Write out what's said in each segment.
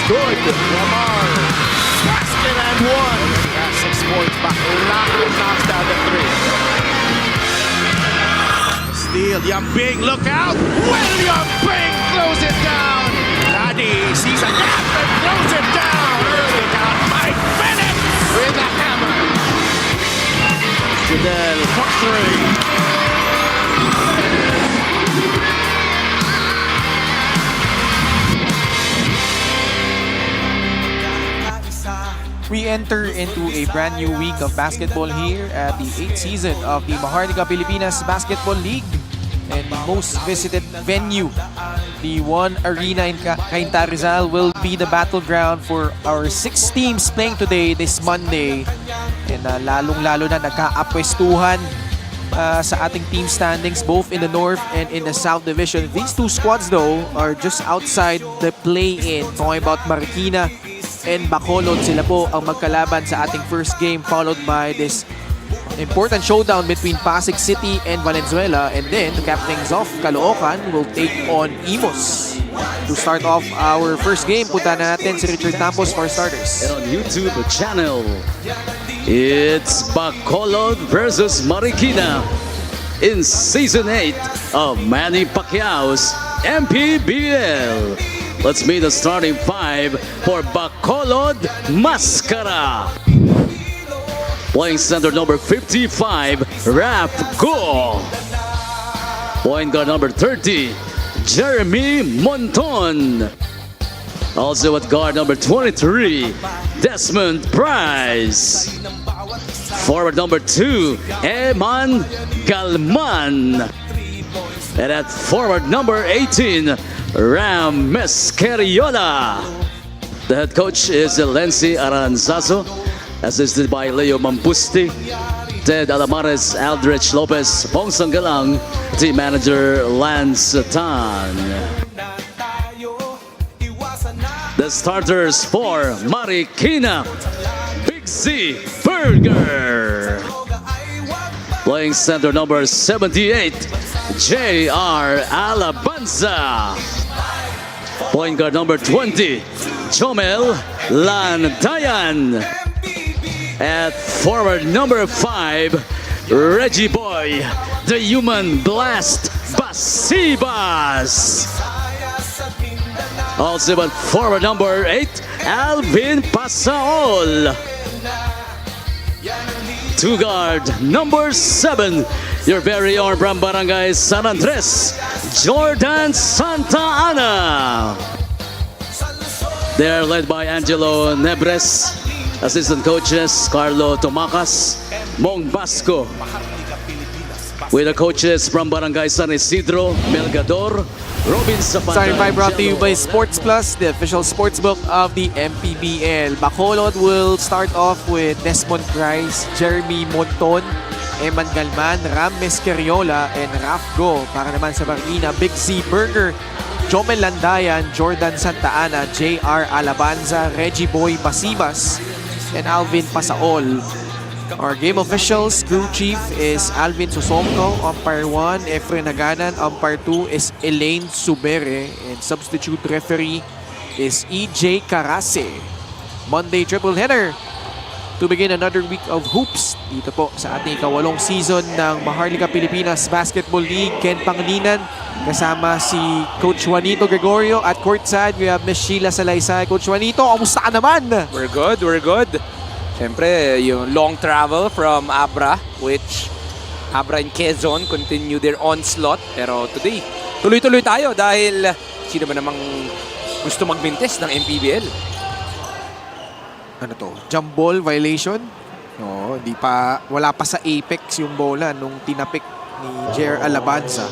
good. Lamar, basket and one. Got 6 points back. Lahat knocks down the 3. Steal, Yambing, look out. William Bing throws it down. Laddie sees a gap and throws it down. Early down. Mike Bennett with a hammer. Jadel for 3. We enter into a brand new week of basketball here at the 8th season of the Marikina Pilipinas Basketball League. And the most visited venue, the One Arena in Cainta Rizal, will be the battleground for our 6 teams playing today, this Monday. And lalong-lalo na nagka-apwestuhan sa ating team standings both in the North and in the South Division. These 2 squads though are just outside the play-in. Talking about Marikina and Bacolod, sila po ang magkalaban sa ating first game, followed by this important showdown between Pasig City and Valenzuela. And then, to cap things off, Caloocan will take on Imus. To start off our first game, punta na natin si Richard Campos for starters. And on YouTube channel, it's Bacolod versus Marikina in Season 8 of Manny Pacquiao's MPBL. Let's meet the starting 5 for Bacolod Mascara. Playing center number 55, Raf Go. Point guard number 30, Jeremy Monton. Also at guard number 23, Desmond Price. Forward number 2, Eman Galman. And at forward number 18, Ram Mescariola. The head coach is Lency Aranzazo, assisted by Leo Mampusti, Ted Alamares, Aldrich Lopez, Pongsang Galang, team manager Lance Tan. The starters for Marikina, Big Z Burger. Playing center number 78, J.R. Alabanza. Point guard number 20, Chomel Landayan. At forward number 5, Reggie Boy, the human blast, Basibas. Also at forward number 8, Alvin Pasaol. Two guard number 7, your very own from Barangay San Andres, Jordan Santa Ana. They are led by Angelo Nebres. Assistant coaches, Carlo Tomacas, Mong Basco. With the coaches from Barangay San Isidro, Melgador, Robin Zapata. Starting 5 brought to you by Sports Plus, the official sportsbook of the MPBL. Bacolod will start off with Desmond Price, Jeremy Monton, Eman Galman, Ram Mescariola, and Raf Go. Para naman sa Marikina, Big Z Burger, Jomel Landayan, Jordan Santa Ana, J.R. Alabanza, Reggie Boy Basibas, and Alvin Pasaol. Our game officials, crew chief is Alvin Susomco, umpire 1, Efren Naganan, umpire 2 is Elaine Subere, and substitute referee is EJ Carase. Monday triple header to begin another week of hoops dito po sa ating ika-8 season ng Maharlika Pilipinas Basketball League. Ken Pangilinan kasama si Coach Juanito Gregorio at courtside we have Miss Sheila Salaysay. Coach Juanito, kamusta ka naman? We're good, we're good. Siyempre, yung long travel from Abra, which Abra and Quezon continue their onslaught. Pero today, tuloy-tuloy tayo dahil sino ba namang gusto magbintes ng MPBL? Ano to? Jump ball violation? No, wala pa sa apex yung bola nung tinapik ni Jer Alabanza.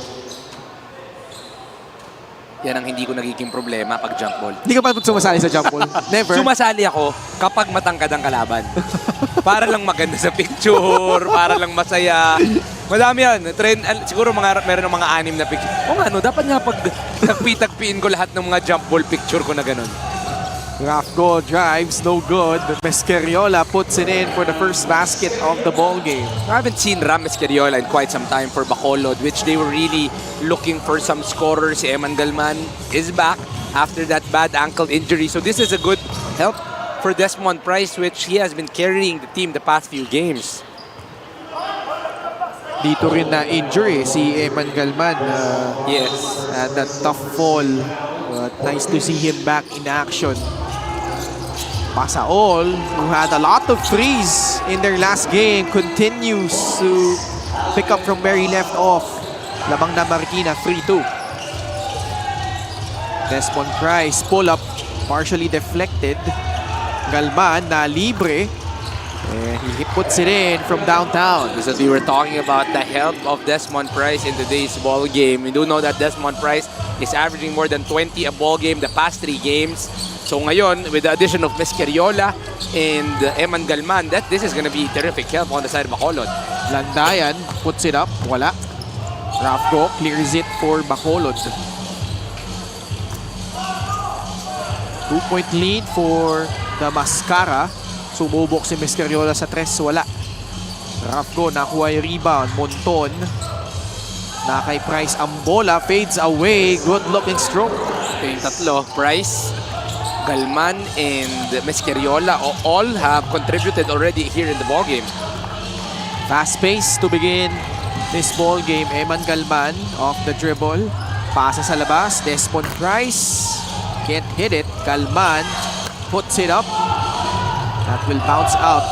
Yan ang hindi ko nagiging problema pag jump ball. Hindi ka pa sumasali sa jump ball? Never? Sumasali ako kapag matangkad ang kalaban. Para lang maganda sa picture, para lang masaya. Madami yan. Trend, siguro meron ng mga 6 na picture. O nga, no, dapat nga pag nagpitagpiin ko lahat ng mga jump ball picture ko na ganun. Raf Go drives, no good. Mescariola puts it in for the first basket of the ball game. I haven't seen Ram Mescariola in quite some time for Bacolod, which they were really looking for some scorers. Si Eman Galman is back. after that bad ankle injury. So this is a good help for Desmond Price, which he has been carrying the team the past few games. Dito rin na injury si Eman Galman. Yes. Had that tough fall. But nice to see him back in action. Pasaol, who had a lot of threes in their last game, continues to pick up from where he left off. Labang na Marikina, 3-2. Desmond Price, pull up, partially deflected. Galman na libre. And he puts it in from downtown. So we were talking about the help of Desmond Price in today's ball game. We do know that Desmond Price is averaging more than 20 a ball game the past 3 games. So ngayon, with the addition of Mesqueriola and Eman Galman, this is going to be terrific help on the side of Bacolod. Landayan puts it up. Wala. Rafco clears it for Bacolod. 2-point lead for the Mascara. Sumubok si Mesqueriola sa 3. Wala. Rafco nakuha yung rebound. Monton. Na kay Price ang bola. Fades away. Good looking stroke. Yung tatlo, Price, Galman, and Mesqueriola all have contributed already here in the ball game. Fast pace to begin this ball game. Eman Galman off the dribble. Pasa sa labas. Desmond Price can't hit it. Galman puts it up. That will bounce out.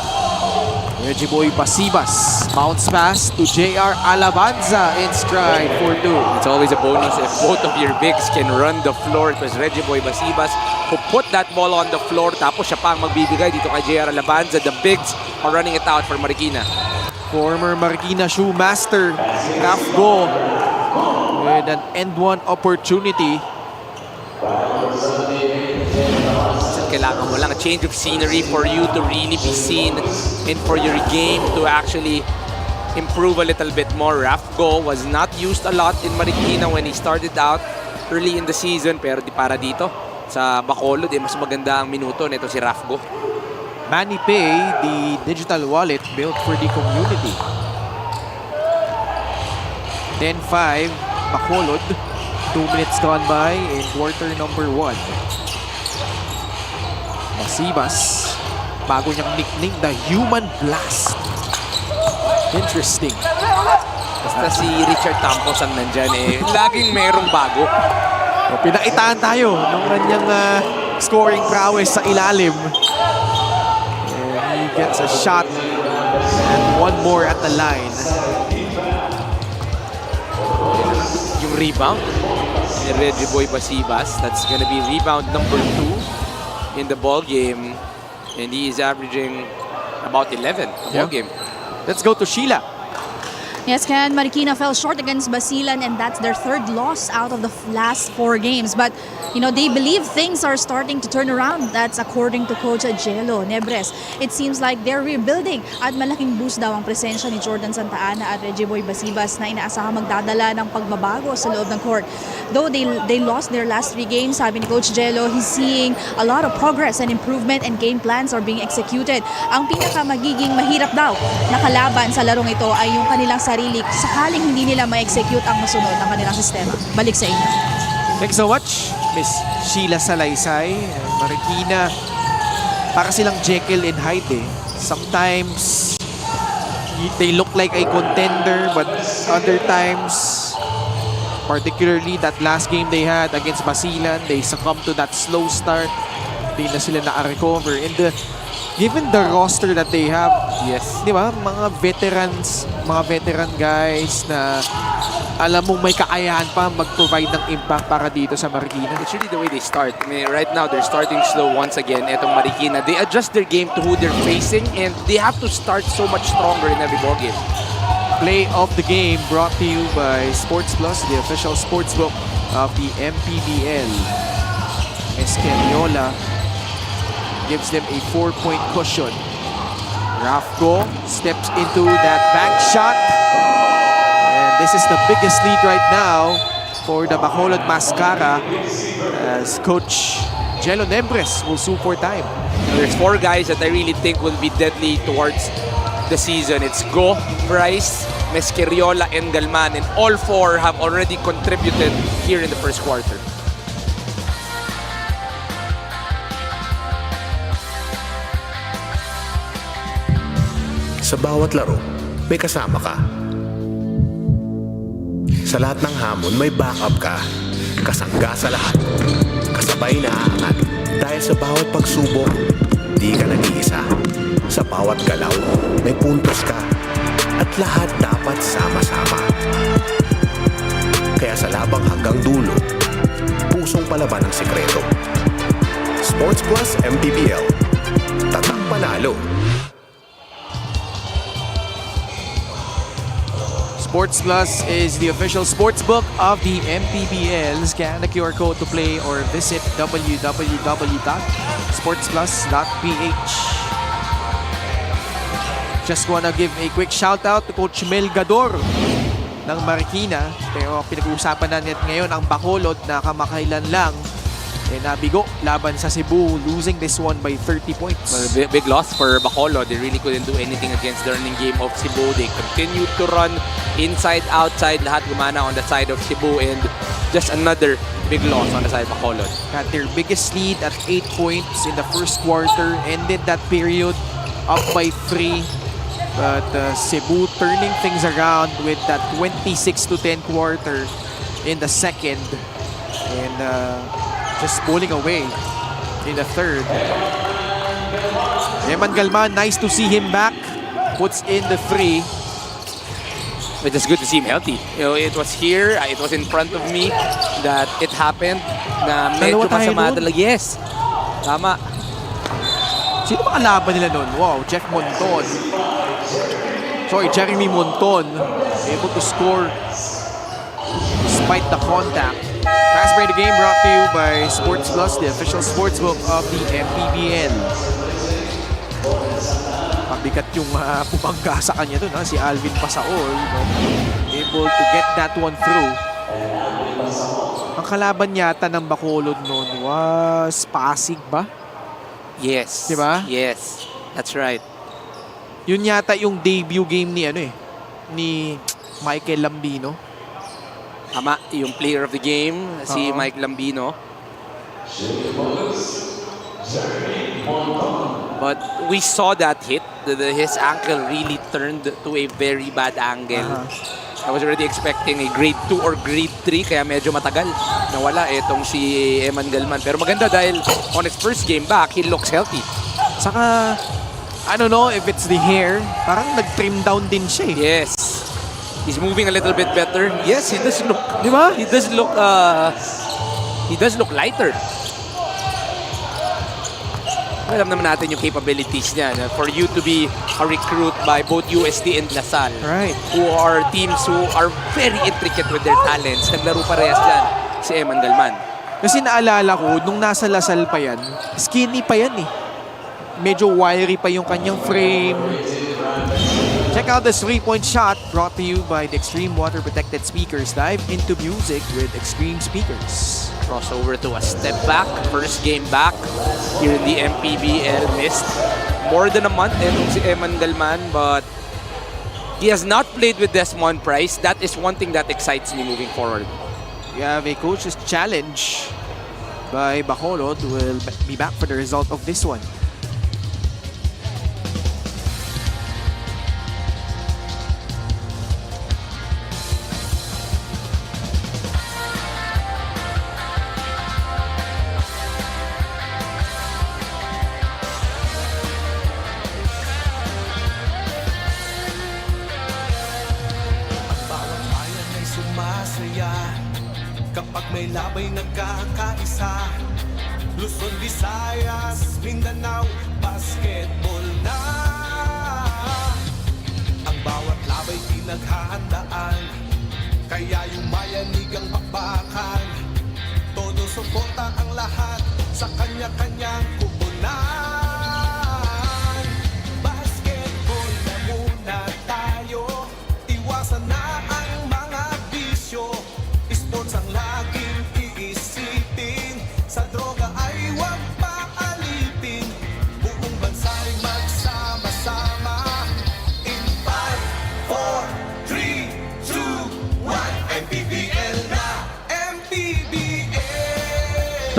Reggie Boy Basibas. Bounce pass to JR Alabanza in stride for 2. It's always a bonus if both of your bigs can run the floor. It was Reggie Boy Basibas who put that ball on the floor. Tapos siya pa ang magbibigay dito kay JR Alabanza. The bigs are running it out for Marikina. Former Marikina shoe master Rafco with an end one opportunity. Kailangan mo lang a change of scenery for you to really be seen and for your game to actually improve a little bit more. Rafco was not used a lot in Marikina when he started out early in the season, pero para dito sa Bacolod, mas maganda ang minuto nito si Rafco. MANNY Pay, the digital wallet built for the community. 10-5, Bacolod. 2 minutes gone by in quarter number 1. Basibas, bago niyang nickname, the Human Blast. Interesting. Basta si Richard Campos ang nandyan laging merong bago. O, pinaitaan tayo ng kanyang scoring prowess sa ilalim. And he gets a shot and one more at the line. Yung rebound ni Reggie Boy Basibas, that's gonna be rebound number 2 in the ball game, and he is averaging about 11 a ball game. Let's go to Sheila. Yes, Ken, Marikina fell short against Basilan, and that's their 3rd loss out of the last 4 games. But, you know, they believe things are starting to turn around. That's according to Coach Jello Nebres. It seems like they're rebuilding. At malaking boost daw ang presensya ni Jordan Santa Ana at Reggie Boy Basibas na inaasahang magdadala ng pagbabago sa loob ng court. Though they lost their last 3 games, sabi ni Coach Jello, he's seeing a lot of progress and improvement, and game plans are being executed. Ang pinaka magiging mahirap daw na kalaban sa larong ito ay yung kanilang sarili sakaling hindi nila ma-execute ang masunod ng kanilang sistema. Balik sa inyo. Thanks so much, Miss Sheila Salaysay. Marikina, para silang Jekyll and Hyde eh. Sometimes, they look like a contender, but other times, particularly that last game they had against Basilan, they succumbed to that slow start. Hindi na sila na-recover. And given the roster that they have, Yes. di ba, mga veteran guys na alam mong may kakayahan pa mag-provide ng impact para dito sa Marikina. It's really the way they start. I mean, right now, they're starting slow once again. Etong Marikina, they adjust their game to who they're facing, and they have to start so much stronger in every ball game. Play of the game brought to you by Sports Plus, the official sportsbook of the MPBL. Mesqueriola gives them a 4-point cushion. Rafco steps into that bank shot. And this is the biggest lead right now for the Bacolod Mascara as Coach Jello Nebres will sue for time. There's 4 guys that I really think will be deadly towards the season. It's Go, Price, Mesqueriola, and Galman, and all 4 have already contributed here in the first quarter. Sa bawat laro, may kasama ka. Sa lahat ng hamon, may backup ka. Kasangga sa lahat. Kasabay na aangat. Dahil sa bawat pagsubok, di ka nag-iisa. Sa bawat galaw, may puntos ka. At lahat dapat sama-sama. Kaya sa labang hanggang dulo, pusong palaban ang sekreto. Sports Plus MPBL. Tatak panalo. Sports Plus is the official sportsbook of the MPBL. Scan the QR code to play or visit www.sportsplus.ph. Just wanna give a quick shout out to Coach Melgador ng Marikina. Pero pinag-uusapan na ngayon ang Bacolod na kamakailan lang nabigo laban sa Cebu, losing this one by 30 points. Well, big loss for Bacolod. They really couldn't do anything against the running game of Cebu. They continued to run inside, outside. Lahat gumana on the side of Cebu, and just another big loss on the side of Bacolod. Got their biggest lead at 8 points in the first quarter. Ended that period up by 3. But Cebu turning things around with that 26-10 quarter in the second. And just pulling away in the third. Eman Galman, nice to see him back. Puts in the 3. It is good to see him healthy. You know, it was here, it was in front of me that it happened. Na medyo Dalawa tayo masama nun. talaga. Yes, tama. Sino ba kalaban nila nun? Wow, Jeff Monton. Sorry, Jeremy Monton. Able to score despite the contact. Fast break the game brought to you by Sports Plus, the official sportsbook of the MPBL. Pabigat yung pumangga sa kanya dun, si Alvin Pasaol. Able to get that one through. Ang kalaban yata ng Bacolod noon was Pasig ba? Yes. Diba? Yes, that's right. Yun yata yung debut game ni ni Michael Lambino. Tama, yung player of the game, si Mike Lambino. But we saw that hit. His ankle really turned to a very bad angle. I was already expecting a grade 2 or grade 3, kaya medyo matagal nawala itong si Eman Galman. Pero maganda dahil on his first game back, he looks healthy. Saka, I don't know if it's the hair, parang nag-trim down din siya eh. Yes. He's moving a little bit better. Yes, he does look. Di ba? He does look. He does look lighter. Alam naman natin yung capabilities niya. For you to be a recruit by both USD and LaSalle, Right. who are teams who are very intricate with their talents. Naglaro parehas dyan si Eman Galman. Kasi naalala ko, nung nasa Lasal pa yan, skinny pa yan eh. Medyo wiry pa yung kanyang frame. Check out this 3-point shot brought to you by the Extreme Water Protected Speakers. Dive into music with Extreme Speakers. Crossover to a step back. First game back here in the MPBL. Missed more than a month itong si Eman Galman, but he has not played with Desmond Price. That is one thing that excites me moving forward. We have a coach's challenge by Bacolod, who will be back for the result of this one. Kapag may labay nagkakaisa, Luzon, Visayas, Mindanao, basketball na. Ang bawat labay pinaghahandaan, kaya yung mayanigang bakbakan. Todo suporta ang lahat sa kanya-kanyang kubunan. Basketball na muna tayo, iwasan na ang mga bisyo. Sports ang laging iisipin, sa droga ay huwag paalipin. Buong bansa'y magsama-sama. In 5, 4, 3, 2, 1, MPBL na! MPBL!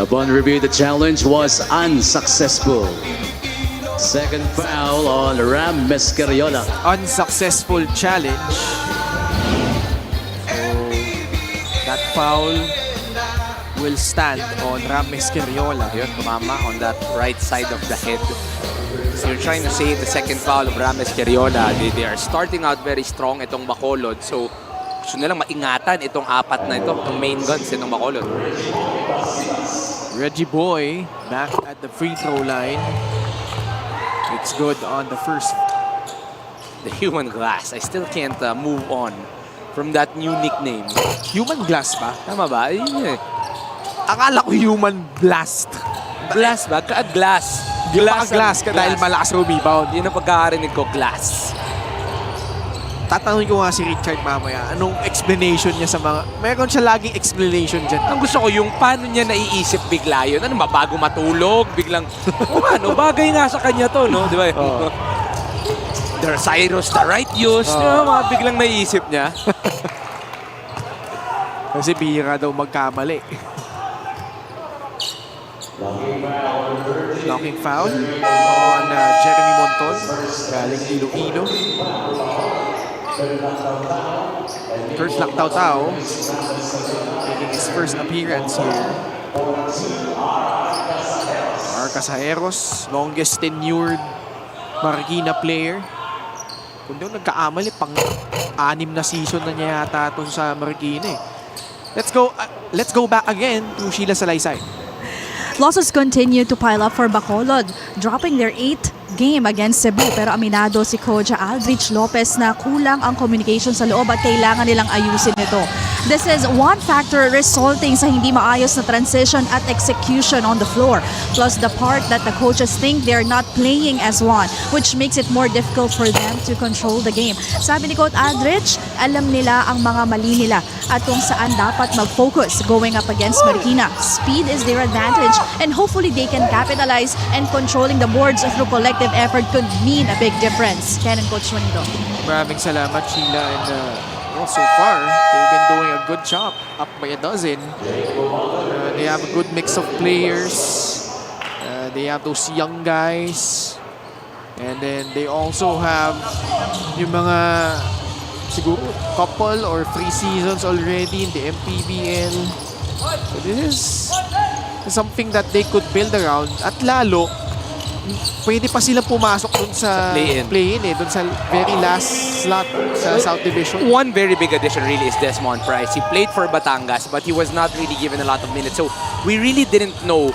Upon review, the challenge was unsuccessful. Pilipino, Second foul on Ram Mescariola. Unsuccessful challenge. So, that foul will stand on Ram Mescariola. Yun, tumama on that right side of the head. So you're trying to save the second foul of Rames Carriola. They are starting out very strong itong Bacolod. So gusto nilang maingatan itong apat na ito, itong main guns itong Bacolod. Reggie Boy back at the free throw line. It's good on the first. The human glass. I still can't move on from that new nickname. Human glass ba? Tama ba? Yun yun eh. Akala ko human blast. Glass ba? Glass. Glass ka dahil malakas rebound. Yun ang pagkakarinig ko, glass. Tatanungin ko nga si Richard mamaya, anong explanation niya sa mga... Meron siya laging explanation dyan. Ang gusto ko yung paano niya naiisip bigla yun. Ano ba, bago matulog, biglang, ano, bagay nga sa kanya to, no? Di ba? Oh. The Cyrus, the right use. Di ba, mga biglang naiisip niya. Kasi bihira daw magkamali. Knocking foul on Jeremy Monton. Galing Iloilo. First Lactaw-Tao making his first appearance here. Casajeros, longest tenured Marikina player. Kung daw nagkaamali, pang-6 na season na niya yata itong sa Marikina eh. Let's go back again to Sheila Salaysay. Losses continue to pile up for Bacolod, dropping their 8th game against Cebu. Pero aminado si Coach Aldrich Lopez na kulang ang communication sa loob at kailangan nilang ayusin ito. This is one factor resulting sa hindi maayos na transition at execution on the floor. Plus the part that the coaches think they're not playing as one, which makes it more difficult for them to control the game. Sabi ni Coach Aldrich, alam nila ang mga mali nila at kung saan dapat mag-focus going up against Marikina. Speed is their advantage and hopefully they can capitalize, and controlling the boards through collective effort could mean a big difference. Ken and Coach Juanito. Maraming salamat, Sheila. And well, so far, they've been doing a good job. Up by a dozen. They have a good mix of players. They have those young guys. And then they also have yung mga siguro couple or 3 seasons already in the MPBL. So this is something that they could build around. At lalo, pwede pa sila pumasok dun sa play-in eh. Dun sa very last slot sa South Division. One very big addition really is Desmond Price. He played for Batangas but he was not really given a lot of minutes. So we really didn't know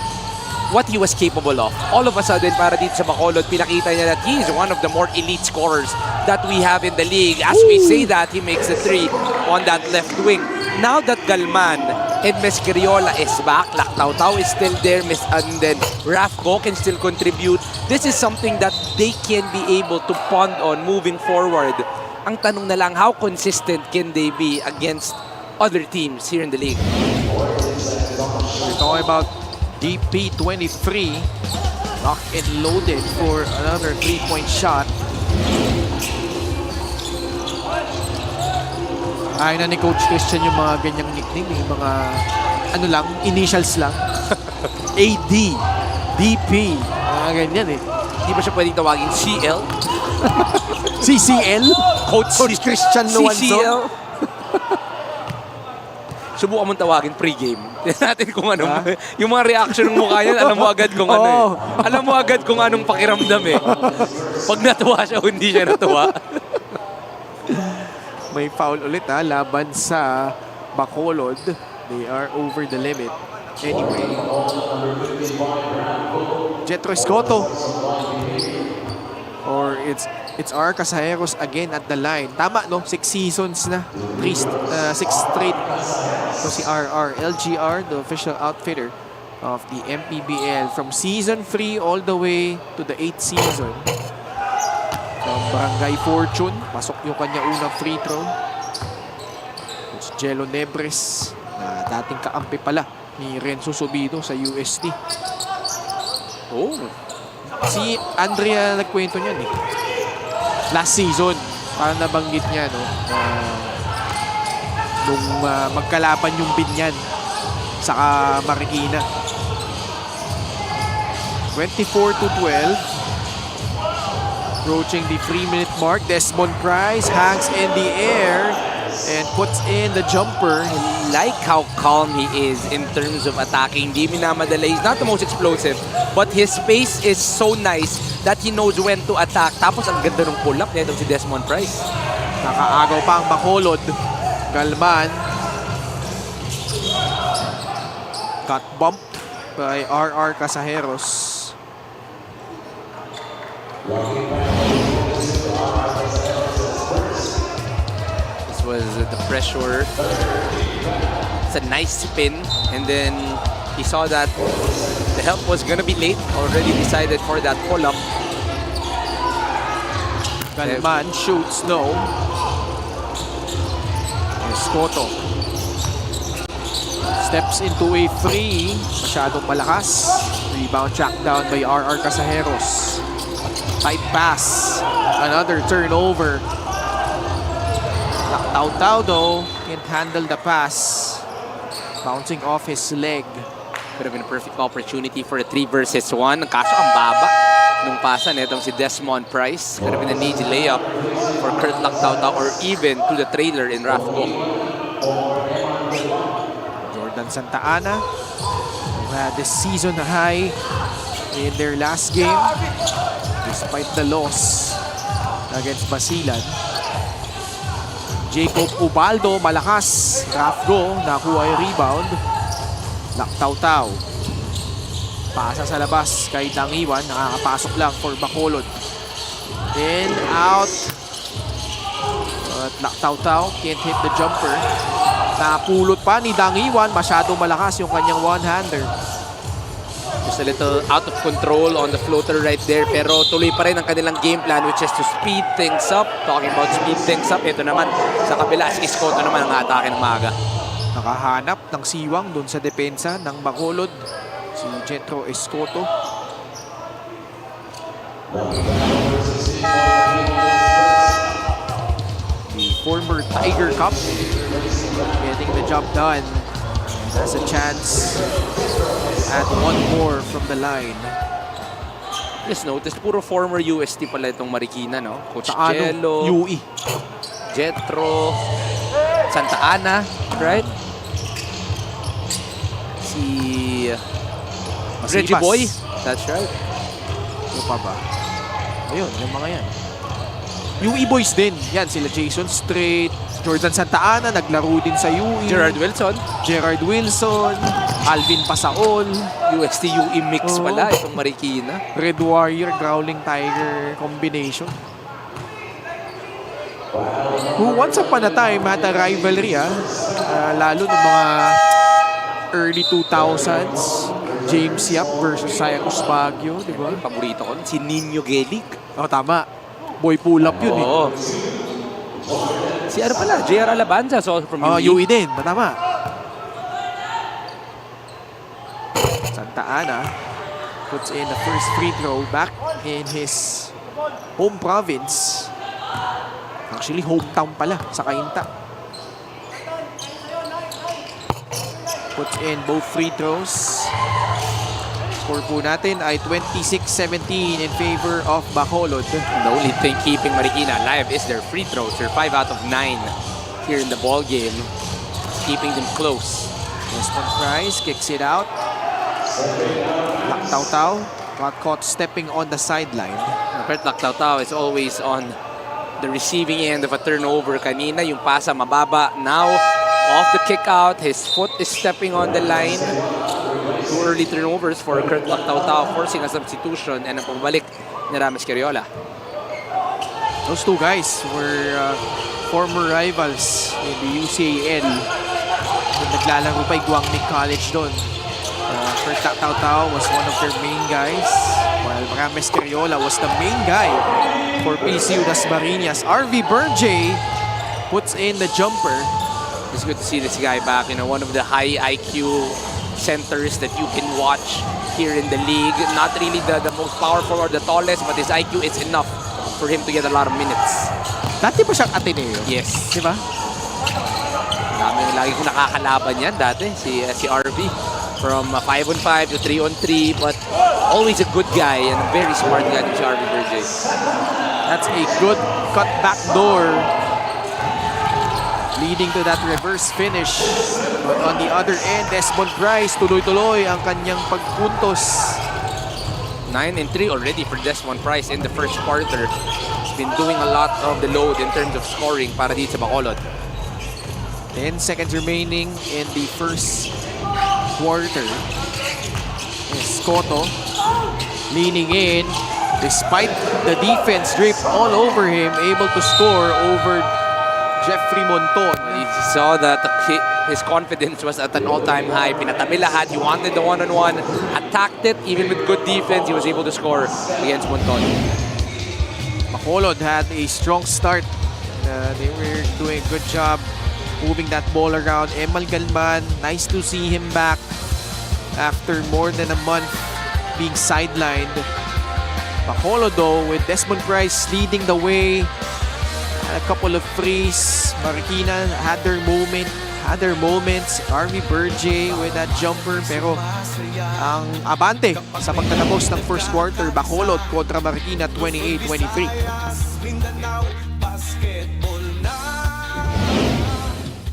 what he was capable of. All of a sudden, para dito sa Bacolod, pinakita niya that he is one of the more elite scorers that we have in the league. As we say that, he makes a 3 on that left wing. Now that Galman and Mescariola is back, Lactaw-Tao is still there, and then Rafco can still contribute. This is something that they can be able to pond on moving forward. Ang tanong na lang, how consistent can they be against other teams here in the league? We're talking about DP23, locked and loaded for another 3-point shot. Ayaw na ni Coach Christian yung mga ganyang nickname, yung mga ano lang, initials lang. AD, DP, mga ganyan eh. Hindi ba siya pwedeng tawagin CL? CCL? Coach Christian Luanzo? CCL? Subukan mong tawagin pre-game. Tignan natin kung ano. Yung mga reaction ng mukha niyan, alam mo agad kung ano eh. Alam mo agad kung anong pakiramdam eh. Pag natuwa siya o hindi siya natuwa. May foul ulit laban sa Bacolod. They are over the limit. Anyway. Jetro Escoto. Or it's Casajeros again at the line. Tama, no? 6 seasons na. 6 straight. So si LGR, the official outfitter of the MPBL. From season 3 all the way to the 8th season. From Barangay Fortune. Pasok yung kanya unang free throw. It's Jello Nebres. Na dating kaampi pala ni Renzo Subido sa UST. Oh. Si Andrea nagkwento niyan eh. Last season, parang nabanggit niya, no? Nung magkalaban yung Binyan saka Marikina. 24-12. Approaching the 3-minute mark. Desmond Price hangs in the air and puts in the jumper. Like how calm he is in terms of attacking. Hindi minamadala. He's not the most explosive, but his pace is so nice that he knows when to attack. Tapos ang ganda ng pull-up nito si Desmond Price. Nakaagaw pa ang Bacolod. Galman. Got bumped by RR Casajeros. This was the pressure. It's a nice spin, and then he saw that the help was gonna be late. Already decided for that pull-up. Galman shoots, no. Escoto. Steps into a free. Masyadong malakas. Rebound tracked down by RR Casajeros. Tight pass. Another turnover. Tao though can't handle the pass. Bouncing off his leg. Could have been a perfect opportunity for a 3 versus 1. Kaso ang baba nung pasa netong si Desmond Price. Could have been an easy layup for Kurt Lactauta or even to the trailer in Rafco. Jordan Santa Ana, who had the season high in their last game despite the loss against Basilan. Jacob Ubaldo, malakas. Rafgo, nakuha yung rebound. Lactautau. Pasa sa labas kay Dangiwan. Nakakapasok lang for Bacolod. In, out. But Lactautau can't hit the jumper. Napulot pa ni Dangiwan. Masyadong malakas yung kanyang one-hander. Just a little out of control on the floater right there. Pero tuloy pa rin ang kanilang game plan, which is to speed things up. Talking about speed things up, ito naman sa kabila, si Escoto naman ang atake ng maga. Nakahanap ng siwang doon sa depensa ng Bacolod. Si Jetro Escoto. The former Tiger Cup getting the job done. Has a chance at one more from the line. Just noticed, puro former UST pala itong Marikina, no? Coach Sa Jello, UE. Jetro, Santa Ana, right? Si Reggie Masibas. Boy, that's right. Ano pa ba? Ayun, yung mga yan. UE boys din. Yan, sila Jason Strait, Jordan Santa Ana, naglaro din sa UE. Gerard Wilson, Gerard Wilson, Alvin Pasaol, UST UE mix Oo. pala itong Marikina. Red Warrior, Growling Tiger combination. Who once upon a time had a rivalry, lalo ng mga early 2000s. James Yap versus Cyrus Baguio, di ba? Paborito ko, si Nino Gelic. Oh, tama. Boy pull-up yun eh. Oo. Si ano pala, JR Alabanza, so from Oh, UE. UE din. Tama. Santa Ana puts in the first free throw back in his home province. Actually, hometown pala sa Cainta. Puts in both free throws. Score po natin ay 26-17 in favor of Bacolod. The only thing keeping Marikina alive is their free throws. They're 5 out of 9 here in the ball game, keeping them close. Desmond Price kicks it out. Lactautau got caught stepping on the sideline. Kurt Lactautau is always on the receiving end of a turnover. Kanina yung pasa mababa. Now, off the kick out, his foot is stepping on the line. 2 early turnovers for Kurt Lactautau, forcing a substitution, and ang pumabalik ni Rames Carriola. Those two guys were former rivals in the UCAL. Naglalaro pa Guangming College doon. Kurt Lactautau was one of their main guys, while Rames Carriola was the main guy for PCU Dasmariñas. RV Berge puts in the jumper. It's good to see this guy back. You know, one of the high IQ centers that you can watch here in the league. Not really the most powerful or the tallest, but his IQ is enough for him to get a lot of minutes. Dati pa siyang Ateneo. Yes. Di ba? Lagi kong nakakalaban yan dati, si RV. From 5-on-5 to 3-on-3, but always a good guy and a very smart guy si RV Burgess. That's a good cut back door, leading to that reverse finish. But on the other end, Desmond Price, tuloy-tuloy ang kanyang pagpuntos. 9-3 already for Desmond Price in the first quarter. He's been doing a lot of the load in terms of scoring para dito sa Bacolod. 10 seconds remaining in the first quarter. Escoto leaning in, despite the defense draped all over him, able to score over Jeffrey Monton. He saw that his confidence was at an all-time high. Pinatabi lahat. He wanted the one-on-one, attacked it, even with good defense. He was able to score against Monton. Bacolod had a strong start. They were doing a good job moving that ball around. Emal Galman, nice to see him back after more than a month being sidelined. Bacolod though, with Desmond Price leading the way. A couple of frees. Marikina had their moments. Army Berge with that jumper. Pero ang abante sa pagtatapos ng first quarter, Bacolod kontra Marikina 28-23.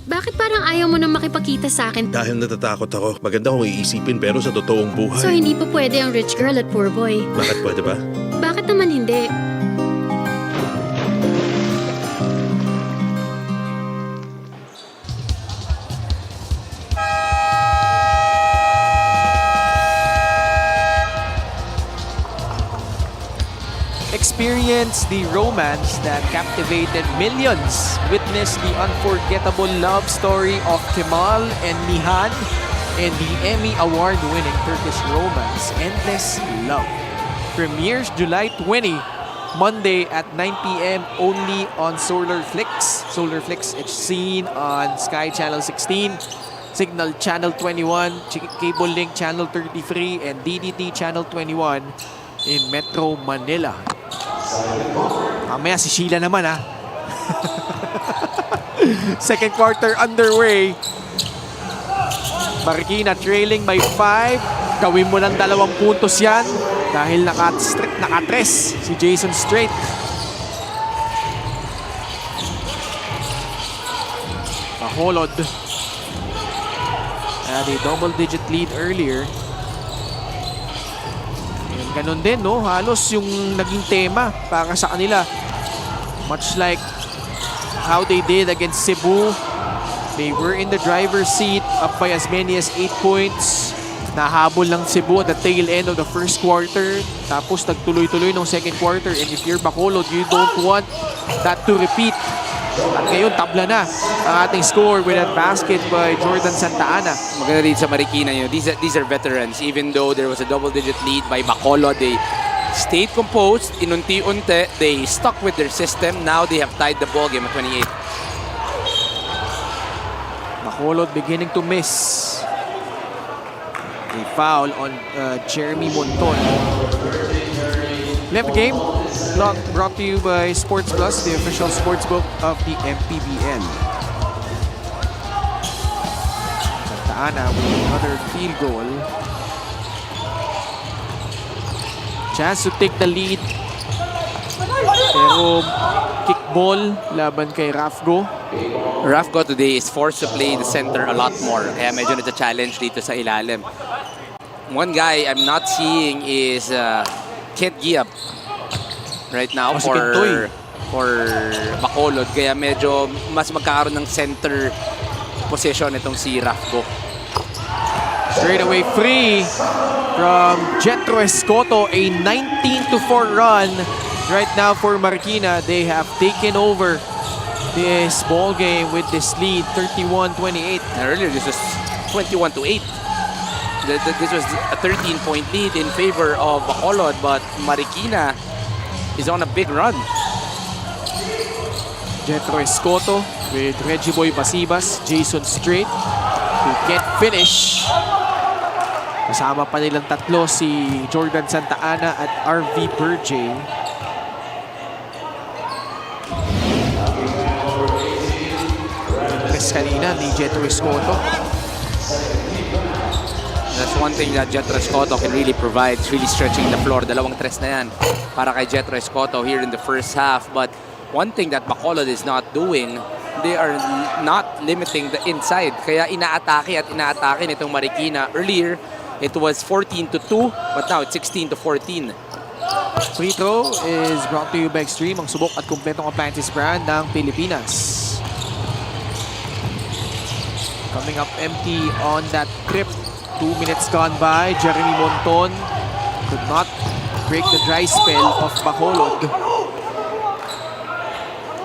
Bakit parang ayaw mo nang makipagkita sa akin? Dahil natatakot ako. Maganda kung iisipin pero sa totoong buhay. So hindi pa pwede ang rich girl at poor boy? Bakit pwede ba? Bakit naman hindi? Experience the romance that captivated millions. Witness the unforgettable love story of Kemal and Nihan in the Emmy Award-winning Turkish romance, Endless Love. Premieres July 20, Monday at 9 p.m. only on Solar Flix. Solar Flix is seen on Sky Channel 16, Signal Channel 21, Cable Link Channel 33, and DDT Channel 21 in Metro Manila. Mamaya si Sheila naman ha. Second quarter underway. Marikina trailing by 5. Gawin mo ng 2 puntos yan dahil nakatres si Jason Strait. Bacolod had a double-digit lead earlier. Ganon din, no? Halos yung naging tema para sa kanila. Much like how they did against Cebu. They were in the driver's seat, up by as many as 8 points. Nahabol ng Cebu at the tail end of the first quarter. Tapos nagtuloy-tuloy ng second quarter. And if you're Bacolod, you don't want that to repeat. At ngayon, tabla na ang ating score with that basket by Jordan Santa Ana. Maganda dito sa Marikina, these are veterans. Even though there was a double-digit lead by Bacolod, they stayed composed. Inunti-unti, they stuck with their system. Now they have tied the ball game at 28. Bacolod beginning to miss. A foul on Jeremy Monton. Left game. Brought to you by Sports Plus, the official sportsbook of the MPBL. Santa Ana with another field goal. Chance to take the lead. Pero kickball laban kay Rafgo. Rafgo today is forced to play the center a lot more. Kaya medyo nata-challenge dito sa ilalim. One guy I'm not seeing is Kent Giab right now for Bacolod. Kaya medyo mas magkakaroon ng center position itong si Rafgo. Straight away free from Jetro Escoto. A 19-4 run right now for Marikina. They have taken over this ball game with this lead, 31-28. Earlier this was 21-8. This was a 13-point lead in favor of Bacolod, but Marikina is on a big run. Jetro Escoto with Reggie Boy Basibas, Jason Strait, who can't finish. Kasama pa nilang tatlo si Jordan Santa Ana at RV Berge. That's one thing that Jetro Escoto can really provide. It's really stretching the floor. Dalawang tres na yan para kay Jetro Escoto here in the first half. But one thing that Bacolod is not doing, they are not limiting the inside. Kaya inaatake at inaatake nitong Marikina. Earlier, it was 14-2, but now it's 16-14. Free throw is brought to you by Extreme, ang subok at kumpletong appliances brand ng Pilipinas. Coming up empty on that trip. 2 minutes gone by. Jeremy Monton could not break the dry spell of Bacolod.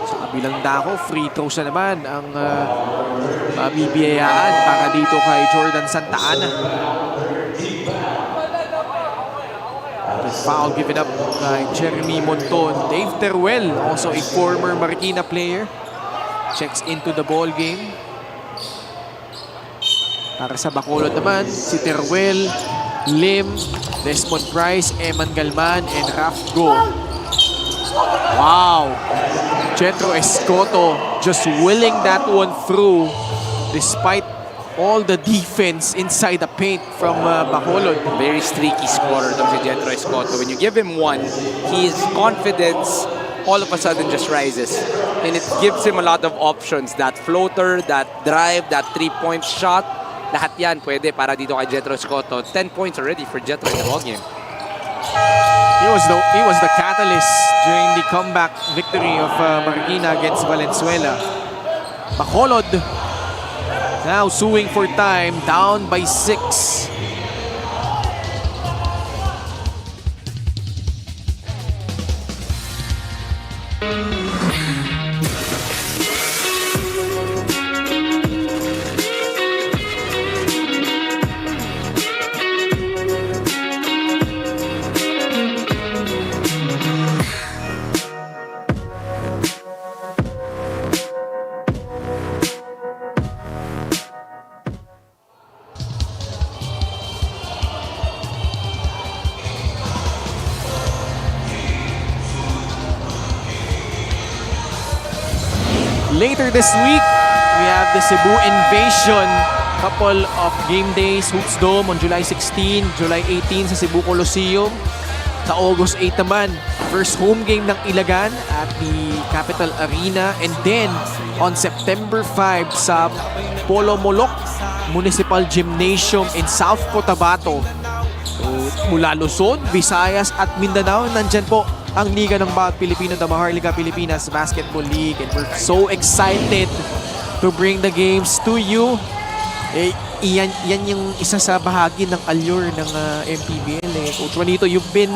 Sa kabilang dako, free throws na naman ang mabibiyayaan para dito kay Jordan Santa Ana. The foul given up by Jeremy Monton. Dave Teruel, also a former Marikina player, checks into the ball game. Para sa Bacolod naman, si Teruel, Lim, Desmond Price, Eman Galman, and Raf Go. Wow! Jetro Escoto just willing that one through despite all the defense inside the paint from Bacolod. Very streaky scorer itong si Jetro Escoto. When you give him one, his confidence all of a sudden just rises. And it gives him a lot of options. That floater, that drive, that three-point shot, lahat yan pwede para dito kay Jetro Escoto. 10 points already for Jetro in the ballgame. He was the catalyst during the comeback victory of Marikina against Valenzuela. Bacolod now suing for time, down by 6. Later this week, we have the Cebu Invasion. Couple of game days, Hoops Dome on July 16, July 18 sa Cebu Coliseum. Sa August 8 naman, first home game ng Ilagan at the Capital Arena. And then, on September 5 sa Polo Molok Municipal Gymnasium in South Cotabato. So, mula Luzon, Visayas at Mindanao, nandyan po ang Liga ng Bawat Pilipino, the Maharlika Pilipinas Basketball League. And we're so excited to bring the games to you. Yan yung isa sa bahagi ng allure ng MPBL. Coach Juanito, you've been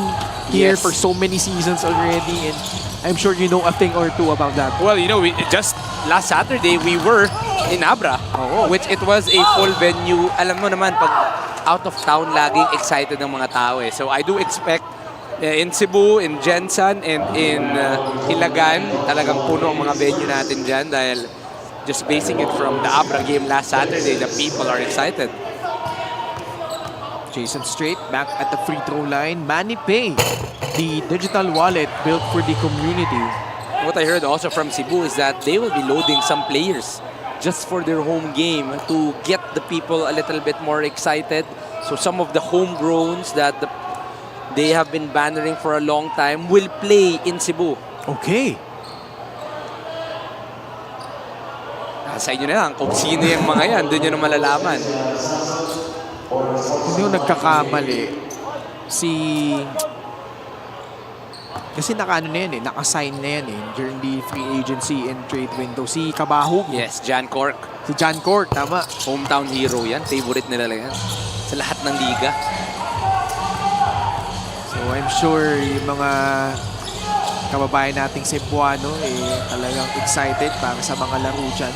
here for so many seasons already, and I'm sure you know a thing or two about that. Well, you know, just last Saturday, we were in Abra, which it was a full venue. Alam mo naman, pag out of town, laging excited ng mga tao. So I do expect in Cebu, in Jensan, and in Ilagan, talagang puno ang mga venue natin dyan dahil just basing it from the Abra game last Saturday, the people are excited. Jason Strait back at the free throw line. MANNY Pay, the digital wallet built for the community. What I heard also from Cebu is that they will be loading some players just for their home game to get the people a little bit more excited. So some of the homegrowns that they have been bannering for a long time will play in Cebu. Okay. Sa inyo na lang, kung sino yung mga yan, doon nyo na malalaman. Hindi yung nagkakamali. Kasi naka-ano na yan naka-sign na yan during the free agency and trade window. Si Kabahog. Yes, Jan Cork. Si Jan Cork, tama. Hometown hero yan. Favorite nila lang yan. Sa lahat ng liga. So I'm sure yung mga kababayan nating Cebuano talagang excited para sa mga laro dyan.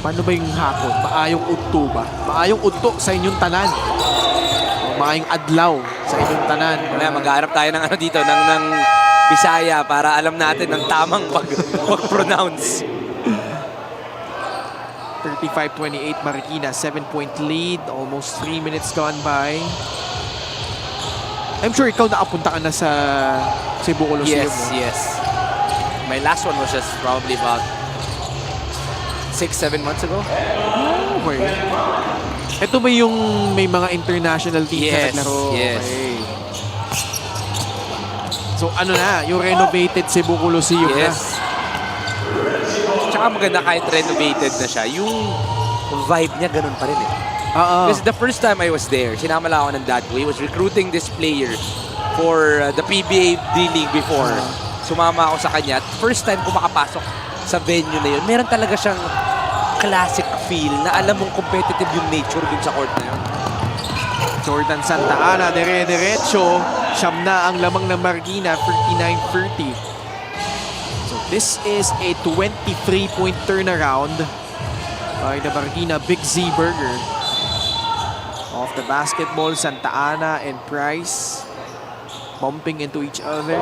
Paano ba yung hapon? Maayong udto ba? Maayong udto sa inyong tanan. O maayong adlaw sa inyong tanan. Mag-aarap tayo ng dito, ng Bisaya para alam natin ng tamang pag-pronounce. 35-28 Marikina, 7-point lead. Almost 3 minutes gone by. I'm sure ikaw nakapunta ka na sa Cebu Coliseum. Yes. My last one was just probably about 6-7 months ago. Okay. Ito ba yung may mga international teams na Yes, naglaro? yes. Okay. So ano na, yung renovated Cebu Coliseum na. Yes. Tsaka maganda kahit renovated na siya, yung vibe niya ganun pa rin eh. Because the first time I was there, sinama lang ako ng dad ko. He was recruiting this player for the PBA D-League before. Sumama ako sa kanya. At first time ko makapasok sa venue na yun, meron talaga siyang classic feel na alam mong competitive yung nature dun sa court na yun. Jordan Santa Ana, dire-diretso. Siyam na ang lamang ng Marikina, 39-30. So this is a 23-point turnaround by the Marikina Big Z Burger. Off the basketball, Santa Ana and Price bumping into each other.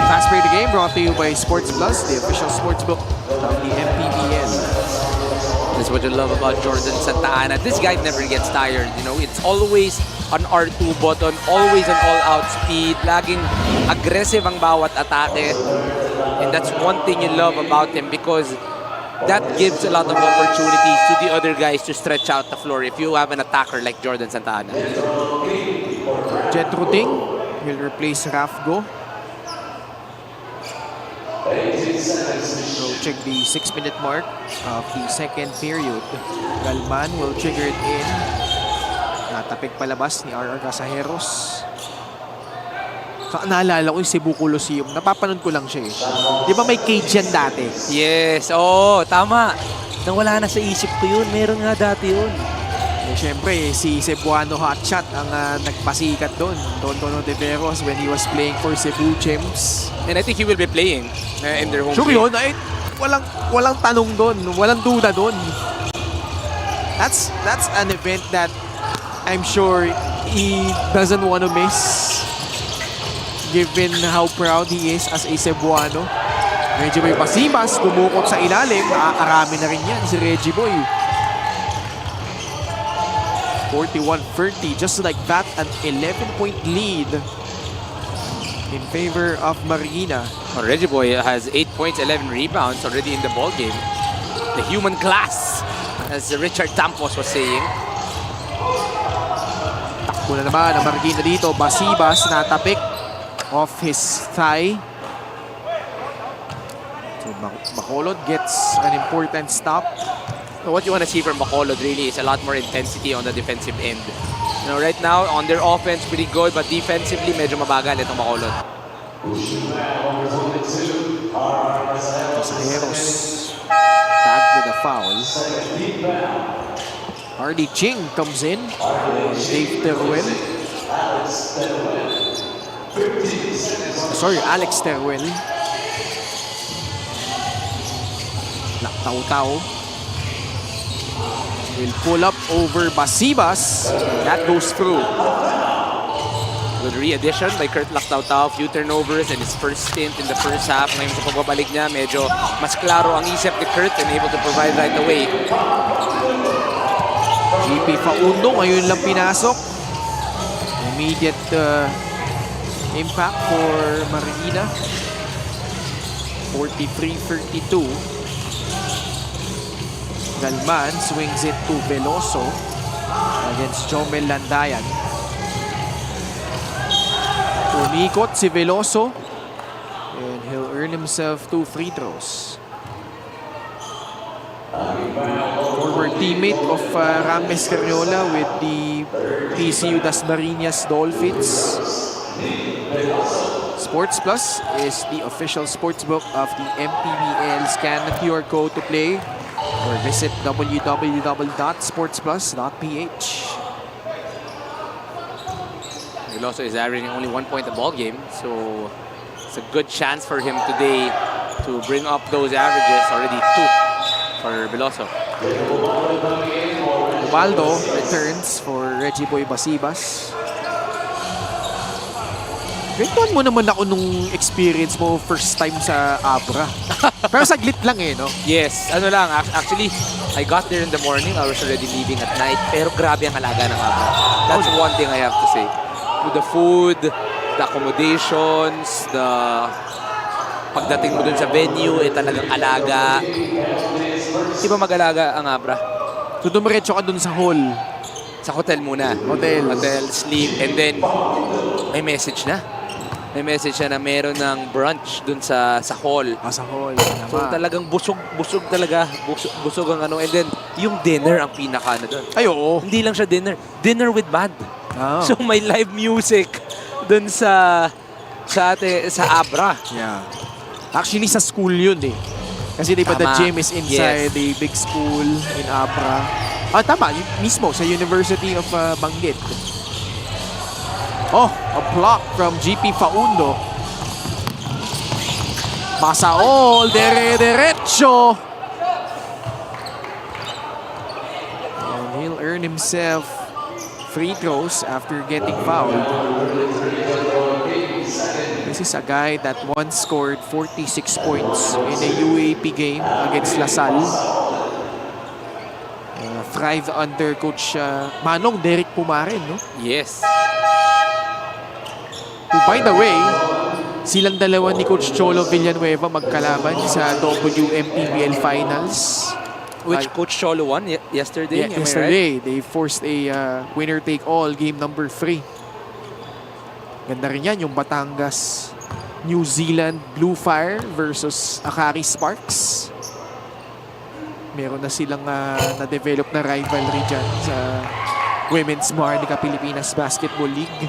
Fast Break the Game brought to you by Sports Plus, the official sportsbook of the MPBL. That's what you love about Jordan Santa Ana. This guy never gets tired. You know, it's always an R2 button, always an all-out speed, laging aggressive ang bawat atake. And that's one thing you love about him because that gives a lot of opportunities to the other guys to stretch out the floor if you have an attacker like Jordan Santa Ana. Jet Routing will replace Rafgo. So check the 6-minute mark of the second period. Galman will trigger it in. Natapik palabas ni R.R. Casajeros. So, naalala ko yung Cebu Coliseum. Napapanood ko lang siya eh. Di ba may cage yan dati? Yes, oo, tama. Nawala na sa isip ko yun. Meron nga dati yun. Eh, syempre, si Cebuano Hotshot ang nagpasikat doon. Tontono de Veros when he was playing for Cebu Gems. And I think he will be playing in their home Sure game. yun, ay, walang tanong doon. Walang duda doon. That's an event that I'm sure he doesn't want to miss. Given how proud he is as a Cebuano. Medyo may pasibas, dumukot sa ilalim. Aarami na rin yan si Reggie Boy. 41-30, just like that, an 11-point lead in favor of Marikina. Well, Reggie Boy has 8 points, 11 rebounds already in the ball game. The human class, as Richard Tampos was saying. Takbo na naman ang Marikina dito. Basibas, natapik off his thigh. So Bacolod gets an important stop. What you want to see from Bacolod really is a lot more intensity on the defensive end. You know, right now, on their offense, pretty good, but defensively, medyo mabagal itong Bacolod. Casajeros tagged with a foul. Hardy Ching comes in. Dave Teruel. Sorry, Alex Teruel. Tau-Tau will pull up over Basibas. That goes through. Good re-addition by Kurt Lactau-Tau. Few turnovers in his first stint in the first half. Ngayon sa pagbabalik niya, medyo mas klaro ang isip ni Kurt and able to provide right away. GP Faundo ngayon lang pinasok. Immediate impact for Marikina. 43-32. Galman swings it to Veloso against Jomel Landayan. Umikot si Veloso and he'll earn himself 2 free throws. Former teammate of Rames Carriola with the PCU Dasmariñas Dolphins. Sports Plus is the official sportsbook of the MPBL. Scan the QR code to play or visit www.sportsplus.ph. Veloso is averaging only 1 point a ball game, so it's a good chance for him today to bring up those averages. Already 2 for Veloso. Ubaldo returns for Reggie Boy Basibas. Kwentuhan mo naman ako nung experience mo first time sa Abra. Pero saglit lang eh, no? Yes, ano lang, actually, I got there in the morning. I was already leaving at night. Pero grabe ang alaga ng Abra. That's one thing I have to say. With the food, the accommodations, the pagdating mo dun sa venue, talagang alaga. Di ba mag-alaga ang Abra? So dumiretso ka dun sa hall. Sa hotel muna. Hotel. Hotel, sleep, and then may message na. May message na meron ng brunch dun sa hall. Sa hall. So talagang busog talaga. Busog ang ano. And then yung dinner ang pinaka na dun. Ay, oo. Hindi lang siya dinner. Dinner with band. Oh. So may live music dun sa Abra. Yeah. Actually, sa school yun eh. Kasi di ba the Tama. gym is inside Yes. a big school in Abra. Tama. Mismo, sa University of Banggit. Oh, a block from GP Faundo. Pasaol, derecho. And he'll earn himself free throws after getting fouled. This is a guy that once scored 46 points in a UAP game against Lasal. Thrived under Coach Manong Derek Pumarin, no? Yes. Who, by the way, silang dalawa ni Coach Cholo Villanueva magkalaban sa WMPBL Finals. Which Coach Cholo won yesterday. Yeah, am I right? yesterday, they forced a winner-take-all game number 3. Ganda rin yan, yung Batangas, New Zealand Blue Fire versus Akari Sparks. Meron na silang na-develop na rivalry dyan sa Women's Marikina Pilipinas Basketball League.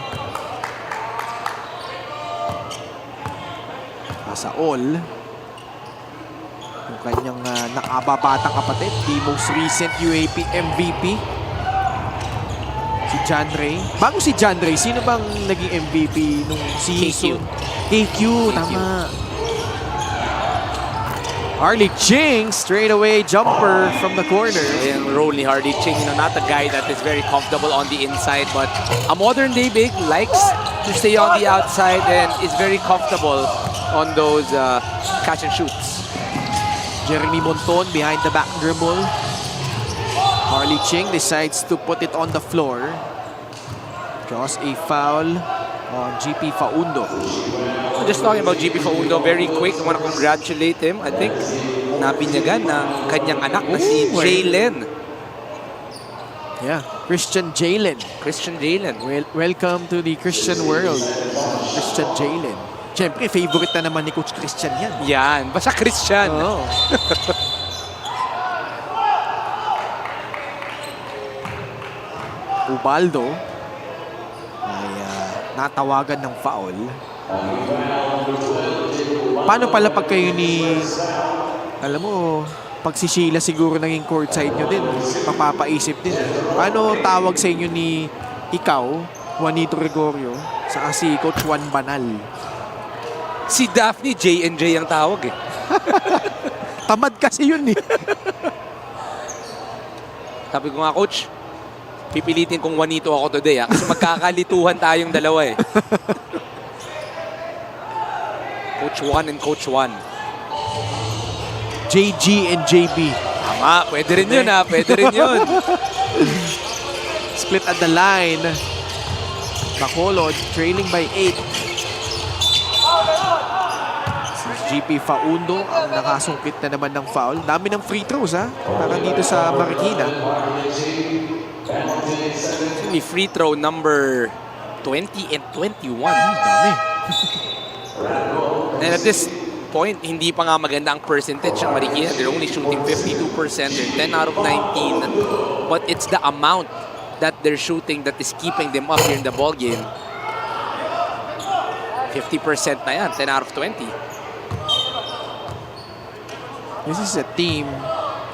Sa all, yung kanyang nakababatang kapatid, the most recent UAP MVP, si John Ray. Bago si John Ray, sino bang naging MVP nung season? KQ, tama. Harley Ching, straight away jumper from the corner. Yung role ni Hardy Ching, not a guy that is very comfortable on the inside, but a modern day big, likes to stay on the outside and is very comfortable on those catch and shoots. Jeremy Monton behind the back dribble. Harley Ching decides to put it on the floor. Draws a foul on GP Faundo. Just talking about GP Faundo, very quick. I want to congratulate him. I think nabinyagan ng kanyang anak na si Jalen. Yeah, Christian Jalen. Christian Jalen. Welcome to the Christian world. Christian Jalen. Siyempre, favorite na naman ni Coach Christian yan. Yan. Basta Christian. Oh. Ubaldo ay natawagan ng foul. Paano pala pag kayo ni, alam mo, pag si Sheila siguro naging courtside nyo din, mapapaisip din. Paano tawag sa inyo ni ikaw, Juanito Gregorio, sa si Coach Juan Banal? Si Daphne, J&J ang tawag eh. Tamad kasi yun eh. Sabi ko nga, Coach, pipilitin kong Juanito ako today kasi magkakalituhan tayong dalawa eh. Coach Juan and Coach Juan. JG and JB. Tama, pwede rin yun pwede rin yun. Split at the line. Bacolod trailing by 8. GP Faundo ang nakasungkit na naman ng foul. Dami ng free throws para dito sa Marikina. Ni free throw number 20 and 21. Dami. And at this point, hindi pa nga maganda ang percentage ng Marikina. They're only shooting 52%. They're 10 out of 19. But it's the amount that they're shooting that is keeping them up here in the ball game. 50% na yan. 10 out of 20. This is a team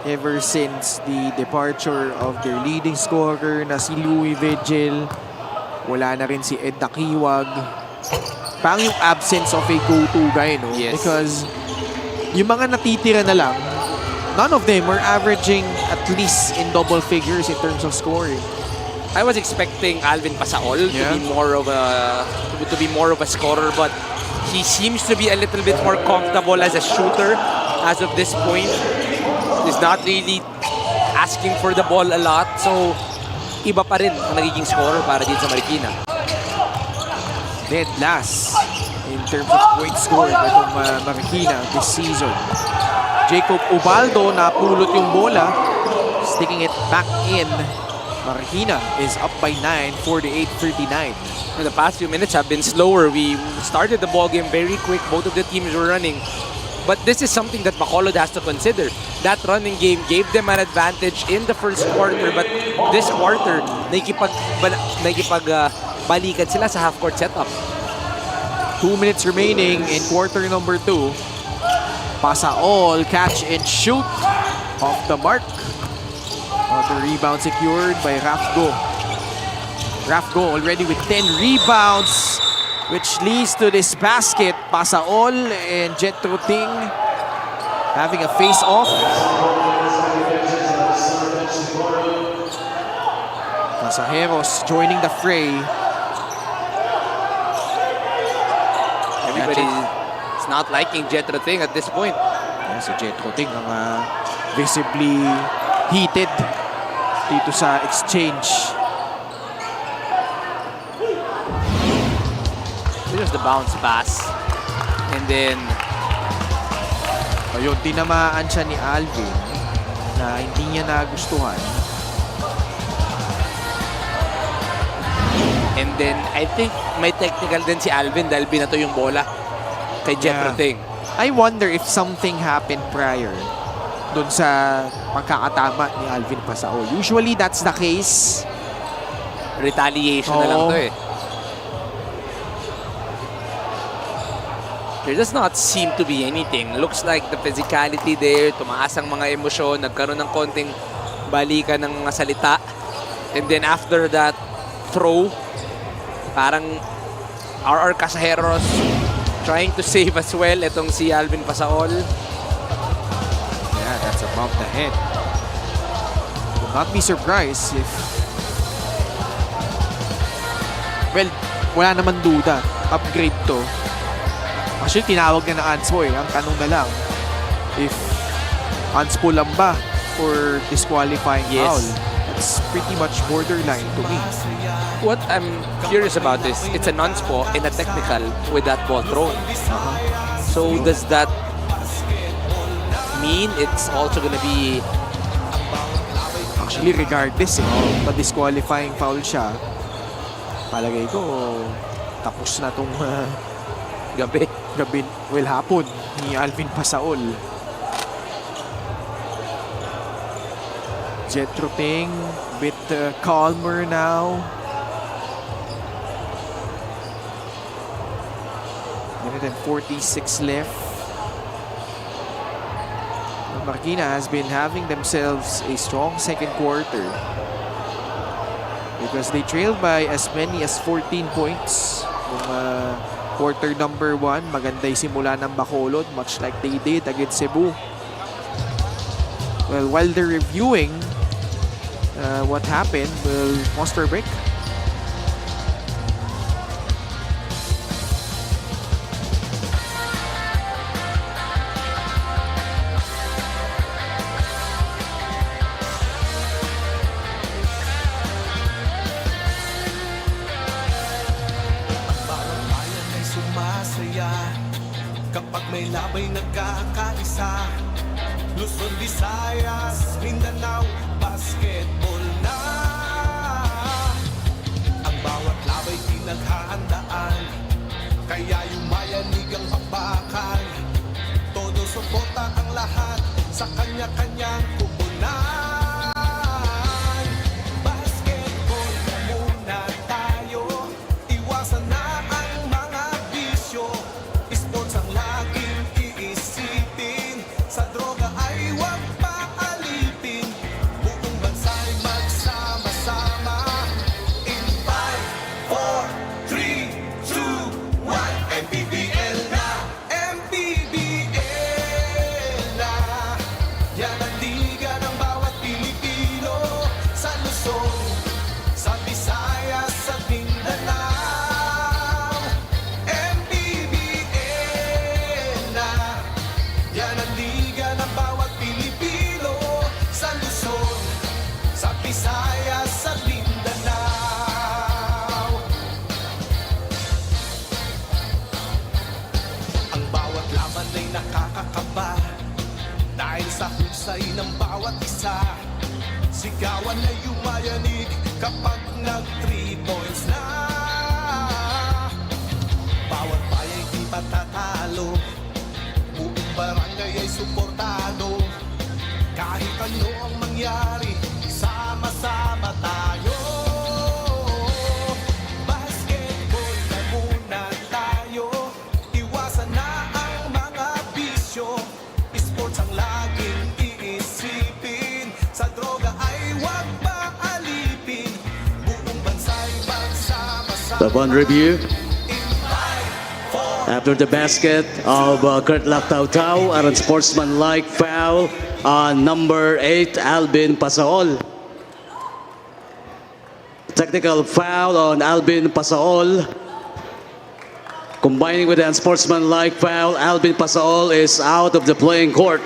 ever since the departure of their leading scorer na si Louis Vigil. Wala na rin si Ed Dakiwag. Parang yung absence of a go-to guy, no? Yes. Because yung mga natitira na lang, none of them were averaging at least in double figures in terms of scoring. I was expecting Alvin Pasaol Yeah. to be more of a scorer, but he seems to be a little bit more comfortable as a shooter as of this point. He's not really asking for the ball a lot, so iba pa rin ang nagiging scorer para dito sa Marikina. Dead last in terms of points scored itong Marikina this season. Jacob Ubaldo napulot yung bola. Sticking it back in. Marikina is up by 9, 48-39. The past few minutes have been slower. We started the ball game very quick. Both of the teams were running. But this is something that Bacolod has to consider. That running game gave them an advantage in the first quarter. But this quarter, balikan sila sa half-court setup. 2 minutes remaining in quarter number 2. PACQUIAO'S, catch and shoot. Off the mark. Another rebound secured by Rafgo. Rafgo already with 10 rebounds, which leads to this basket. PACQUIAO'S and Jetro Ting having a face-off. Pasajeros joining the fray. Everybody is not liking Jetro Ting at this point. Yeah, si Jetro Ting ang visibly heated dito sa exchange. This is the bounce pass. And then, Ayun, tinamaan siya ni Alvin na hindi niya nagustuhan. and then I think may technical din si Alvin dahil binato yung bola kay Jetro Ting. I wonder if something happened prior dun sa pagkakatama ni Alvin PACQUIAO'S. Usually, that's the case. Retaliation na lang Oo. to eh. There does not seem to be anything. Looks like the physicality there, tumaas ang mga emosyon, nagkaroon ng konting balikan ng mga salita. And then after that throw, parang RR Casajeros trying to save as well itong si Alvin PACQUIAO'S. Yeah, that's above the head. Will not be surprised if... Well, wala naman duda. Upgrade to. Actually, tinawag na ng Anspo eh. Ang tanong na lang, if Anspo lang ba or disqualifying foul? That's pretty much borderline to me. What I'm curious about is, it's a non-spo and a technical with that ball thrown. So does that mean it's also gonna be... Actually, regardless eh, pa-disqualifying foul siya, palagay ko, tapos na tong gabi? Well, hapon ni Alvin PACQUIAO'S. Jetro Ting, bit calmer now. Minute and 46 left. Marikina has been having themselves a strong second quarter because they trailed by as many as 14 points. Quarter number 1, maganda yung simula ng Bacolod, much like they did against Cebu. Well, while they're reviewing what happened, we'll pause for a break. Sumasaya kapag may labay nagkakaisa. Luzon, Visayas, Mindanao, basketball na. Ang bawat labay pinaghahandaan, kaya yumayanig ang bakbakan. Todo suporta ang lahat sa kanya-kanyang kupunan. Basketball na muna tayo, iwasan na ang mga bisyo. Sports ang laging iisipin, sa droga ay huwag paalipin. Buong bansa'y magsama-sama. In 5, 4, 3, 2, 1, MPBL na! MPBL na! Yan ang katawan ay yumayanig kapag nag 3 points na. Bawat baya'y di patatalo, buong barangay ay suportado. Kahit ano ang mangyari, sama-sama tayo. Basketball na muna tayo, iwasan na ang mga bisyo. Sports ang laging iisipin, sa droga ay huwag maalipin. Buong bansa'y magsama-sama. The one review. After the basket of Kurt Lactaw-Tau, an unsportsmanlike foul on number 8, Alvin Pasaol. Technical foul on Alvin Pasaol. Combining with the unsportsmanlike foul, Alvin Pasaol is out of the playing court.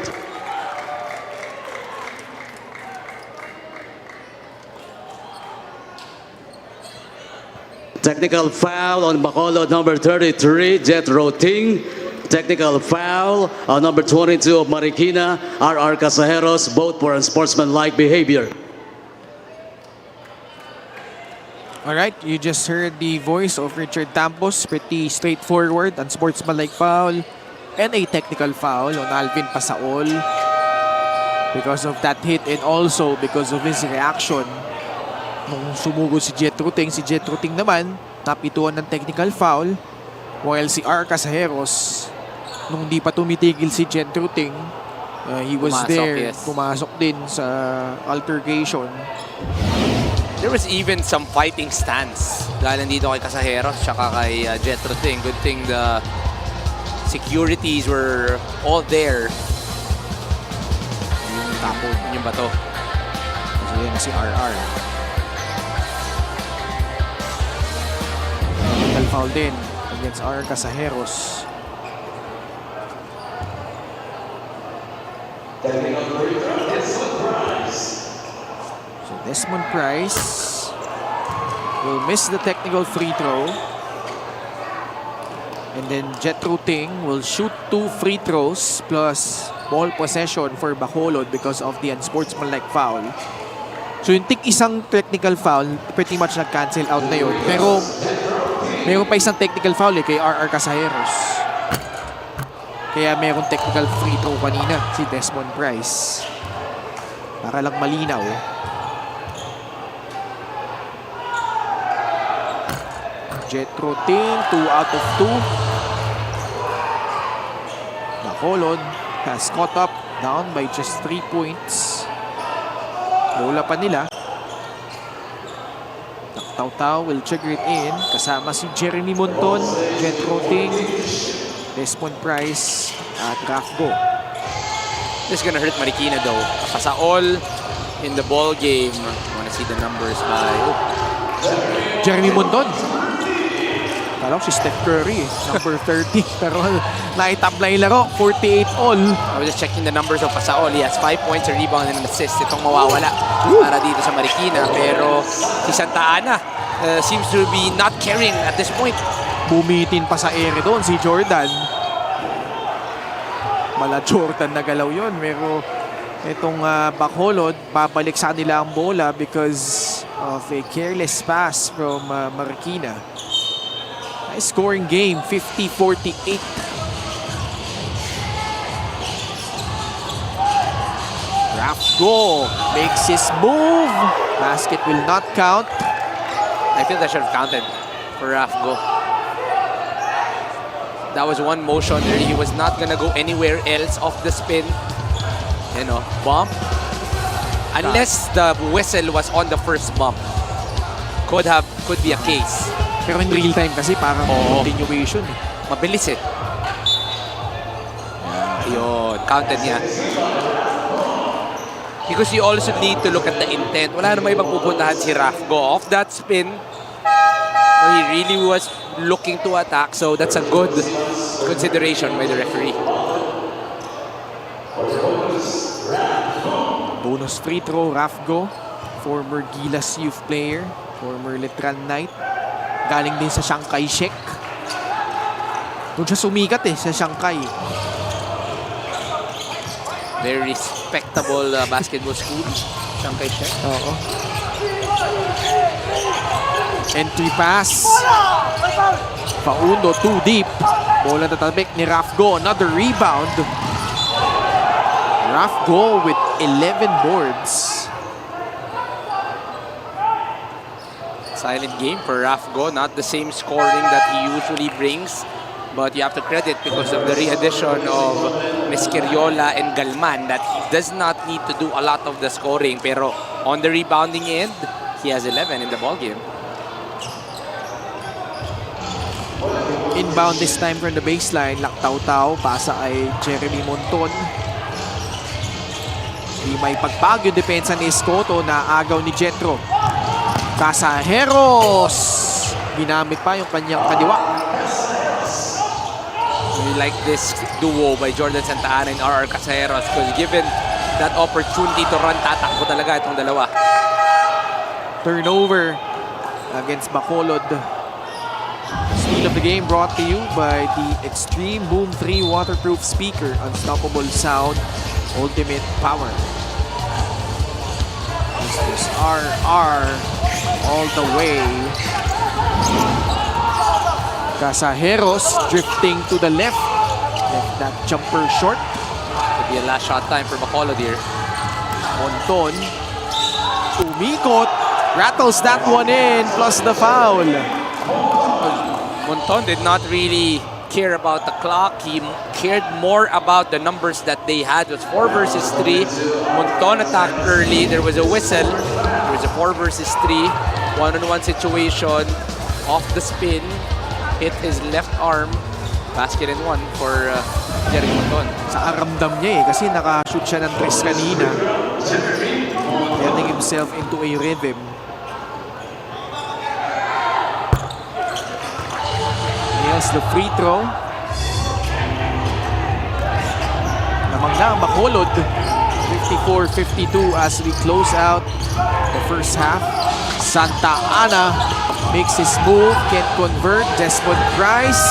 Technical foul on Bacolod number 33, Jethro Ting. Technical foul on number 22 of Marikina, R.R. Casajeros, both for unsportsmanlike behavior. All right, you just heard the voice of Richard Tampos. Pretty straightforward, unsportsmanlike foul and a technical foul on Alvin Pasaol because of that hit and also because of his reaction nung sumugod si Jethro Ting. Si Jethro Ting naman napituan ng technical foul while si R. Casajeros nung di pa tumitigil si Jethro Ting, he was Pumasok, there, yes. pumasok din sa altercation. There was even some fighting stance galing dito kay Casajeros tsaka kay Jethro Ting. Good thing the securities were all there. Yung tapo, yung bato. Kasi yan na si RR. Technical foul din against R. Casajeros. So Desmond Price will miss the technical free throw. And then Jethro Ting will shoot 2 free throws plus ball possession for Bacolod because of the unsportsmanlike foul. So yung isang technical foul, pretty much nag-cancel out na yun. Pero mayroon pa isang technical foul kay R.R. Casajeros. Kaya mayroon technical free throw kanina si Desmond Price. Para lang malinaw. Jethro Ting, 2 out of 2. Bacolod has caught up, down by just 3 points. Bola pa nila. Lactaw-Tau will trigger it in. Kasama si Jeremy Monton, Jethro Ting, Desmond Price, at Rafgo. This is gonna hurt Marikina though. Pasaol in the ball game. Wanna see the numbers by Jeremy Monton. Kala ko si Steph Curry, number 30. Pero naitabla yung laro, 48 all. I was just checking the numbers of Pasaol. He has 5 points, a rebound, and an assist. Itong mawawala para dito sa Marikina. Pero si Santa Ana seems to be not carrying at this point. Bumitin pa sa ere doon si Jordan. Mala Jordan na galaw yun. Pero itong Bacolod, babalik sa nila ang bola because of a careless pass from Marikina. Nice scoring game, 50-48. Rafgo makes his move. Basket will not count. I feel that should have counted for Rafgo. That was one motion there. He was not gonna go anywhere else off the spin. You know, bump. Unless the whistle was on the first bump. Could be a case. Pero in real time kasi parang continuation. Mabilis eh. Ayun, counted niya. Because you also need to look at the intent. Wala namang ibang pupuntahan si Rafgo. Off that spin, he really was looking to attack. So that's a good consideration by the referee. Bonus free throw, Rafgo. Former Gilas youth player. Former Letran Knight. Galing din sa Shanghai Shek. Doon siya sumikat sa Shanghai. Very respectable basketball school. siyang kay Chef. Oo. Entry pass. Paundo, too deep. Bola na tatabik ni Rafgo. Another rebound. Rafgo with 11 boards. Silent game for Rafgo. Not the same scoring that he usually brings. But you have to credit because of the re-addition of Mesqueriola and Galman that he does not need to do a lot of the scoring. Pero on the rebounding end, he has 11 in the ballgame. Inbound this time from the baseline. Laktaw-taw. Pasa ay Jeremy Monton. Di may pagpag yung depensa ni Escoto na agaw ni Jetro. Casajeros! Ginamit pa yung kanyang kadiwa. We like this duo by Jordan Santa Ana and RR Casajeros because given that opportunity to run, tatakbo talaga itong dalawa. Turnover against Bacolod. Steal of the game brought to you by the Extreme Boom 3 waterproof speaker. Unstoppable sound, ultimate power. This is RR all the way. Casajeros drifting to the left. Left that jumper short. Could be a last shot time for Bacolod here. Monton. Umikot. Rattles that one in plus the foul. Monton did not really care about the clock. He cared more about the numbers that they had. It was 4 versus 3. Monton attacked early. There was a whistle. There was a 4 versus 3. One-on-one situation. Off the spin. Hit his left arm. Basket and one for Jerry Monton. Sa aramdam niya kasi nakashoot siya ng 3 kanina. Getting himself into a rhythm. Nails the free throw. Lamang na ang Bacolod. 54-52 as we close out the first half. Santa Ana makes his move, can't convert. Desmond Price.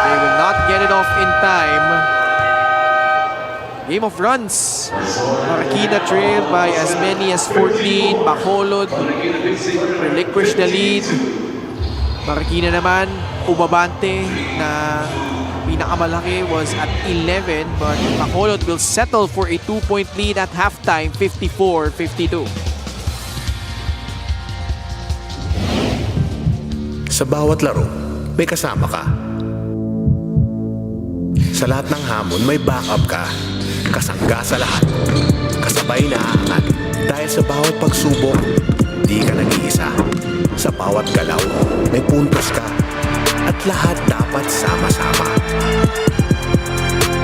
They will not get it off in time. Game of runs. Marikina trailed by as many as 14. Bacolod relinquish the lead. Marikina naman, ubabante na pinakamalaki was at 11. But Bacolod will settle for a 2-point lead at halftime, 54-52. Sa bawat laro, may kasama ka. Sa lahat ng hamon, may backup ka. Kasangga sa lahat. Kasabay na aangat. Dahil sa bawat pagsubok, di ka nag-iisa. Sa bawat galaw, may puntos ka. At lahat dapat sama-sama.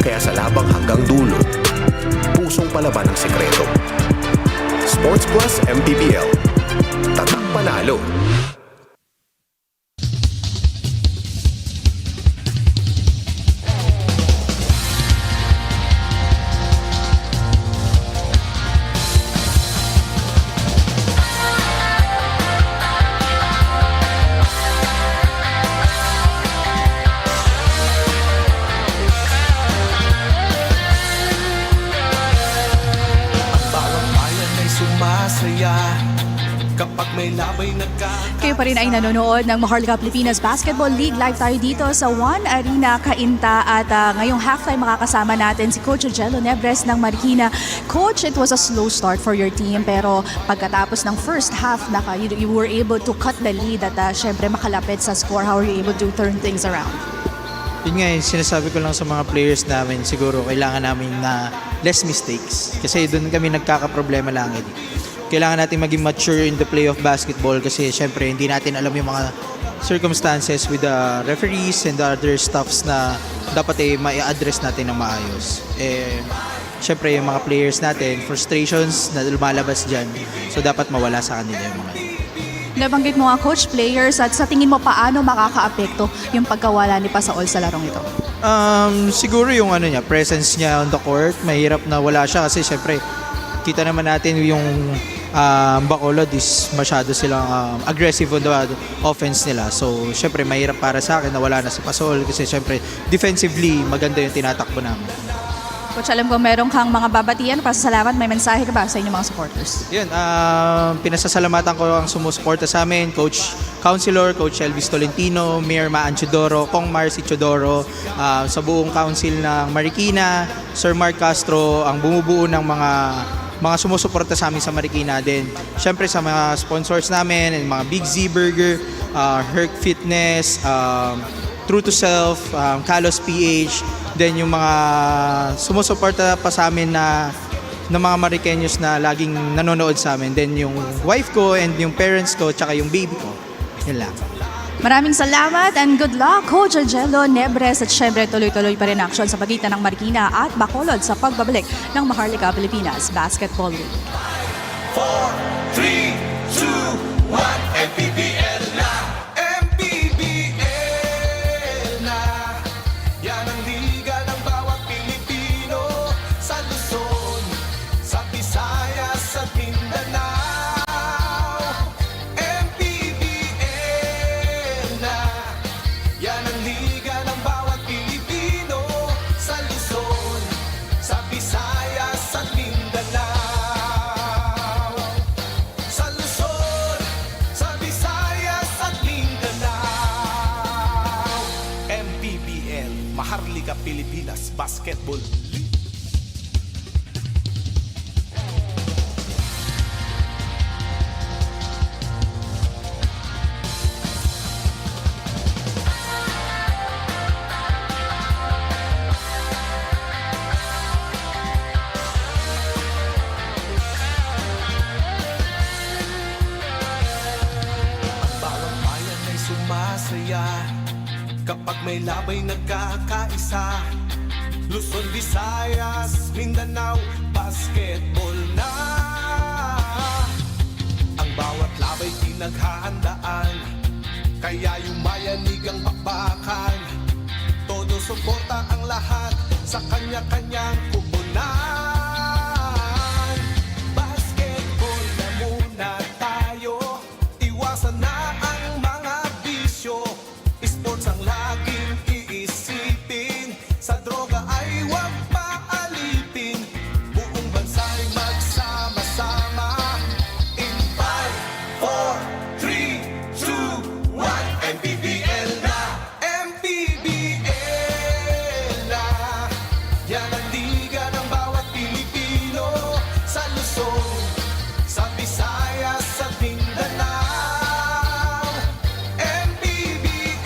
Kaya sa labang hanggang dulo, pusong palaban ang sikreto. Sports Plus MPBL. Tatak panalo. Kapag may labay Kayo pa rin ay nanonood ng Maharlika Pilipinas Basketball League. Live tayo dito sa One Arena, Cainta. At ngayong halftime makakasama natin si Coach Jello Nebres ng Marikina. Coach, it was a slow start for your team. Pero pagkatapos ng first half, you were able to cut the lead at syempre makalapit sa score. How were you able to turn things around? Yun nga, sinasabi ko lang sa mga players namin, siguro kailangan namin na less mistakes. Kasi doon kami nagkakaproblema lang. Kailangan natin maging mature in the play of basketball kasi syempre hindi natin alam yung mga circumstances with the referees and the other stuffs na dapat ma-address natin ng maayos. Syempre yung mga players natin, frustrations na lumalabas dyan. So dapat mawala sa kanila yung mga Nabanggit mo nga, Coach, players, at sa tingin mo paano makakaapekto yung pagkawala ni Pasaol sa larong ito? Siguro yung presence niya on the court, mahirap na wala siya kasi syempre kita naman natin yung Bacolod is masyado silang aggressive on the offense nila. So, syempre, mahirap para sa akin na wala na si Pasaol kasi syempre, defensively, maganda yung tinatakbo namin. Coach, alam ko meron kang mga babatian, pasasalamat, may mensahe ka ba sa inyong mga supporters? Yun, pinasasalamatan ko ang sumusuporta sa amin, Coach Councilor, Coach Elvis Tolentino, Mayor Maan Chodoro, Kong Marcy Chodoro, sa buong council ng Marikina, Sir Mark Castro, ang bumubuo ng mga sumusuporta sa amin sa Marikina din. Siyempre sa mga sponsors namin, and mga Big Z Burger, Herc Fitness, True to Self, Kalos PH, then yung mga sumusuporta pa sa amin na mga Marikenyos na laging nanonood sa amin. Then yung wife ko and yung parents ko tsaka yung baby ko. Yun lang. Maraming salamat and good luck, Coach Angelo Nebres. At syempre, tuloy-tuloy pa rin action sa pagitan ng Marikina at Bacolod sa pagbabalik ng Maharlika Pilipinas Basketball League. 4, 3, 2, 1, MPBL na! MPBL na! Yan ang liga ng bawat Pilipino sa Luzon, sa Visayas at Mindanao. MPBL na! Yan ang liga ng bawat Pilipino sa Luzon, sa Visayas at Mindanao. Sa Luzon, sa Visayas at Mindanao. MPBL, Maharlika Pilipinas Basketball League. Ang bawat bayan ay sumasaya kapag may labay nagkakaisa. Luzon, Visayas, Mindanao, basketball na. Ang bawat labay pinaghahandaan, kaya yumayanig ang bakbakan. Todo suporta ang lahat sa kanya-kanyang kupunan. Basketball na muna tayo, iwasan na ang mga bisyo. Sports ang laging iisipin, sa droga ay huwag paalipin. Buong bansa'y magsama-sama. In 5, 4, 3, 2, 1, MPBL na! MPBL na! Yan ang liga ng bawat Pilipino sa Luzon, sa Visayas at Mindanao. MPBL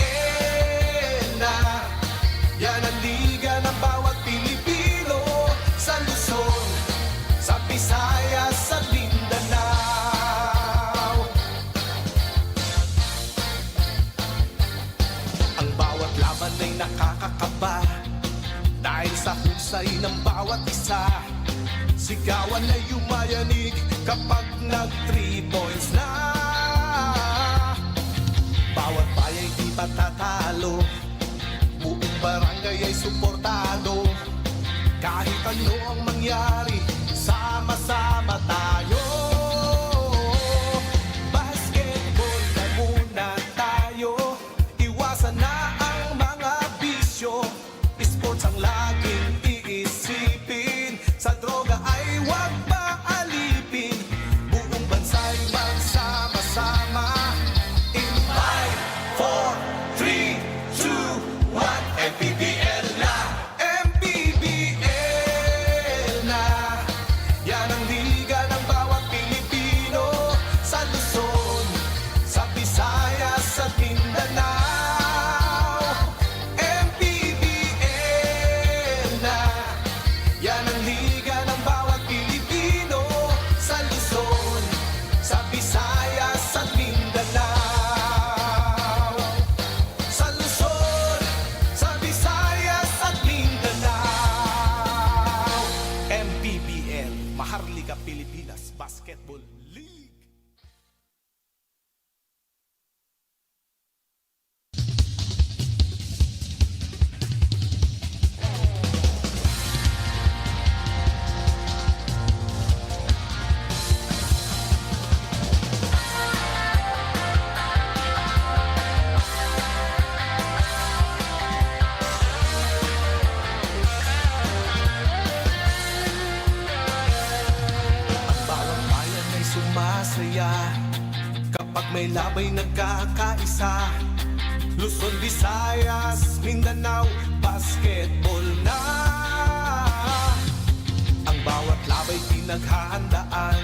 na! Yan ang liga ng bawat Pilipino sa Luzon, sa Visayas at Mindanao. Ang bawat laban ay nakakakaba dahil sa husay ng bawat isa. Sigawan ay yumayanig kapag nag-3 points na. Bawat bayay di patatalo, buong barangay ay suportado. Kahit ano ang mangyari, sama-sama tayo. Basketball na muna tayo, iwasan na ang mga bisyo. Sports ang laging iisipin, sa droga ay huwag paalipin. Buong bansa'y magsama-sama. In 5, 4, 3, 2, 1, MPBL na! MPBL na! Yan ang liga ng labay nagkakaisa. Luzon, Visayas, Mindanao, basketball na. Ang bawat labay pinaghahandaan,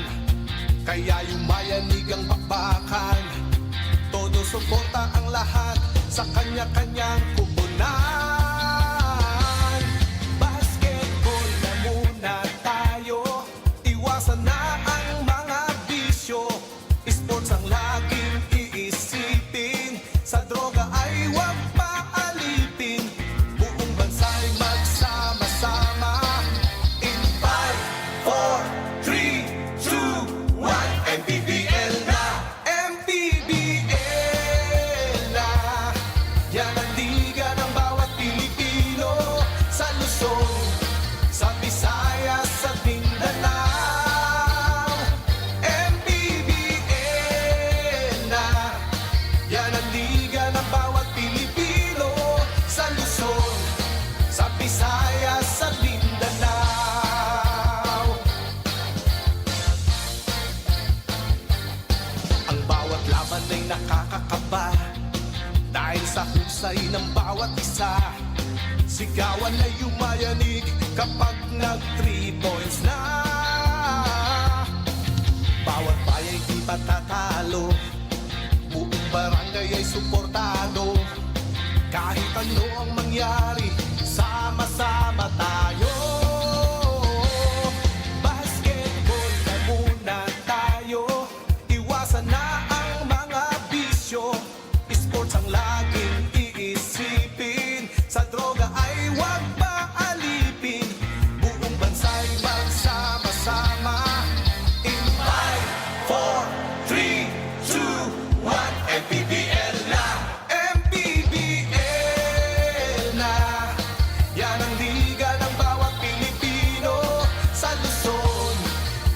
kaya yumayanig ang bakbakan. Todo suporta ang lahat sa kanya-kanyang kupunan. Basketball na muna tayo, iwasan na ang mga bisyo. Sports ang laging iisipin, sa droga ay huwag paalipin. Buong bansa'y magsama-sama. In 5, 4, 3, 2, 1, MPBL na! MPBL na! Yan ang liga ng bawat Pilipino, sa Luzon, sa Visayas at Mindanao. MPBL na! Yan ang liga ng bawat Pilipino, sa Luzon, sa Visayas at Mindanao. Ang bawat laban ay nakakakaba, dahil sa husay ng bawat isa. Sigawan ay yumayanig kapag nag-3 points na. Bawat bayay di patatalo, buong barangay ay suportado. Kahit ano ang mangyari, sama-sama tayo. Basketball na muna tayo, iwasan na ang mga bisyo. Sports ang laging iisipin, sa droga ay huwag paalipin. Buong bansa'y magsama-sama. In 5, 4, 3, 2, 1, MPBL na! MPBL na! Yan ang liga ng bawat Pilipino, sa Luzon,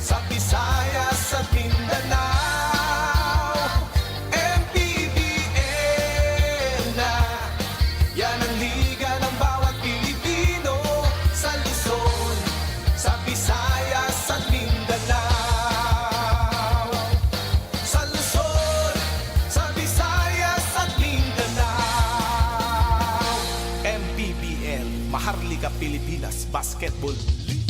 sa Visayas at Mindanao. MPBL na! Yan ang liga ng bawat Pilipino, sa Luzon, sa Visayas at Mindanao. Sa Luzon, sa Visayas at Mindanao. MPBL, Maharlika Pilipinas Basketball League.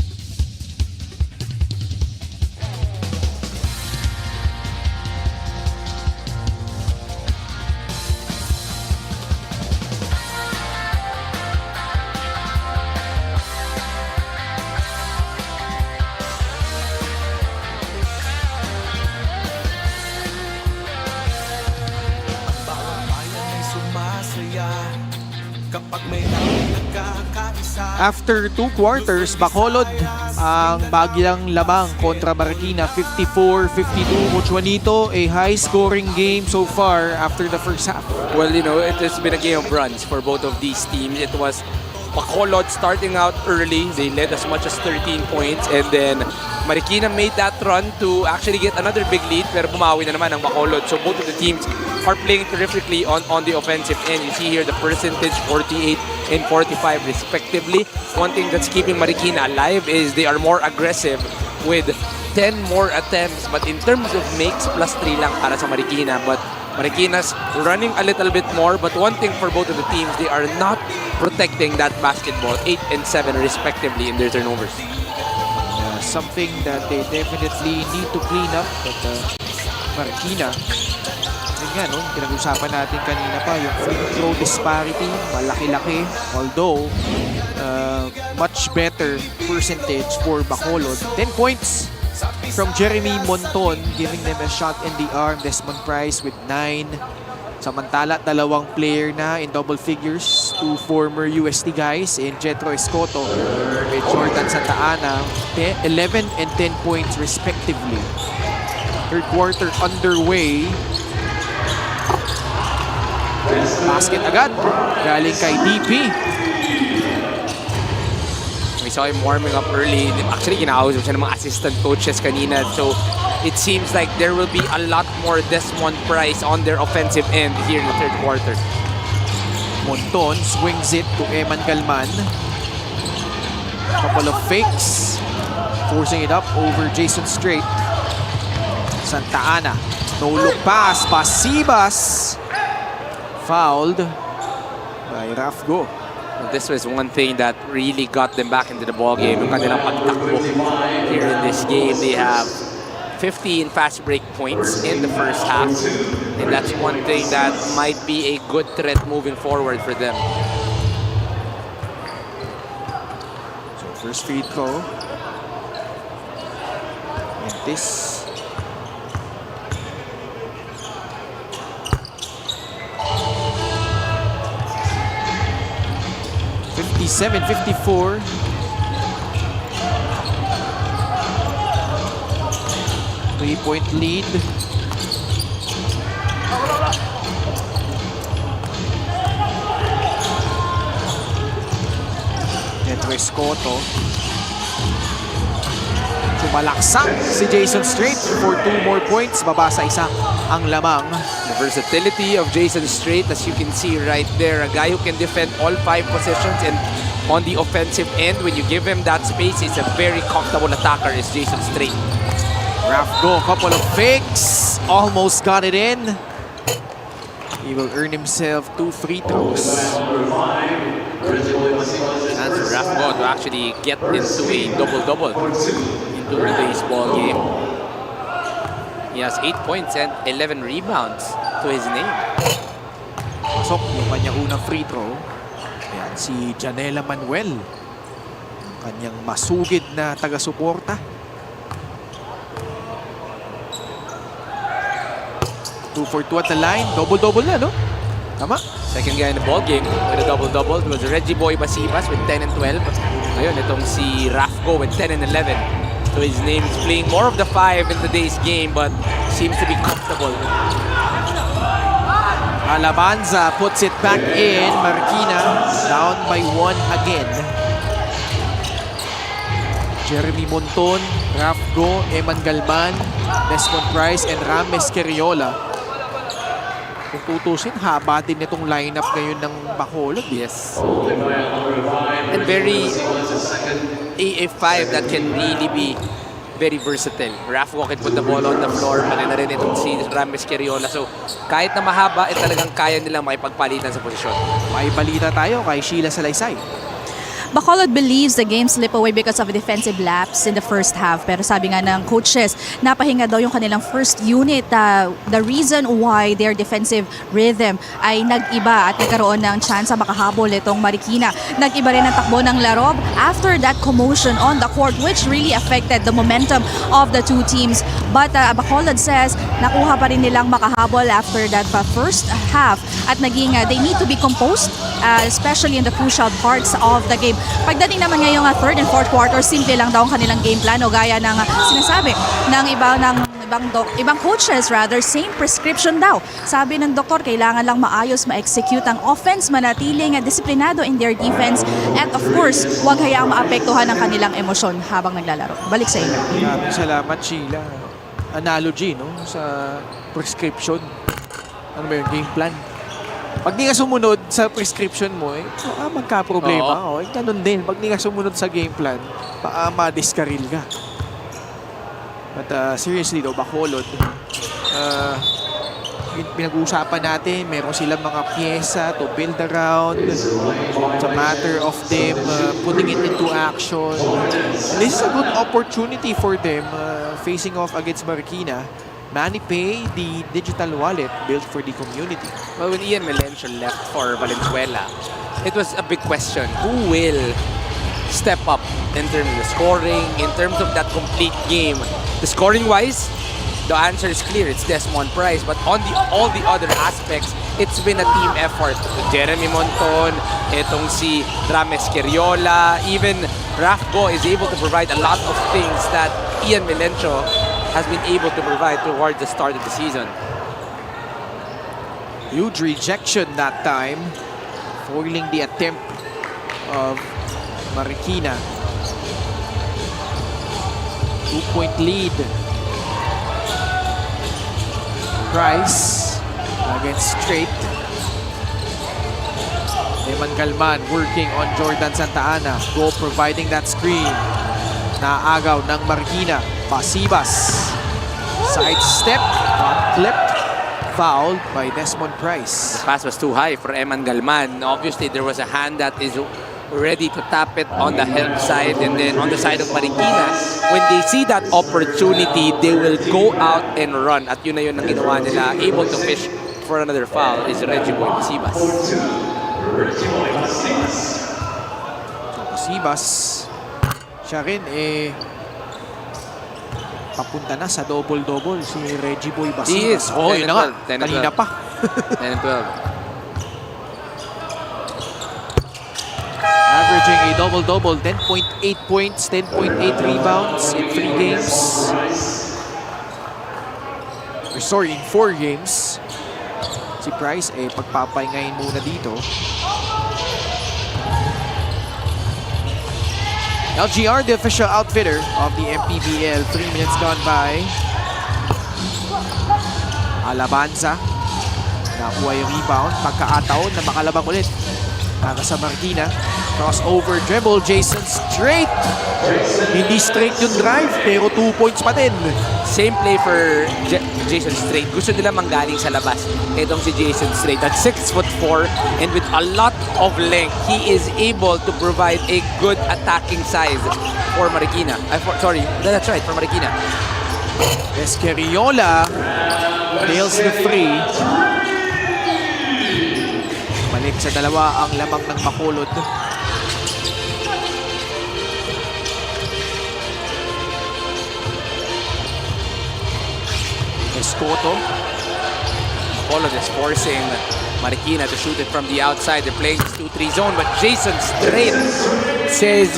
Bawat bayan ay sumasaya kapag may nagkakaisa. After 2 quarters, Bacolod ang bagyang lamang kontra Marikina, 54-52. Coach Juanito, a high-scoring game so far after the first half. Well, you know, it has been a game of runs for both of these teams. It was Bacolod starting out early. They led as much as 13 points. And then Marikina made that run to actually get another big lead. Pero bumawi na naman ang Bacolod. So both of the teams are playing terrifically on the offensive end. You see here the percentage 48 and 45 respectively. One thing that's keeping Marikina alive is they are more aggressive with 10 more attempts. But in terms of makes, +3 lang para sa Marikina. But Marikina's running a little bit more. But one thing for both of the teams, they are not protecting that basketball. 8 and 7 respectively in their turnovers. Something that they definitely need to clean up. But Marikina, yun nga, no? Pinag-usapan natin kanina pa, yung free throw disparity, malaki-laki. Although, much better percentage for Bacolod. 10 points from Jeremy Monton, giving them a shot in the arm. Desmond Price with 9. Samantala, dalawang player na in double figures. 2 former UST guys in Jetro Escoto with Jordan Santa Ana, 11 and 10 points respectively. Third quarter underway. Basket agad, galing kay DP. We saw him warming up early. Actually, kinausap siya ng mga assistant coaches kanina. So, it seems like there will be a lot more Desmond Price on their offensive end here in the third quarter. Monton swings it to Eman Galman. Couple of fakes, forcing it up over Jason Strait. Santa Ana No look pass. Pasibas. Fouled by Rafgo. Well, this was one thing that really got them back into the ball game. Yung kanilang pagtakbo here in this game. They have 15 fast break points in the first half. And that's one thing that might be a good threat moving forward for them. So first free throw. And this. (57-54). Three-point lead. Neto Escoto. Sumalaksak si Jason Strait for 2 more points. Baba sa isa ang lamang. The versatility of Jason Strait, as you can see right there, a guy who can defend all 5 positions, and on the offensive end, when you give him that space, he's a very comfortable attacker, is Jason Strait. Rafgo, couple of fakes. Almost got it in. He will earn himself 2 free throws. Chance for Rafgo to actually get into a double-double into today's ball game. He has 8 points and 11 rebounds to his name. Pasok yung kanyang unang free throw. Ayan, si Janela Manuel. Yung kanyang masugid na taga-suporta. 2 for 2 at the line. Double-double na, no? Tama? Second guy in the ball game with a double-double was Reggie Boy Basibas with 10 and 12. Ngayon, itong si Rafgo with 10 and 11. So his name is playing more of the 5 in today's game, but seems to be comfortable. Alabanza puts it back in. Marikina down by 1 again. Jeremy Monton, Rafgo, Eman Galman, Desmond Price, and Rames Queriola. Kung tutusin, haba din itong lineup ngayon ng Bacolod. Yes. And very a 5 that can really be very versatile. Rafgo can put the ball on the floor. Pati na rin itong si Rames Queriola. So kahit na mahaba, talagang kaya nilang makipagpalitan sa posisyon. May balita tayo kay Sheila Salaysay. Bacolod believes the game slipped away because of a defensive lapse in the first half. Pero sabi nga ng coaches, napahinga daw yung kanilang first unit. The reason why their defensive rhythm ay nag-iba at nagkaroon ng chance makahabol itong Marikina. Nag-iba rin ang takbo ng laro after that commotion on the court, which really affected the momentum of the two teams. But Bacolod says nakuha pa rin nilang makahabol after that first half at naging they need to be composed, especially in the crucial parts of the game. Pagdating naman ngayong third and fourth quarter, simple lang daw ang kanilang game plan o gaya ng sinasabi ng ibang coaches, rather same prescription daw. Sabi ng doktor, kailangan lang maayos ma-execute ang offense, manatiling disiplinado in their defense, at of course, huwag hayaang maapektuhan ang kanilang emosyon habang naglalaro. Balik sa inyo. Maraming salamat, Sheila. Analogy, no? Sa prescription. Ano ba yung game plan? Pag di ka sumunod sa prescription mo, magka-problema. Oh, ganun din. Pag di ka sumunod sa game plan, ma-discarril ka. But seriously though, Bacolod, pinag-uusapan natin, meron silang mga pyesa to build around. It's a matter of them putting it into action. And this is a good opportunity for them facing off against Marikina. MANNY Pay, the digital wallet built for the community. Well, when Ian Melencio left for Valenzuela, it was a big question. Who will step up in terms of the scoring, in terms of that complete game? The scoring-wise, the answer is clear. It's Desmond Price. But on all the other aspects, it's been a team effort. Jeremy Monton, etong si Rames Queriola, even Rafgo is able to provide a lot of things that Ian Melencio has been able to provide towards the start of the season. Huge rejection that time, foiling the attempt of Marikina. 2-point lead. Price against Strait. Eman Galman working on Jordan Santa Ana. Go providing that screen. Naagaw ng Marikina. Pasibas. Sidestep, got clipped, fouled by Desmond Price. Pass was too high for Eman Galman. Obviously, there was a hand that is ready to tap it on the help side, and then on the side of Marikina, when they see that opportunity, they will go out and run. At yun na yun ang ginawa nila. Able to fish for another foul is Reggie Boy Masibas. Masibas, siya rin papunta na sa double-double si Reggie Boy Basibas. He is. Oh, yun na nga. 10 and 12. Kanina pa. 10 and 12. Averaging a double-double, 10.8 points, 10.8 rebounds in 3 games. Or sorry, in 4 games. Si Price, pagpapahingayin muna dito. LGR, the official outfitter of the MPBL. 3 minutes gone by. Alabanza. Nakuha yung rebound. Pagkaataon na makalabang ulit. Para sa Marikina. Crossover dribble. Jason straight. Hindi straight yung drive, pero 2 points pa din. Same play for Jason Strait. Gusto nila manggaling sa labas. Itong si Jason Strait at 6'4" and with a lot of length, he is able to provide a good attacking size for Marikina. That's right, for Marikina. Escariola nails the free. Balik sa dalawa ang lamang ng Bacolod. Escoto. Bacolod is forcing Marikina to shoot it from the outside. They're playing this 2-3 zone, but Jason Strait says,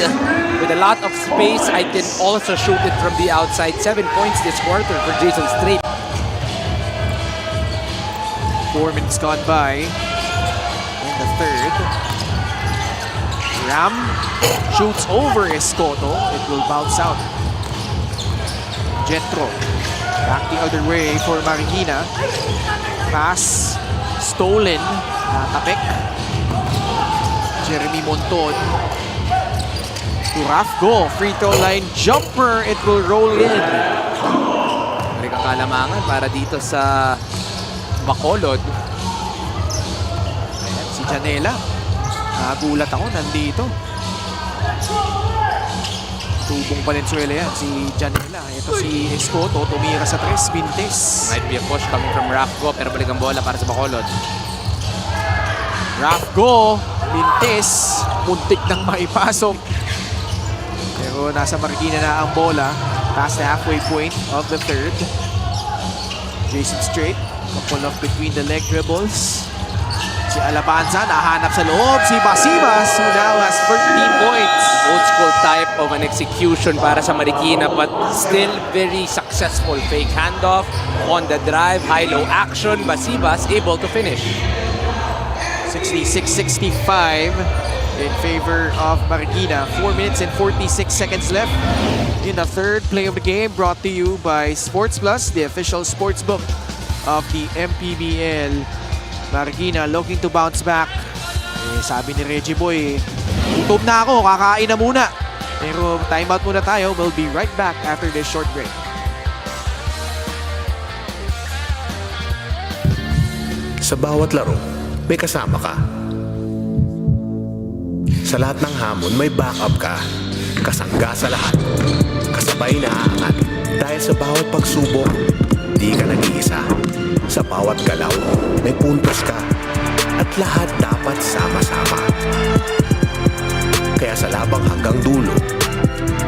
with a lot of space, I can also shoot it from the outside. 7 points this quarter for Jason Strait. 4 minutes gone by in the third. Ram shoots over Escoto. It will bounce out. Jetro. Back the other way for Marikina. Pass stolen. Natapik. Jeremy Monton. To Rafgo. Free throw line jumper. It will roll in. Maraming kalamangan para dito sa Bacolod. Ayan, si Janela. Nagulat ako. Nandito. Tubong Valenzuela yan, si Janela. Ito si Escoto, tumira sa 3, Bintes. Might be a push coming from Rafgo, pero balik ang bola para sa Bacolod. Rafgo, Bintes, muntik nang maipasok. Pero nasa Marikina na ang bola. Past the halfway point of the third. Jason Strait, pull off between the leg dribbles. Si Alabanza, nahanap sa loob. Si Basibas, who now has 13 points. Old school type of an execution para sa Marikina, but still very successful. Fake handoff on the drive, high-low action. Basibas able to finish. 66-65 in favor of Marikina. 4 minutes and 46 seconds left in the third play of the game, brought to you by Sports Plus, the official sports book of the MPBL. Marikina looking to bounce back. Sabi ni Reggie Boy, gutom na ako, kakain na muna. Pero timeout muna tayo. We'll be right back after this short break. Sa bawat laro, may kasama ka. Sa lahat ng hamon, may backup ka. Kasangga sa lahat. Kasabay na aangat. Dahil sa bawat pagsubok, di ka nag-iisa. Sa bawat galaw, may puntos ka. At lahat dapat sama-sama. Kaya sa labang hanggang dulo,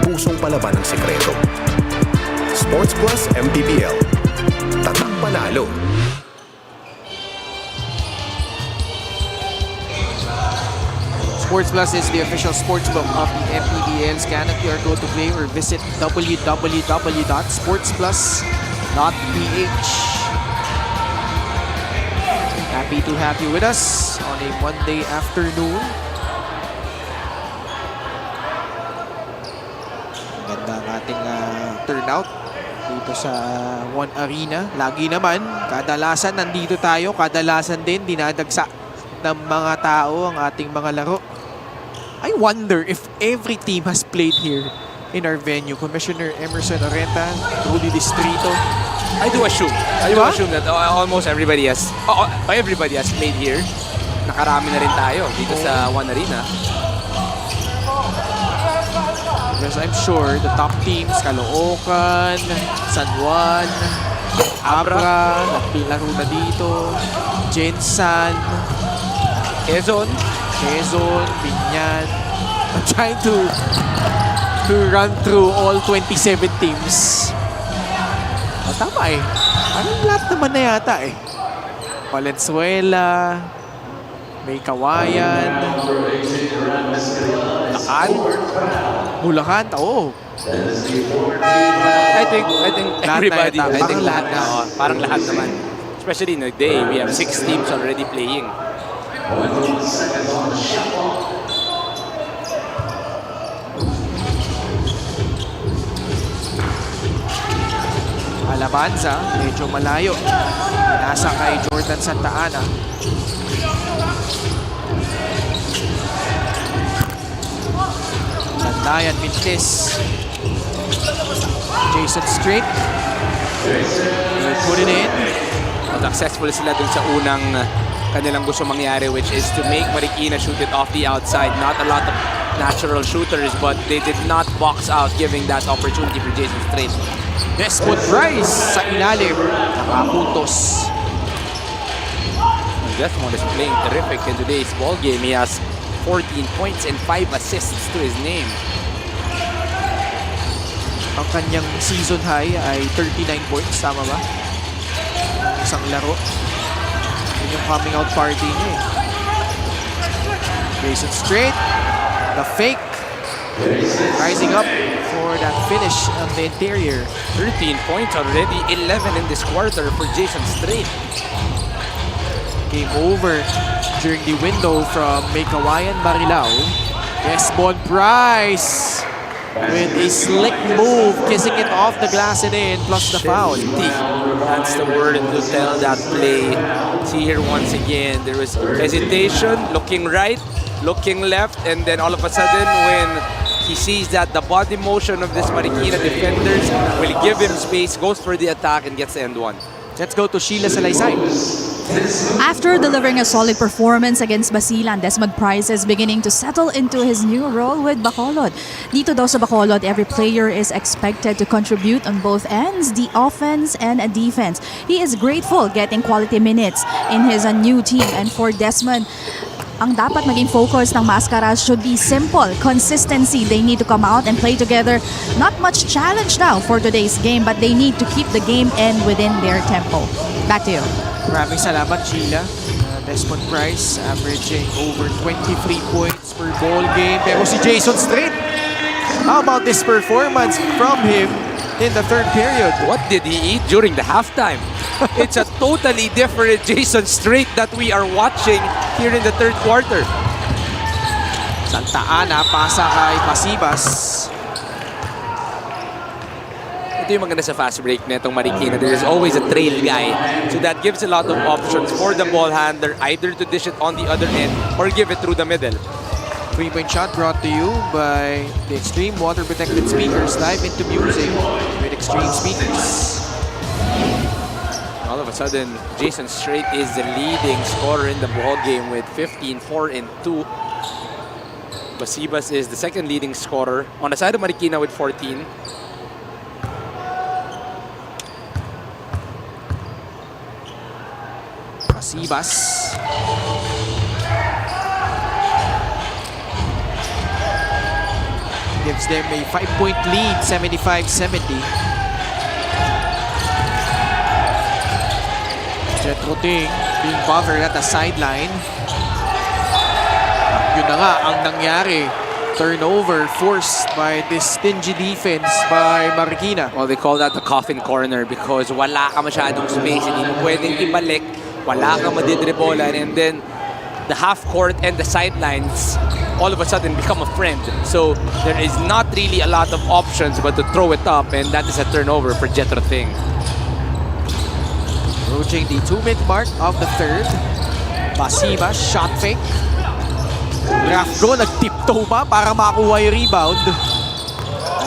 pusong palaban ang sekreto. Sports Plus MPBL. Tatak panalo. Sports Plus is the official sportsbook of the MPBL. Scan a QR code to play or visit www.sportsplus.ph. Happy to have you with us on a Monday afternoon. Ganda ang ating turnout dito sa One Arena. Lagi naman, kadalasan nandito tayo, kadalasan din dinadagsa ng mga tao ang ating mga laro. I wonder if every team has played here in our venue. Commissioner Emerson Orenta, Rudy Distrito, I do assume. I do Diba? assume that almost everybody has played here. Nakarami na rin tayo dito sa One Arena. Because I'm sure the top teams, Caloocan, San Juan, Abra, naglaro na dito, Jensan, Quezon. Binyan. I'm trying to run through all 27 teams. Oh, tama eh. Parang lahat naman na yata eh. Valenzuela, may Kawayan, Bulacan, oo. I think everybody, na yata. I think Parang lahat lahat na. na. Parang lahat naman. Especially in a day, we have 6 teams already playing. Alabanza, medyo malayo. Nasa kay Jordan Santa Ana. Landayan, Mintis. Jason Strait. Put it in. Successful sila dun sa unang kanilang gusto mangyari, which is to make Marikina shoot it off the outside. Not a lot of natural shooters, but they did not box out, giving that opportunity for Jason Strait. Desmond Bryce sa ilalim. Nakapuntos. Desmond is playing terrific in today's ball game. He has 14 points and 5 assists to his name. Ang kanyang season high ay 39 points. Tama ba? Isang laro. Yun yung coming out party niya eh. Jason Strait. The fake. Rising up for that finish on the interior. 13 points already, 11 in this quarter for Jason Strait. Game over during the window from Maykawayan Marilao. Desmond Bryce with a slick move, kissing it off the glass and in, plus the foul. That's the word to tell that play. See here once again, there was hesitation, looking right, looking left, and then all of a sudden when he sees that the body motion of this Marikina defenders will give him space, goes for the attack and gets the end one. Let's go to Sheila Salaysay. After delivering a solid performance against Basilan, Desmond Bryce is beginning to settle into his new role with Bacolod. Dito daw sa Bacolod, every player is expected to contribute on both ends, the offense and defense. He is grateful getting quality minutes in his new team. And for Desmond, ang dapat maging focus ng Mascaras should be simple, consistency. They need to come out and play together. Not much challenge now for today's game, but they need to keep the game end within their tempo. Back to you. Maraming salamat, Sheila. Desmond Bryce averaging over 23 points per ball game. Pero si Jason Strait, how about this performance from him in the third period? What did he eat during the halftime? It's a totally different Jason Strait that we are watching here in the third quarter. Santa Ana, pasa kay Pasibas. Ito yung maganda sa fast break netong Marikina. There is always a trail guy. So that gives a lot of options for the ball handler, either to dish it on the other end or give it through the middle. 3-point shot brought to you by the Extreme Water Protected Speakers. Live into music with Extreme Speakers. All of a sudden, Jason Strait is the leading scorer in the ball game with 15, 4, and 2. Basibas is the second leading scorer on the side of Marikina with 14. Pasibas. Gives them a 5-point lead, 75-70. Jetro Ting being bothered at the sideline. Yun na nga ang nangyari. Turnover forced by this stingy defense by Marikina. Well, they call that the coffin corner because wala ka masyadong space. Hindi mo pwedeng ibalik. Wala ka madidribolan. And then the half court and the sidelines all of a sudden become a friend. So there is not really a lot of options but to throw it up, and that is a turnover for Jetro Ting. Approaching the 2-minute mark of the third. Pasibas, shot fake. Rafgo, nag-tiptoe pa para makuha yung rebound.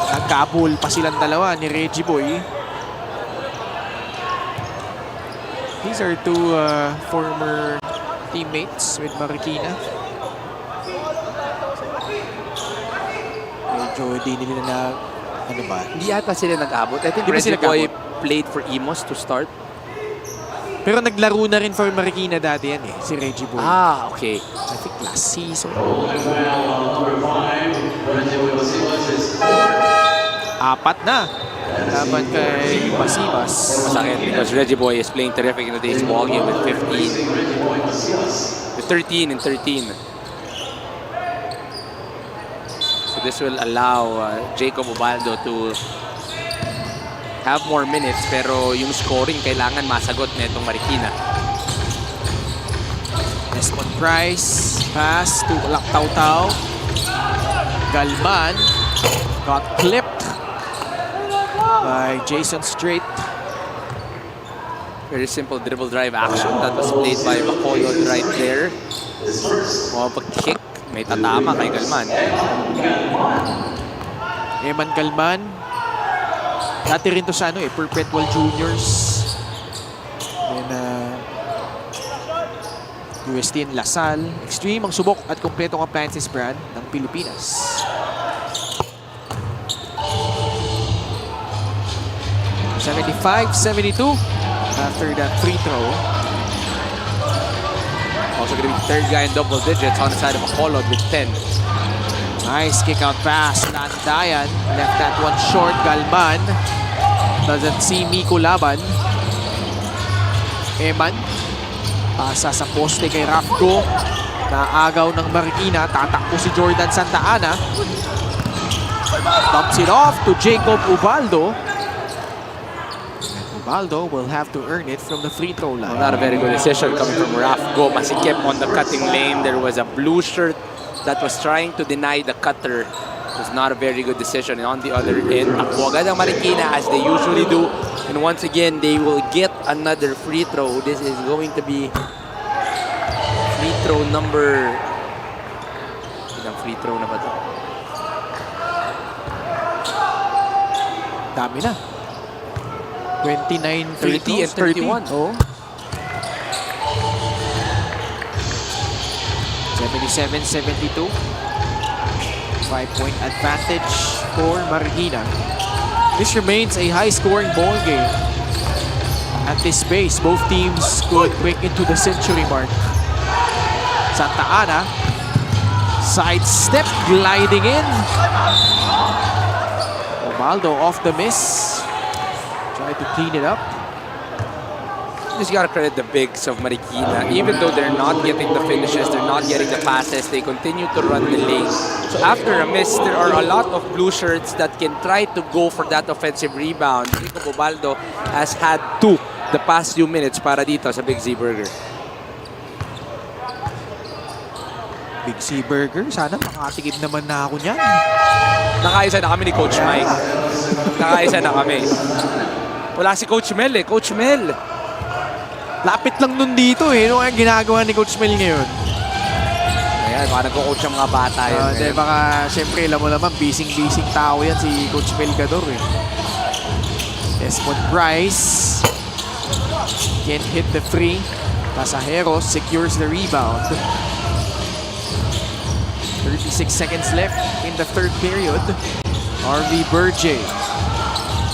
At nagkabul pa silang dalawa ni Reggie Boy. These are two former teammates with Marikina. Medyo hindi nila na, ano ba? Hindi yata sila nag-abot. I think Di ba Reggie sila Boy nag-abot? played for Imos to start. Pero naglaro na rin for Marikina dati yan eh, si Reggie Boy. Ah, okay. I think last season. Apat na. Laban kay Pasibas. Masakit because Reggie Boy is playing terrific in today's ball game with 15. With 13 and 13. So this will allow Jacob Ubaldo to have more minutes, pero yung scoring kailangan masagot na itong Marikina. Desmond Price, pass to Laktaw-Taw. Galman got clipped by Jason Strait. Very simple dribble drive action that was played by Bacolod right there. Pag-kick, may tatama kay Galman. Eman Galman. Dati rin to sa Perpetual Juniors. Then, UST Lasal. Extreme ang subok at kompletong appliances brand ng Pilipinas. $75-72 after that free throw. Also going to be the third guy in double digits on the side of Bacolod with 10. Nice kick out pass. Landayan left that one short. Galman doesn't see Miko Laban. Eman pasa sa poste kay Rafco. Naagaw ng Marikina. Tatakbo si Jordan Santa Ana. Dumps it off to Jacob Ubaldo. Ubaldo will have to earn it from the free throw line. Not a very good decision coming from Rafco. As he kept on the cutting lane, there was a blue shirt that was trying to deny the cutter. It was not a very good decision. And on the other end, takbo agad ang Marikina as they usually do. And once again, they will get another free throw. This is going to be free throw number... Ilang free throw na ba ito? Dami na. 29, 30 and 31. Oh. 77-72. 5-point advantage for Marikina. This remains a high-scoring ball game. At this pace, both teams could break into the century mark. Santa Ana, sidestep, gliding in. Ubaldo off the miss. Try to clean it up. Just gotta credit the bigs of Marikina. Even though they're not getting the finishes, they're not getting the passes, they continue to run the lane. So after a miss, there are a lot of blue shirts that can try to go for that offensive rebound. Jacob Ubaldo has had two the past few minutes para dito sa Big Z Burger. Big C Burger, sana makatikim naman na ako niyan. Nakaisa na kami ni Coach Mike. Nakaisa na kami. Wala si Coach Mel eh. Coach Mel. Lapit lang nun dito eh. Ano ang ginagawa ni Coach Mel ngayon? Ayan, baka nag-coach ang mga bata yun. Baka, syempre, alam mo naman, bising-bising tao yan si Coach Melgador eh. Desmond Price can't hit the free. Pasajeros secures the rebound. 36 seconds left in the third period. RV Berge.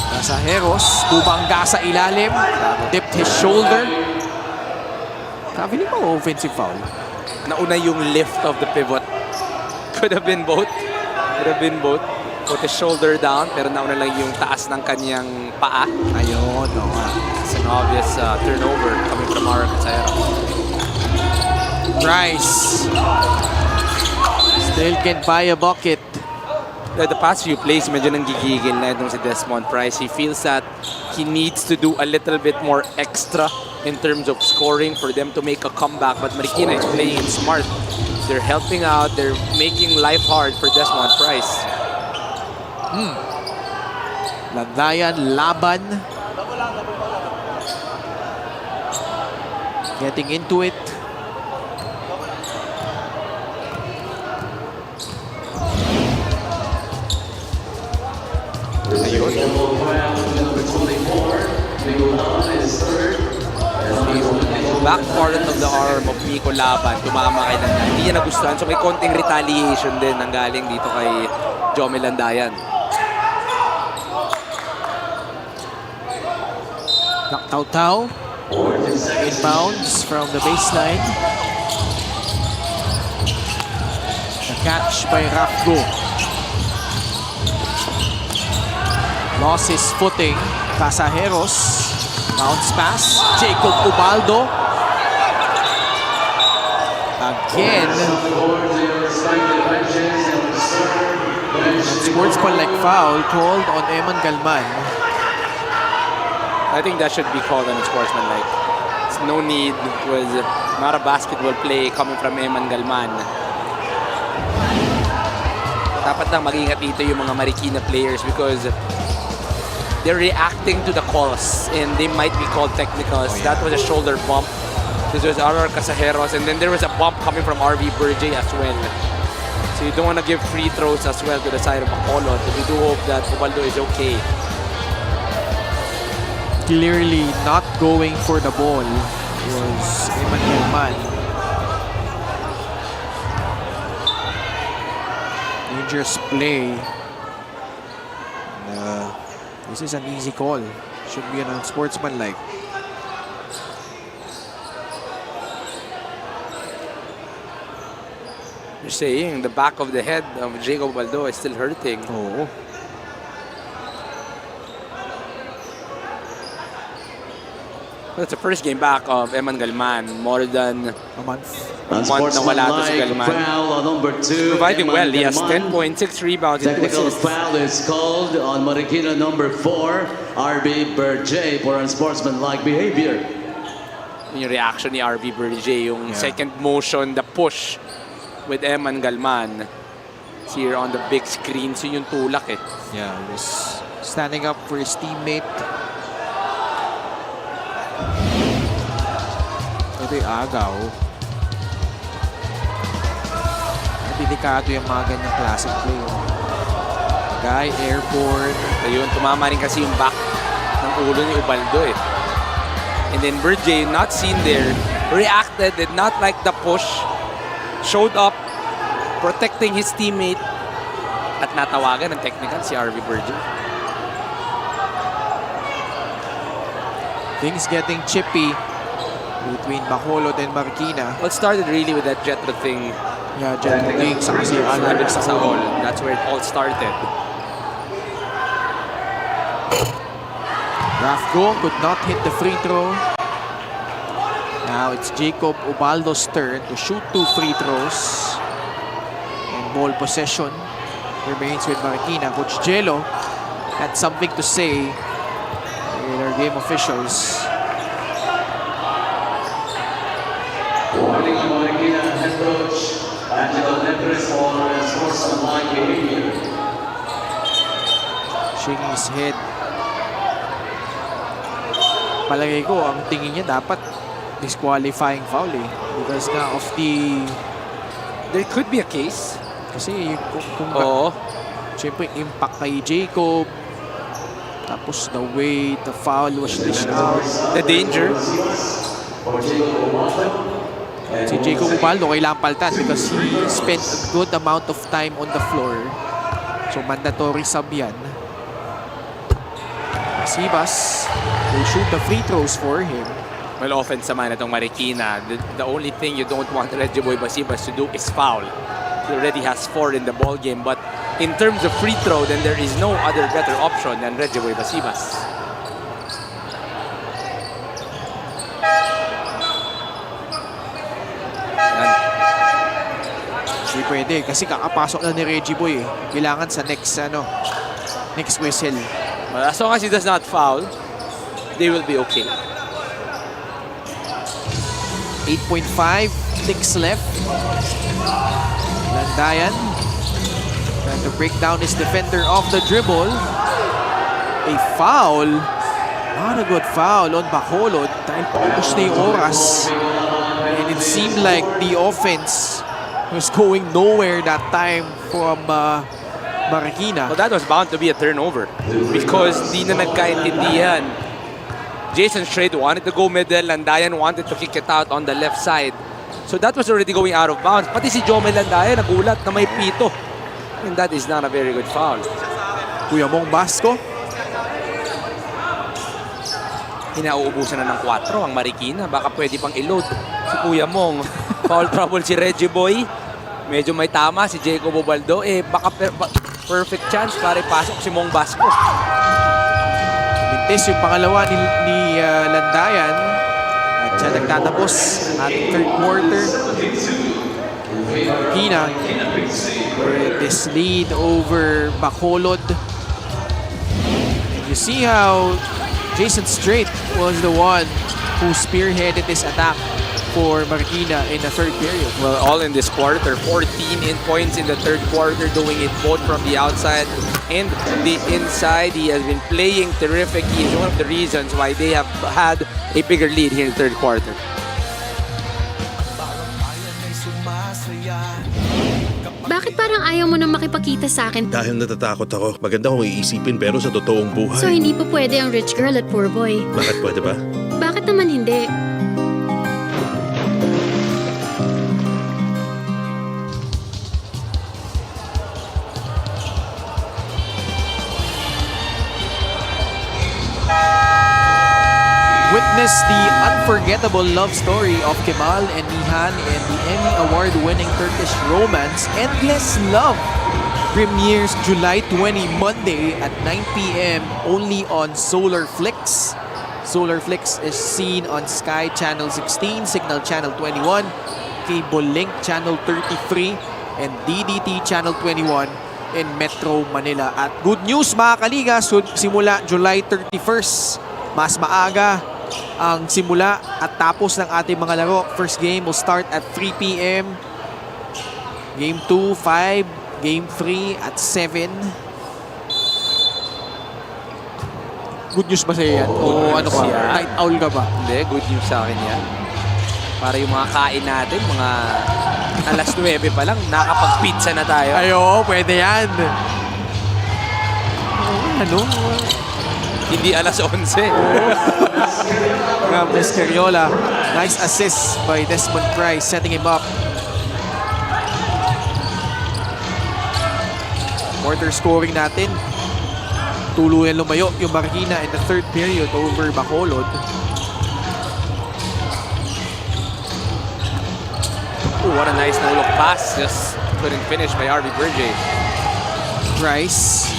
Pasajeros, bumangga sa ilalim. Dipped his shoulder. Sabi niyo ba offensive foul? Nauna yung lift of the pivot. Could have been both. Could have been both. Put his shoulder down, pero nauna lang yung taas ng kanyang paa. Ayun, no. It's an obvious turnover coming from our Casayero. Price still can buy a bucket. The past few plays, medyo nanggigigil na itong si Desmond Price. He feels that he needs to do a little bit more extra in terms of scoring for them to make a comeback. But Marikina is playing it smart. They're helping out. They're making life hard for Desmond Price. Landayan, Laban. Getting into it. Back part of the arm of Miko Laban, tumama kay Landayan. Hindi niya nagustuhan. So may konting retaliation din ang galing dito kay Jomel Landayan. Tau inbounds from the baseline. The catch by Rafgo. Lost his footing. Pasajeros. Bounce pass. Jacob Ubaldo. Again. Sportsmanlike foul called on Eman Galman. I think that should be called unsportsmanlike. There's no need. It was not a basketball play coming from Eman Galman. Dapat lang mag-ingat dito yung mga Marikina players because they're reacting to the calls and they might be called technicals. That was a shoulder bump. This was RR Casajeros, and then there was a bump coming from RV Burjay as well. So you don't want to give free throws as well to the side of Bacolod. We do hope that Ubaldo is okay. Clearly not going for the ball was Eman Galman. Dangerous play. This is an easy call. Should be an unsportsmanlike. You're saying the back of the head of Jacob Ubaldo is still hurting. Oh. That's the first game back of Eman Galman. More than A month. month na wala to si Galman. Foul on number 2. Providing well. He has Galman. 10.6 rebounds and 2 Technical assists. foul is called on Marikina number 4, RB Burjay, for unsportsmanlike behavior. Yung reaction ni RV Burjay, yung second motion, the push with Eman Galman. It's here on the big screen. So yung tulak eh. Yeah, he was standing up for his teammate. Ito yung agaw. Delikado yung mga ganyang classic play. Guy, airborne. Ayun, tumama rin kasi yung back ng ulo ni Ubaldo eh. And then Burjay, not seen there, reacted, did not like the push, showed up, protecting his teammate, at natawagan ng technical si RV Burjay. Things getting chippy between Bacolod and Marikina. Well, it started really with that Jetro thing. Yeah, Jetro King sa kasi Sabi sa Saol. That's where it all started. Rafgo could not hit the free throw. Now it's Jacob Ubaldo's turn to shoot 2 free throws. And ball possession remains with Marikina. Coach Jello had something to say with our game officials. Warning Marikina head coach Angelo Nepres for unsportsmanlike behavior. Shaking his head. Palagay ko, ang tingin niya dapat disqualifying foul eh. Because nga of the... There could be a case. Kasi kung Oo. siyempre impact kay Jacob. Tapos the way the foul was dished out. The danger. Si Jacob Ubaldo kailangan paltan because he spent a good amount of time on the floor. So mandatory sub yan. Sibas will shoot the free throws for him. Well, offense naman itong Marikina. The only thing you don't want Reggie Boy Basibas to do is foul. He already has 4 in the ball game. But in terms of free throw, then there is no other better option than Reggie Boy Basibas. Hindi pwede kasi kakapasok na ni Reggie Boy eh. Kailangan sa next whistle. Well, as long as he does not foul, they will be okay. 8.5 ticks left. Landayan trying to break down his defender off the dribble. A foul. Not a good foul on Bacolod dahil paubos na yung oras. And it seemed like the offense was going nowhere that time from Marikina. Well, that was bound to be a turnover because di na nagkaintindihan Jason Strait wanted to go middle, Landayan wanted to kick it out on the left side. So that was already going out of bounds. Pati si Jomel Landayan nagulat na may pito. And that is not a very good foul. Kuya Mong Basco. Inauubusan na ng 4 ang Marikina. Baka pwede pang i-load si Kuya Mong. Foul trouble si Reggie Boy. Medyo may tama si Jacob Obaldo. Baka perfect chance para ipasok si Mong Basco. Mintes yung pangalawa ni Landayan. At siya nagtatapos ating third quarter. Marikina with this lead over Bacolod. And you see how Jason Strait was the one who spearheaded this attack for Marikina in the third period. Well, all in this quarter, 14 points in the third quarter, doing it both from the outside and the inside. He has been playing terrific. He is one of the reasons why they have had a bigger lead here in the third quarter. Bakit parang ayaw mo nang makipagkita sa akin? Dahil natatakot ako. Maganda kung iisipin pero sa totoong buhay. So hindi pa pwede ang rich girl at poor boy? Bakit pwede ba? Bakit naman hindi? Witness the unforgettable love story of Kemal and Nihan and the Emmy Award-winning Turkish romance Endless Love. Premieres July 20, Monday at 9 p.m. only on Solar Flix. Solar Flix is seen on Sky Channel 16, Signal Channel 21, Cable Link Channel 33, and DDT Channel 21 in Metro Manila. At good news mga kaliga, simula July 31st, mas maaga ang simula at tapos ng ating mga laro. First game will start at 3 p.m. Game 2, 5. Game 3 at 7. Good news ba sa'yo yan? O ano ka? Night owl ka ba? Hindi, good news sa akin yan. Para yung mga kain natin, mga alas 9 pa lang, nakapag-pizza na tayo. Ayo, pwede yan. Ano? Hindi alas 11. Miss Cariola. Nice assist by Desmond Price, setting him up. Quarter scoring natin. Tuluyan lumayo yung Marikina in the third period over Bacolod. Oh, what a nice no-look pass. Just couldn't finish by RV Berge. Price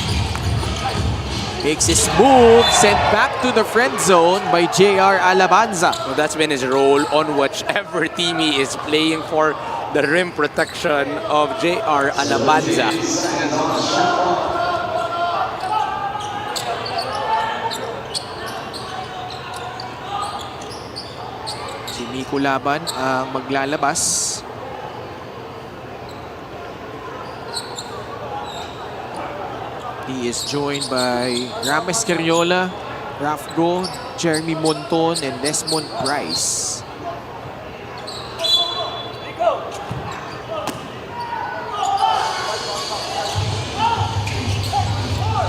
makes his move, sent back to the friend zone by JR Alabanza. So that's been his role on whichever team he is playing for. The rim protection of JR Alabanza. Si Miko Laban ang maglalabas. He is joined by Rames Cariola, Rafgo, Jeremy Monton, and Desmond Price.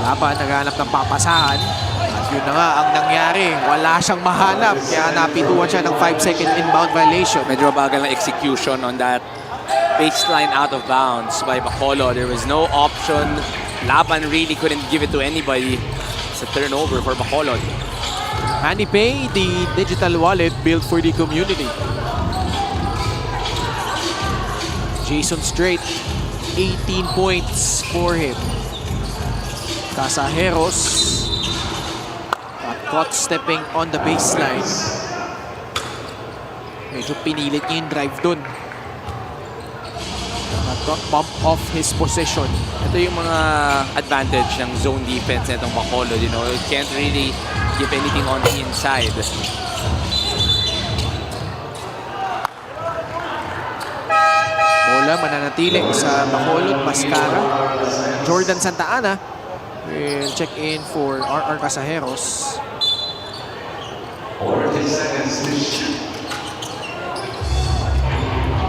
Laban, naghanap ng papasahan. At yun na nga ang nangyari. Wala siyang mahanap. Kaya napituan siya ng 5-second inbound violation. Medyo mabagal ng execution on that baseline out of bounds by Bacolod. There was no option. Laban really couldn't give it to anybody. It's a turnover for Bacolod. MANNY Pay, the digital wallet built for the community. Jason Strait, 18 points for him. Casajeros got caught stepping on the baseline. Medyo pinilit niya yung drive dun. Got bump off his position. Ito yung mga advantage ng zone defense nitong Bacolod. You know, it can't really give anything on the inside. Bola mananatili sa Bacolod, Mascara. Jordan Santa Ana will check in for RR Casajeros.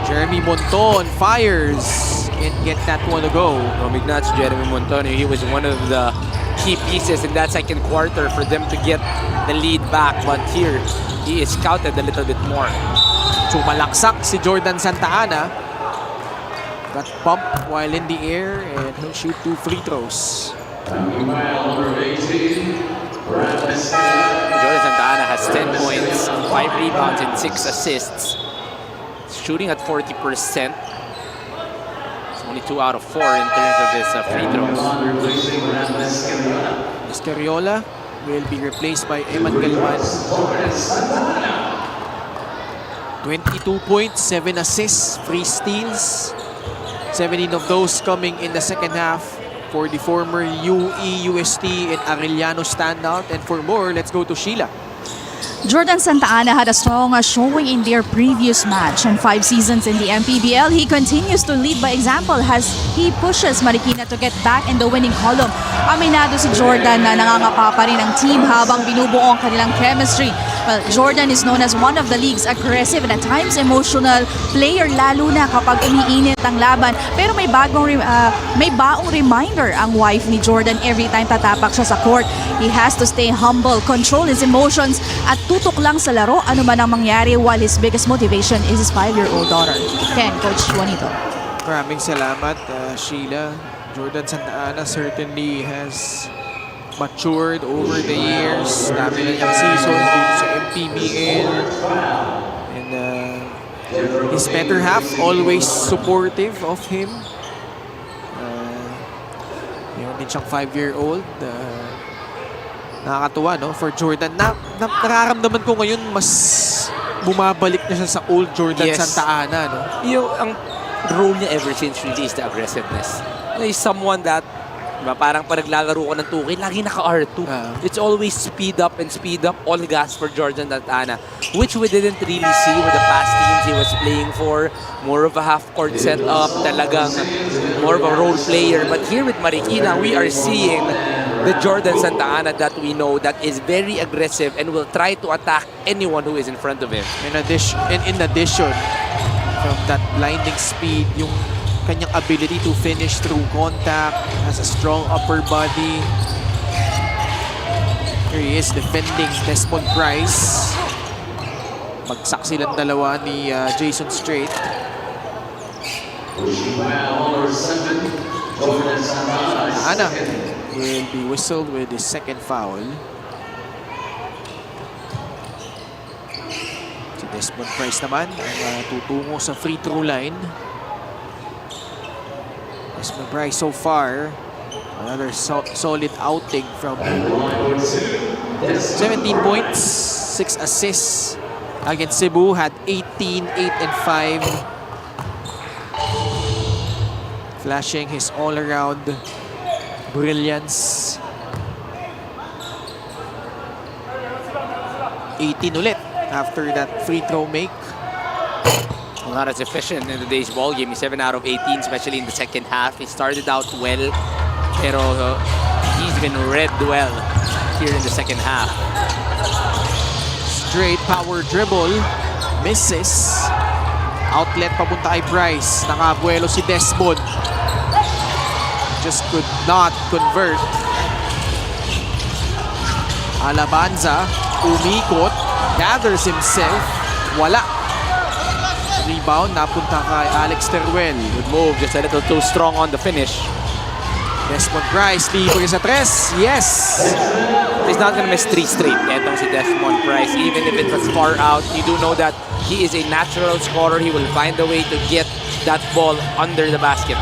Jeremy Monton fires. Can't get that one to go. Big nuts, Jeremy Monton. He was one of the key pieces in that second quarter for them to get the lead back, but here he is scouted a little bit more. Sumalaksak si Jordan Santa Ana. Got bumped while in the air and he'll shoot 2 free throws. Jordan Santa Ana has 10 points, 5 rebounds, and 6 assists. Shooting at 40%. It's only 2 out of 4 in terms of his free throws. Escariola will be replaced by Eman Galvan. 22 points, 7 assists, 3 steals. 17 of those coming in the second half for the former UST and Arellano standout. And for more, let's go to Sheila. Jordan Santa Ana had a strong showing in their previous match. In 5 seasons in the MPBL, he continues to lead by example as he pushes Marikina to get back in the winning column. Aminado si Jordan na nangangapa pa rin ang team habang binubuo ang kanilang chemistry. Well, Jordan is known as one of the league's aggressive and at times emotional player, lalo na kapag umiinit ang laban. Pero may baong reminder ang wife ni Jordan every time tatapak siya sa court. He has to stay humble, control his emotions, at tutok lang sa laro ano man ang mangyari, while his biggest motivation is his 5-year-old daughter. Ken, Coach Juanito. Maraming salamat, Sheila. Jordan Santa Ana certainly has matured over the years. Dami na niyang seasons dito sa MPBL. And his better half always supportive of him. Meron din siyang 5-year-old. Nakakatuwa, no? For Jordan, nararamdaman ko ngayon mas bumabalik na siya sa old Jordan Santa Ana, no? Yung ang role niya ever since really is the aggressiveness. He's someone that parang pag naglalaro ko ng 2K, lagi naka-R2. It's always speed up, all gas for Jordan Santa Ana, which we didn't really see with the past teams he was playing for. More of a half-court setup, talagang more of a role player. But here with Marikina, we are seeing the Jordan Santa Ana that we know that is very aggressive and will try to attack anyone who is in front of him. In addition, from that blinding speed, yung kanyang ability to finish through contact, has a strong upper body. Here he is defending Desmond Price. Bagsak silang dalawa ni Jason Strait. Ana will be whistled with his second foul. Si Desmond Price naman ang tutungo sa free throw line. Desmond Price so far, another solid outing from him. 17 points, 6 assists against Cebu, had 18, 8 and 5. Flashing his all-around brilliance. 18 ulit after that free throw make. Not as efficient in today's ball game. He's 7 out of 18, especially in the second half. He started out well, pero he's been read well here in the second half. Straight power dribble, misses. Outlet papunta kay Price. Nakabuelo si Desmond. Just could not convert. Alabanza, umikot, gathers himself. Wala. Rebound, napunta kay Alex Teruel. Good move, just a little too strong on the finish. Desmond Price, libre sa 3. Yes! He's not gonna miss 3 straight. Etong si Desmond Price, even if it was far out, you do know that he is a natural scorer. He will find a way to get that ball under the basket.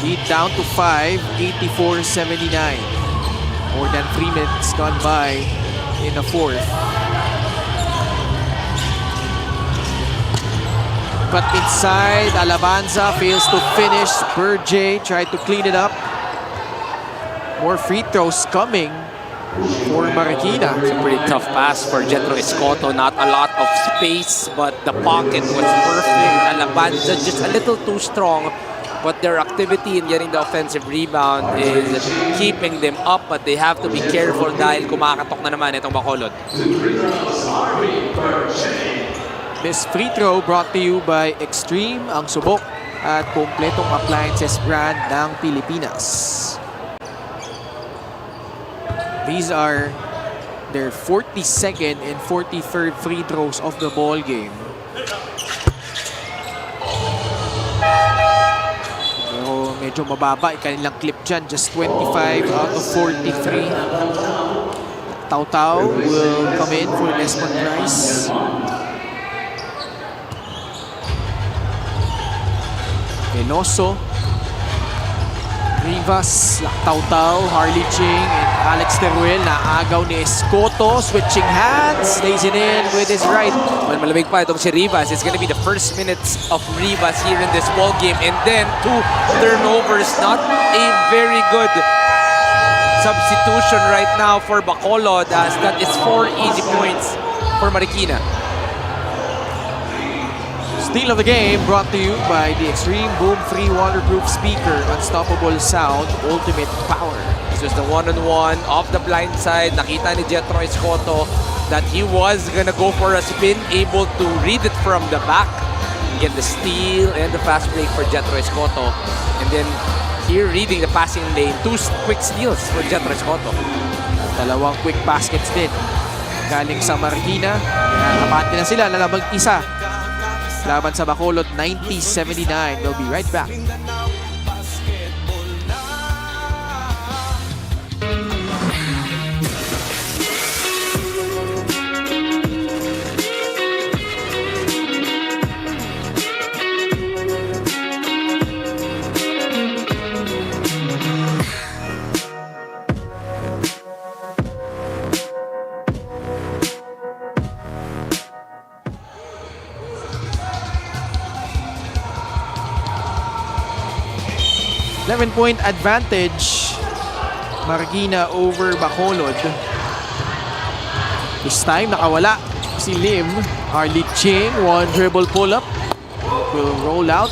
Lead down to 5, 84-79. More than 3 minutes gone by in the fourth. Cut inside, Alabanza fails to finish. Berge tried to clean it up. More free throws coming for Marikina. It's a pretty tough pass for Jetro Escoto. Not a lot of space, but the pocket was perfect. Alabanza just a little too strong, but their activity in getting the offensive rebound is keeping them up, but they have to be careful dahil kumakatok na naman itong Bacolod. This free throw brought to you by Extreme, ang subok at kompletong appliances brand ng Pilipinas. These are their 42nd and 43rd free throws of the ball game. Pero medyo mababa yung kanilang clip dyan. Just 25 out of 43. Tautau will come in for Desmond Rice. Veloso, Rivas, Tautau, Harley Ching, and Alex Teruel. Naagaw ni Escoto, switching hands, lays it in with his right. Well, malamig pa itong si Rivas. It's gonna be the first minutes of Rivas here in this ball game. And then 2 turnovers. Not a very good substitution right now for Bacolod, as that is 4 easy points for Marikina. Steal of the game brought to you by the Extreme Boom Free Waterproof Speaker. Unstoppable sound, ultimate power. This was the one-on-one off the blind side. Nakita ni Jetro Escoto that he was gonna go for a spin, able to read it from the back, get the steal and the fast break for Jetro Escoto. And then here reading the passing lane, 2 quick steals for Jetro Escoto. Dalawang quick baskets din galing sa Marikina. Kaya kapante na sila, lalabag isa laban sa Bacolod, 90-79. They'll be right back. Point advantage, Marikina over Bacolod. This time nakawala si Lim. Harley Ching, one dribble pull-up, will roll out.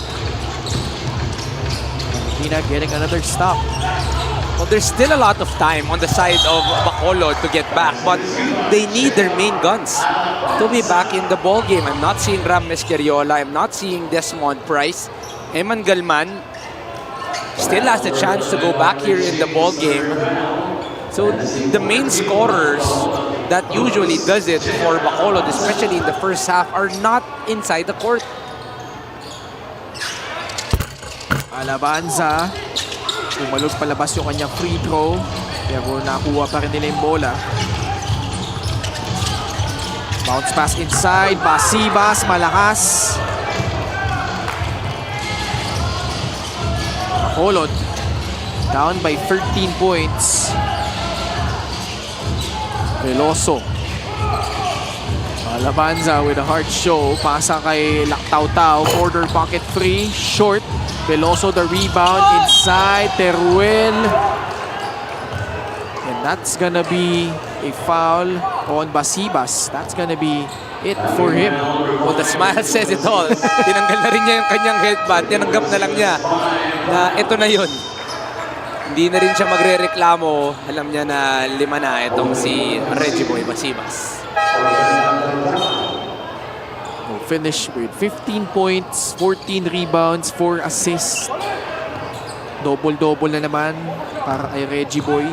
Marikina getting another stop. Well, there's still a lot of time on the side of Bacolod to get back, but they need their main guns to be back in the ball game. I'm not seeing Ram Mesqueriola. I'm not seeing Desmond Price. Eman Galman still has the chance to go back here in the ball game. So the main scorers that usually does it for Bacolod, especially in the first half, are not inside the court. Alabanza, umalog palabas yung kanyang free throw, pero nakuha pa rin nila yung bola. Bounce pass inside, Basibas, malakas. Bacolod down by 13 points. Veloso. Alabanza with a hard show. Pasa kay Tautau. Corner pocket free. Short. Veloso the rebound inside. Teruel. And that's gonna be a foul on Basibas. That's gonna be it for him. Well, the smile says it all. Tinanggal na rin niya yung kanyang headband. Tinanggap na lang niya na ito na yun. Hindi na rin siya magre-reklamo. Alam niya na 5 na itong si Reggie Boy Basibas. We'll finish with 15 points, 14 rebounds, 4 assists. Double-double na naman para kay Reggie Boy.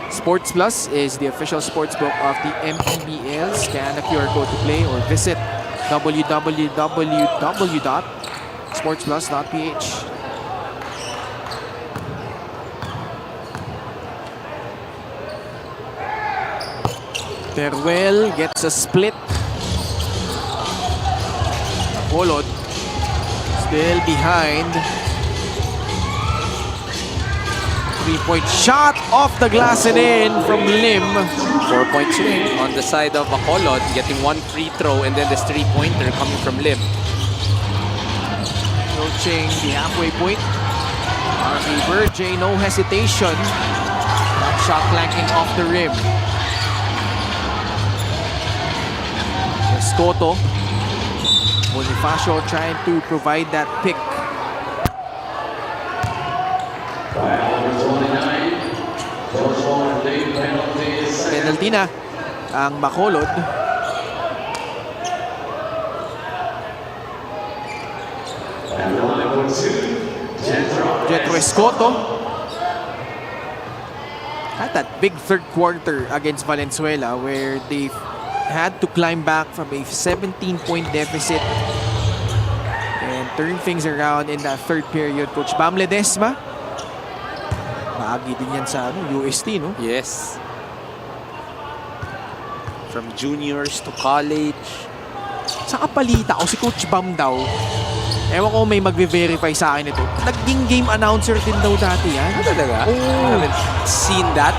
Sports Plus is the official sportsbook of the MPBL. Scan the QR code to play or visit www.sportsplus.ph. Teruel gets a split. Bacolod still behind. Three-point shot off the glass and in from Lim. 4-point swing on the side of Bacolod, getting 1 free throw and then this 3-pointer coming from Lim. Approaching the halfway point. RV Virgin, no hesitation. That shot clanking off the rim. Escoto. Bonifacio trying to provide that pick. Penalty na ang Bacolod. Jetro Escoto. At that big third quarter against Valenzuela where they had to climb back from a 17-point deficit and turn things around in that third period. Coach Bam Ledesma, maagi din yan sa UST, no? Yes. From juniors to college. Sa kapalita ko, si Coach Bam daw, ewan ko may magbe-verify sa akin ito, naging game announcer din daw dati yan. Talaga? I haven't seen that.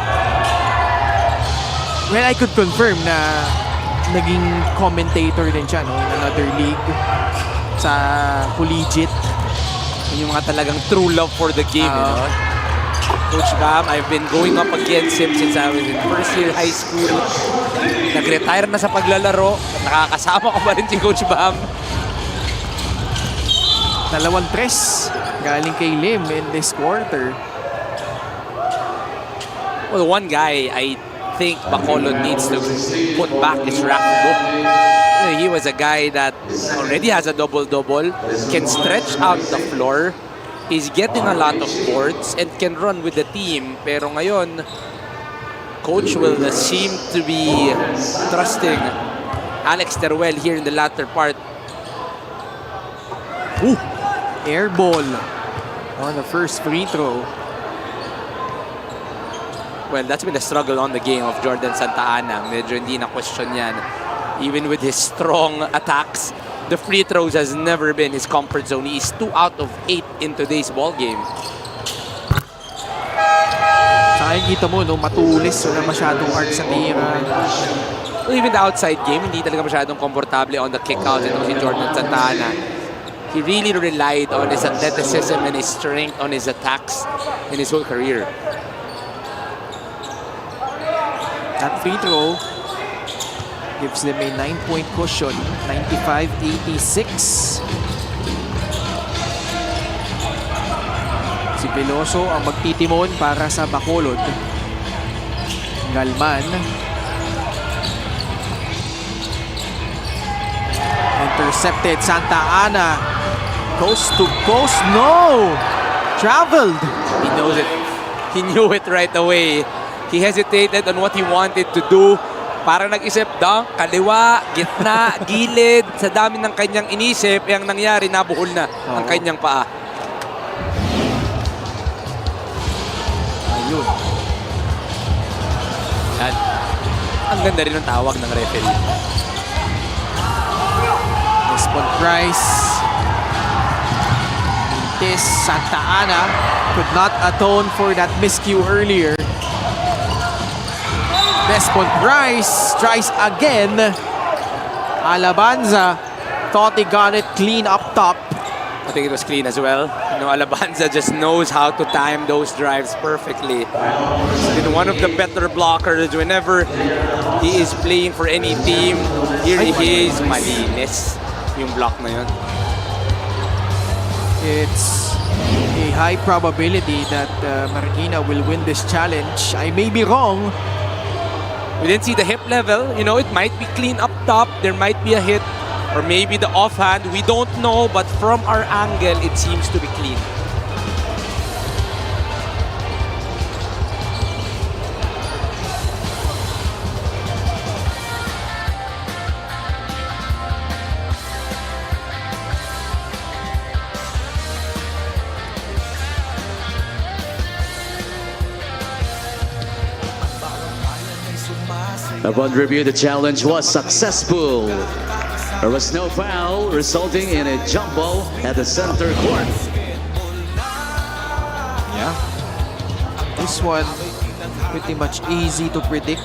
Well, I could confirm na naging commentator din siya, no? In another league sa collegiate. Yung mga talagang true love for the game. You know? Coach Bam, I've been going up against him since I was in first year high school. Nag-retire na sa paglalaro. Nakakasama ko pa rin si Coach Bam. 2-3 galing kay Lim in this quarter. Well, one guy I think Bacolod needs to put back is Rakugo. He was a guy that already has a double-double, can stretch out the floor, is getting a lot of boards, and can run with the team. Pero ngayon, Coach will seem to be trusting Alex Teruel here in the latter part. Air ball on the first free throw. Well, that's been a struggle on the game of Jordan Santa Ana. Medyo hindi na question yan. Even with his strong attacks, the free throws has never been his comfort zone. He is 2 out of 8 in today's ball game. Saka kita mo, no, matulis, wala masyadong art sa tira. Well, even the outside game, hindi talaga masyadong komportable on the kickouts. Ito si Jordan Santa Ana. He really relied on his athleticism and his strength on his attacks in his whole career. That free throw gives them a 9-point cushion, 95-86. Si Veloso ang magtitimon para sa Bacolod. Galman. Intercepted, Santa Ana. Coast to coast, no! Traveled. He knows it. He knew it right away. He hesitated on what he wanted to do. Parang nag-isip, dunk, kaliwa, gitna, gilid. Sa dami ng kanyang inisip, ang nangyari, nabuhol na ang kanyang paa. Ayun. Yan. Ang ganda rin ng tawag ng referee. Desmond Price. This Santa Ana could not atone for that miscue earlier. Desmond Price tries again. Alabanza thought he got it clean up top. I think it was clean as well. You know, Alabanza just knows how to time those drives perfectly. He's been one of the better blockers whenever he is playing for any team. Here he is, malinis yung block na yun. It's a high probability that Marikina will win this challenge. I may be wrong. We didn't see the hip level. You know, it might be clean up top. There might be a hit. Or maybe the offhand. We don't know. But from our angle, it seems to be clean. Upon review, the challenge was successful. There was no foul, resulting in a jump ball at the center court. Yeah. This one, pretty much easy to predict.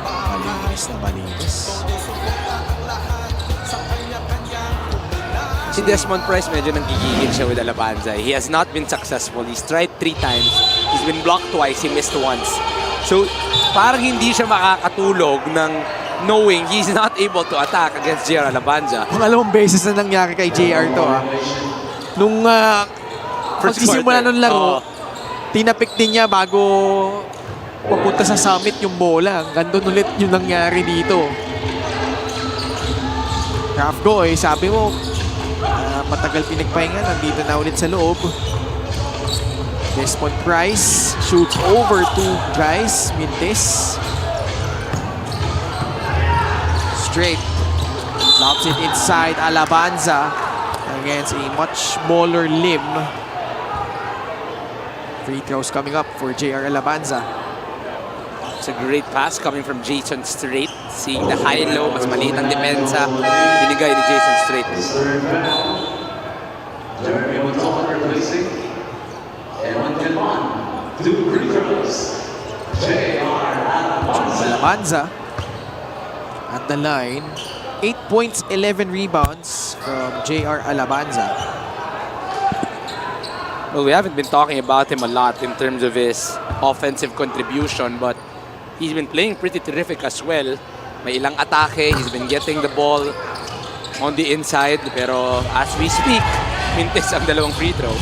Malinis na malinis. Si Desmond Price medyo nanggigigil siya with Alabanza. He has not been successful. He's tried 3 times. He's been blocked twice. He missed once. So, parang hindi siya makakatulog ng knowing he's not able to attack against JR Alabanza. Pangalawang beses na nangyari kay JR to, ha. Nung pagsisimula ng laro, tinapik din niya bago papunta sa summit yung bola. Gandun ulit yung nangyari dito. Rafgo, sabi mo, matagal pinagpahinga, nandito na ulit sa loob. Desmond Price shoots over two guys. Mintis. Straight. Lobs it inside Alabanza against a much smaller limb. Free throws coming up for JR Alabanza. It's a great pass coming from Jason Strait. Seeing the high-low, mas maliit ang depensa. Binigay ni Jason Strait. Alabanza at the line. 8 points, 11 rebounds from JR Alabanza. Well, we haven't been talking about him a lot in terms of his offensive contribution, but he's been playing pretty terrific as well. May ilang atake, he's been getting the ball on the inside, pero as we speak, mintis ang dalawang free throw.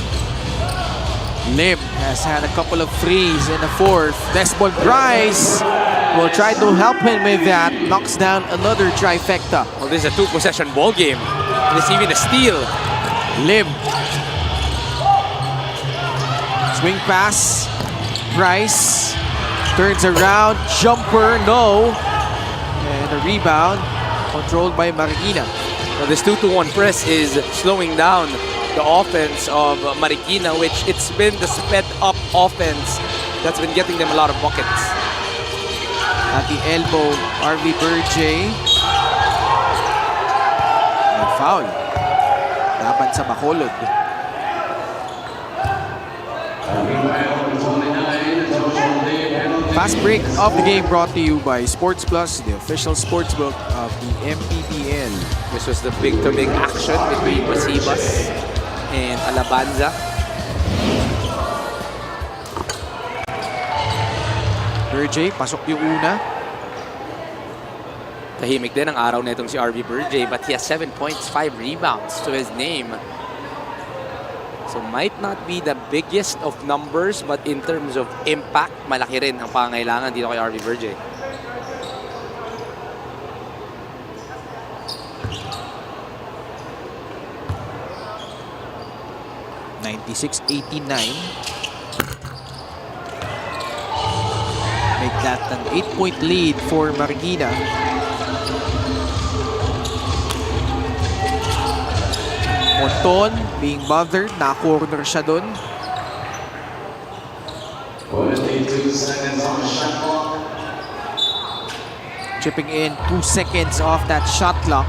Lim has had a couple of threes in the fourth. Desmond Price will try to help him with that. Knocks down another trifecta. Well, this is a two-possession ball game. This is even a steal. Lim. Swing pass. Price turns around. Jumper, no. And a rebound controlled by Marikina. Well, this 2-2-1 press is slowing down the offense of Marikina, which it's been the sped-up offense that's been getting them a lot of buckets. At the elbow, RV Burjay. May foul. Laban sa Bacolod. Fast break of the game brought to you by Sports Plus, the official sportsbook of the MPBL. This was the big-to-big action between Masibas and Alabanza. Burjay, pasok yung una. Tahimik din ang araw na itong si RV Burjay, but he has 7 points, 5 rebounds to his name. So might not be the biggest of numbers, but in terms of impact, malaki rin ang pangailangan dito kay RV Burjay. Make that an 8-point lead for Marikina. Monton being mothered, na-corner siya dun. 22 seconds on the shot clock. Chipping in 2 seconds off that shot clock.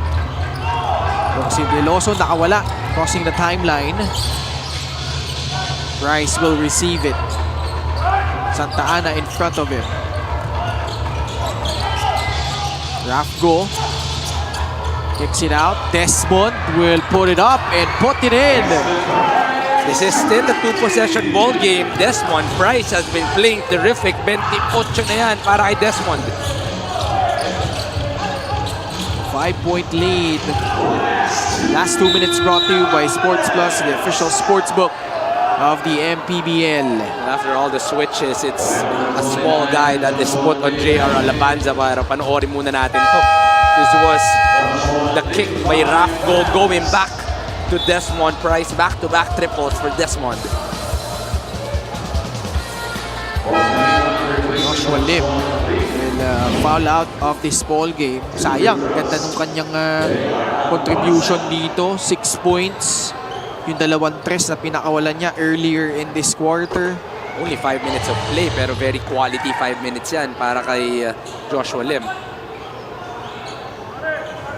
Si Veloso nakawala, crossing the timeline. Price will receive it. Santa Ana in front of him. Rafgo kicks it out. Desmond will put it up and put it in. This is still a two-possession ball game. Desmond Price has been playing terrific. 28 na yan para kay Desmond. 5-point lead. Last 2 minutes brought to you by Sports Plus, the official sportsbook of the MPBL. After all the switches, it's a small guy that is put on JR Alabanza para panoorin muna natin to. This was the kick by Rafgo going back to Desmond Price. Back-to-back triples for Desmond. Joshua Lim will foul out of this ball game. Sayang, ganda nung kanyang contribution dito. 6 points. Yung dalawang tres na pinakawalan niya earlier in this quarter. Only 5 minutes of play pero very quality 5 minutes yan para kay Joshua Lim.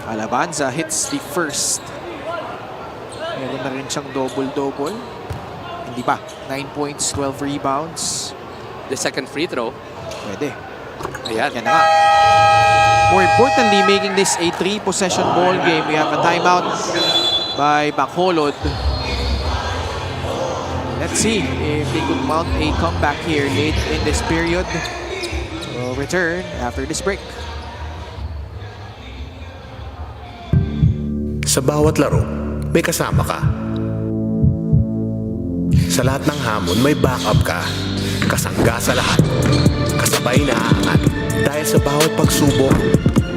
Alabanza hits the first. Meron na rin siyang double-double. Hindi pa. 9 points, 12 rebounds. The second free throw. Pwede. Ayan. Yan na nga. More importantly, making this a 3-possession ball game. We have a timeout by Bacolod. Let's see if they could mount a comeback here late in this period. We'll return after this break. Sa bawat laro, may kasama ka. Sa lahat ng hamon, may backup ka. Kasangga sa lahat. Kasabay na aangat. Dahil sa bawat pagsubok,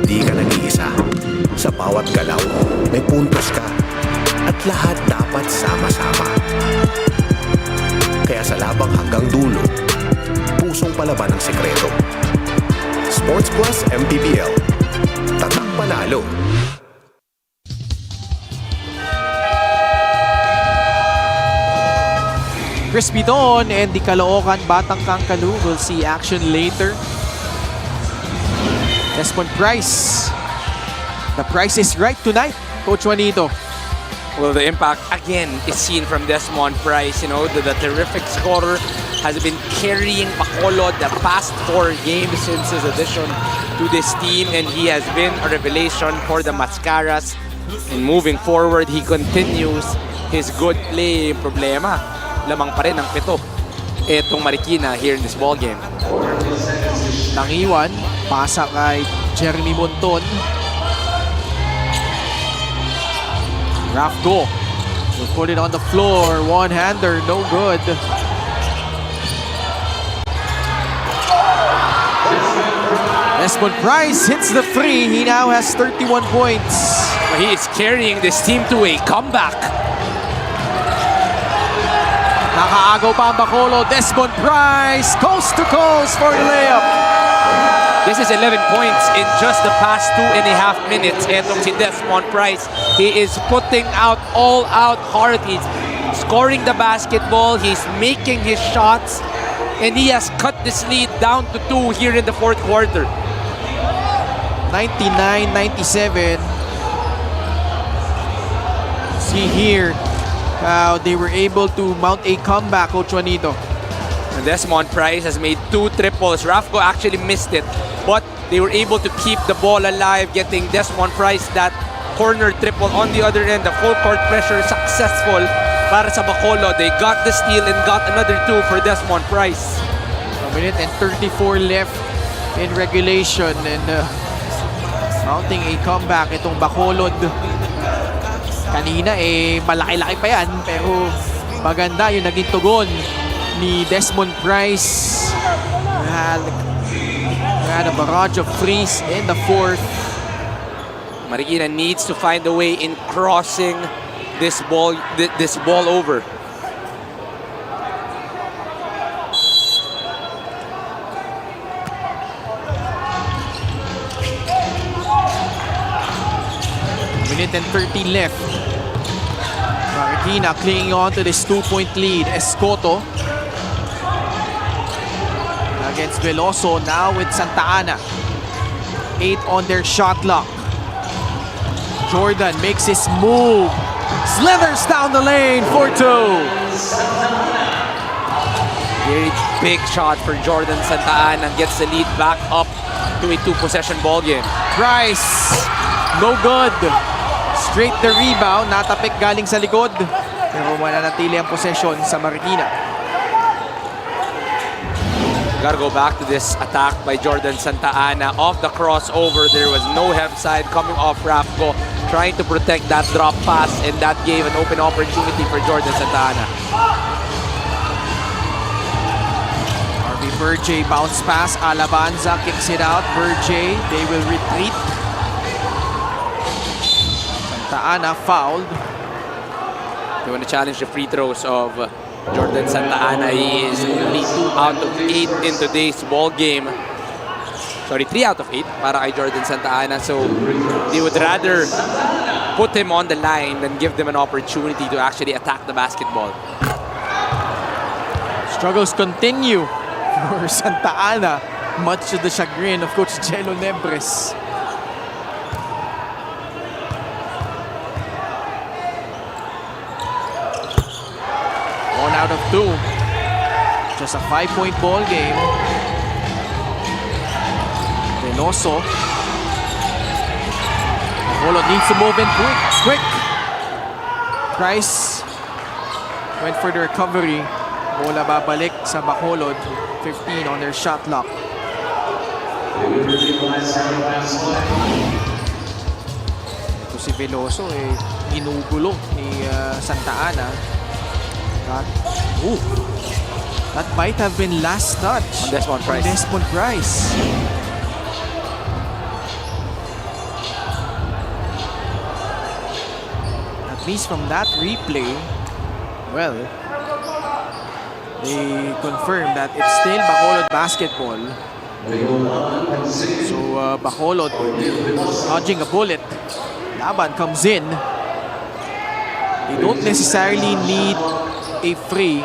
di ka nag-iisa. Sa bawat galaw, may puntos ka. At lahat dapat sama-sama. Kaya sa sa labang hanggang dulo. Pusong palaban ang sekreto. Sports Plus MPBL. Tatak panalo. Chris Bidon and the Caloocan Batang Kangkalu will see action later. Desmond Price. The price is right tonight, Coach Juanito. Well, the impact again is seen from Desmond Price. You know, the terrific scorer has been carrying Bacolod the past 4 games since his addition to this team, and he has been a revelation for the Mascaras. And moving forward, he continues his good play. Problema, lamang pa rin ang 7 etong Marikina here in this ball game. Nangiwan, pasa kay Jeremy Monton. Rafgo will put it on the floor. One-hander, no good. Desmond Price hits the free. He now has 31 points. He is carrying this team to a comeback. Nakaagaw pa ang Bacolod. Desmond Price, coast to coast for the layup. This is 11 points in just the past 2.5 minutes. Etong si Desmond Price, he is putting out all-out heart. He's scoring the basketball. He's making his shots. And he has cut this lead down to 2 here in the 4th quarter. 99-97. See here how they were able to mount a comeback, Coach Juanito. And Desmond Price has made 2 triples. Rafgo actually missed it, but they were able to keep the ball alive, getting Desmond Price that corner triple on the other end. The full court pressure successful para sa Bacolod. They got the steal and got another 2 for Desmond Price. A minute and 34 left in regulation, and mounting a comeback itong Bacolod. Kanina malaki-laki pa yan, pero maganda yung naging tugon ni Desmond Price. Had a barrage of threes in the 4th. Marikina needs to find a way in crossing this ball over. Minute and 30 left. Marikina clinging on to this 2-point lead. Escoto against Veloso, now with Santa Ana. 8 on their shot clock. Jordan makes his move. Slithers down the lane for 2. Very big shot for Jordan Santa Ana. Gets the lead back up to a 2-possession ball game. Price, no good. Straight the rebound, natapik galing sa likod. Pero mananatili ang possession sa Marikina. Gotta go back to this attack by Jordan Santa Ana. Off the crossover, there was no help side coming off Rafgo, trying to protect that drop pass, and that gave an open opportunity for Jordan Santa Ana. RB Burjay bounce pass, Alabanza kicks it out. Burjay, they will retreat. Santa Ana fouled. They want to challenge the free throws of Jordan Santa Ana. He is only 2 out of 8 in today's ball game. Sorry, 3 out of 8 para kay Jordan Santa Ana. So they would rather put him on the line than give them an opportunity to actually attack the basketball. Struggles continue for Santa Ana, much to the chagrin of Coach Jello Nebres. Out of 2. Just a 5-point ball game. Reynoso. Bacolod needs to move in quick. Price went for the recovery. Bola babalik sa Bacolod. 15 on their shot clock. Ito si Veloso ginugulo ni Santa Ana. That might have been last touch on Desmond Price. Desmond Price. At least from that replay, well, They confirm that it's still Bacolod basketball. So Bacolod dodging a bullet. Laban comes in. They don't necessarily need a free,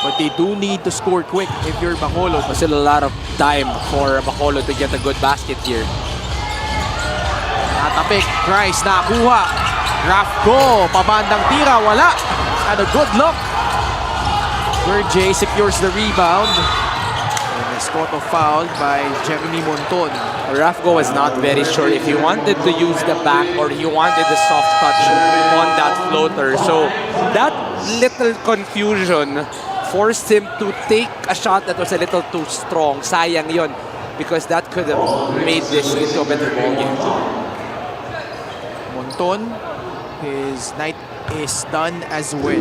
but they do need to score quick if you're Bacolod. There's still a lot of time for Bacolod to get a good basket here. Natapik, Price nakuha. Rafco, pabandang tira, wala. And a good look. J secures the rebound. And Escoto fouled by Jeremy Monton. Rafco was not very sure if he wanted to use the back or he wanted the soft touch on that floater. So that little confusion forced him to take a shot that was a little too strong. Sayang yun, because that could have made this into a better ball game. Monton, his night is done as well.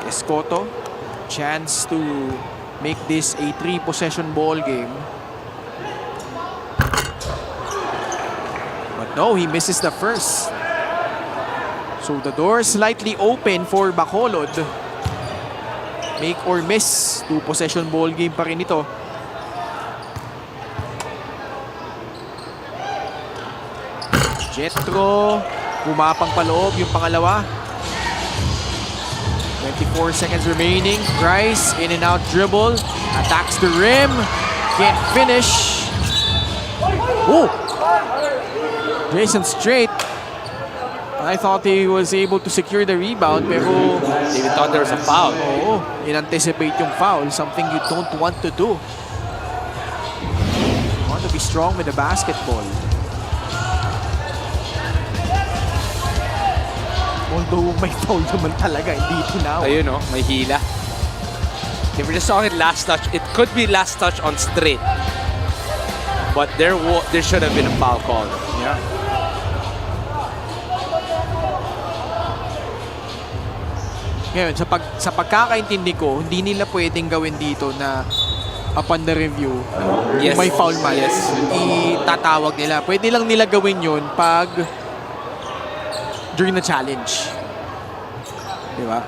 Escoto, chance to make this a 3-possession ball game. But no, he misses the first. So the door slightly open for Bacolod. Make or miss, 2-possession ball game pa rin ito. Jetro, pumapang paloob yung pangalawa. 24 seconds remaining. Price, in and out dribble. Attacks the rim. Can't finish. Oh! Jason Straight. I thought he was able to secure the rebound, pero They even thought there was a foul. oo, in-anticipate yung foul. Something you don't want to do. You want to be strong with the basketball. Although may foul naman talaga, hindi tinaw. Ayun no, may hila. If we're just talking last touch, it could be last touch on Straight. But there should have been a foul call. Yeah. Ngayon, sa pagkakaintindi ko, hindi nila pwedeng gawin dito na upon the review, Yes. kung may foul man, Yes. itatawag nila. Pwede lang nila gawin yun pag during the challenge. Diba?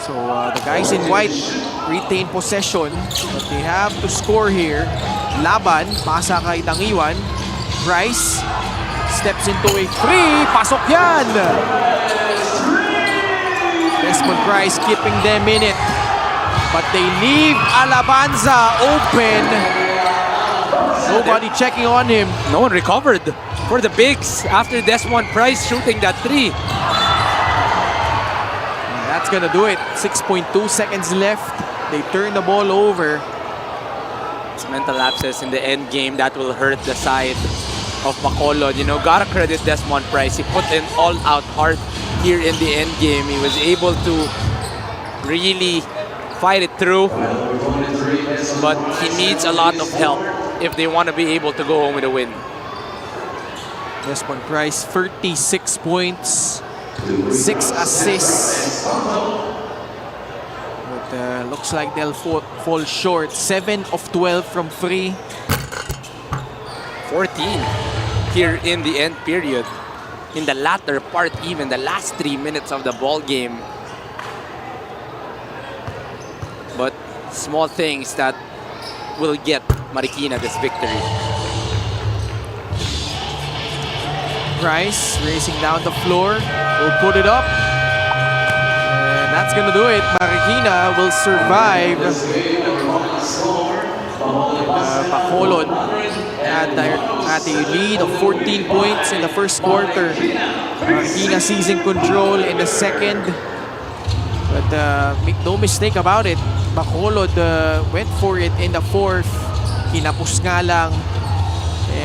So, the guys in white retain possession. But they have to score here. Laban, pasa kay Dangiwan. Price steps into a three. Pasok yan! Desmond Price keeping them in it. But they leave Alabanza open. Nobody checking on him. No one recovered for the bigs after Desmond Price shooting that three. And that's gonna do it. 6.2 seconds left. They turn the ball over. It's mental lapses in the end game that will hurt the side of Bacolod. You know, gotta credit Desmond Price. He put in all-out heart here in the end game. He was able to really fight it through, but he needs a lot of help if they want to be able to go home with a win. Desmond Price, 36 points, 6 assists. But looks like they'll fall short. 7 of 12 from free. 14 here in the end period. In the latter part, even the last 3 minutes of the ball game. But small things that will get Marikina this victory. Price racing down the floor. Will put it up. And that's gonna do it. Marikina will survive. Bacolod at a lead of 14 points in the first quarter. Marikina seizing control in the second. But make no mistake about it, Bacolod went for it in the fourth. Kinapos nga lang.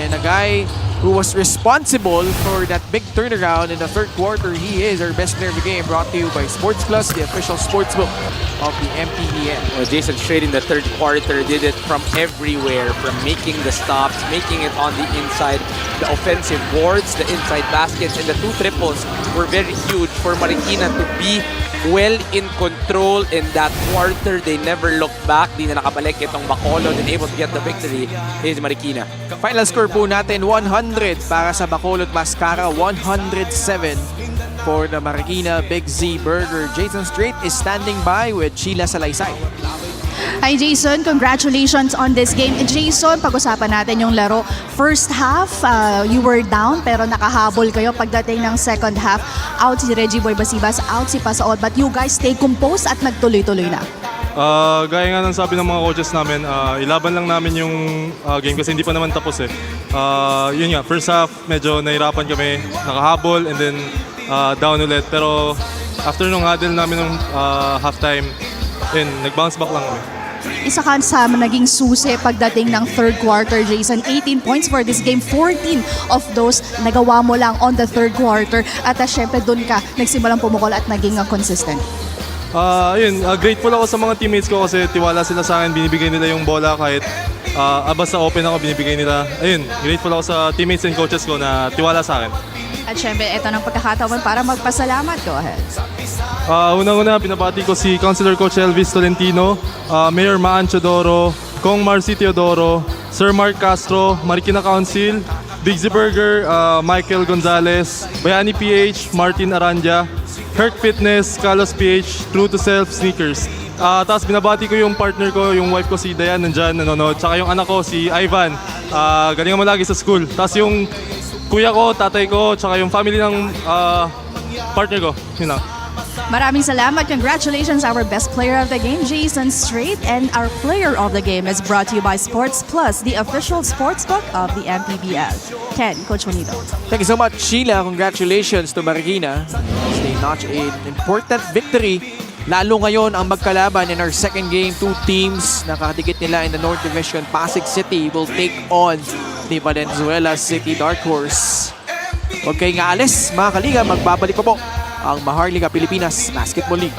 And a guy who was responsible for that big turnaround in the third quarter, he is our best player of the game, brought to you by Sports Plus, the official sportsbook of the MPBL. Well, Jason Straight in the third quarter did it from everywhere, from making the stops, making it on the inside, the offensive boards, the inside baskets, and the 2 triples were very huge for Marikina to be well in control in that quarter. They never looked back. Di na nakabalik itong Bacolod and able to get the victory is Marikina. Final score po natin, 100 para sa Bacolod Mascara, 107 for the Marikina Big Z Burger. Jason Strait is standing by with Sheila Salaysay. Hi Jason, congratulations on this game. Jason, pag-usapan natin yung laro. First half, you were down pero nakahabol kayo pagdating ng second half. Out si Reggie Boy Basibas, out si Pasaod, but you guys stay composed at nagtuloy-tuloy na. Gaya nga ng sabi ng mga coaches namin, ilaban lang namin yung game kasi hindi pa naman tapos eh. Yun nga, first half medyo nahirapan kami, nakahabol and then down ulit. Pero after nung huddle namin nung halftime, nag-bounce back lang kami. Isa ka sa naging susi pagdating ng third quarter, Jason. 18 points for this game. 14 of those nagawa mo lang on the third quarter. At syempre doon ka nagsimulang pumukol at naging consistent. Grateful ako sa mga teammates ko kasi tiwala sila sa akin, binibigay nila yung bola kahit basta open ako, binibigay nila. Grateful ako sa teammates and coaches ko na tiwala sa akin. At syempre, ito ng pagkakataon para magpasalamat. Go ahead. Unang-una, pinabati ko si Councilor Coach Elvis Tolentino, Mayor Maan Chodoro, Kong Marcy Teodoro, Sir Mark Castro, Marikina Council, Big Z Burger, Michael Gonzalez, Bayani PH, Martin Aranja, Herc Fitness, Carlos PH, True to Self Sneakers. Tapos binabati ko yung partner ko, yung wife ko si Dayan, nandyan, nanonood. Tsaka yung anak ko, si Ivan, galingan mo lagi sa school. Tapos yung kuya ko, tatay ko, tsaka yung family ng partner ko. Yun lang. Maraming salamat. Congratulations, our best player of the game, Jason Strait. And our player of the game is brought to you by Sports Plus, the official sportsbook of the MPBL. Ken, Coach Juanito. Thank you so much, Sheila. Congratulations to Marikina. They notch an important victory. Lalo ngayon ang magkalaban in our second game. Two teams nakadikit nila in the North Division. Pasig City will take on the Valenzuela City Dark Horse. Huwag kayong aalis, mga kaliga. Magbabalik pa po ang Maharlika Pilipinas Basketball League.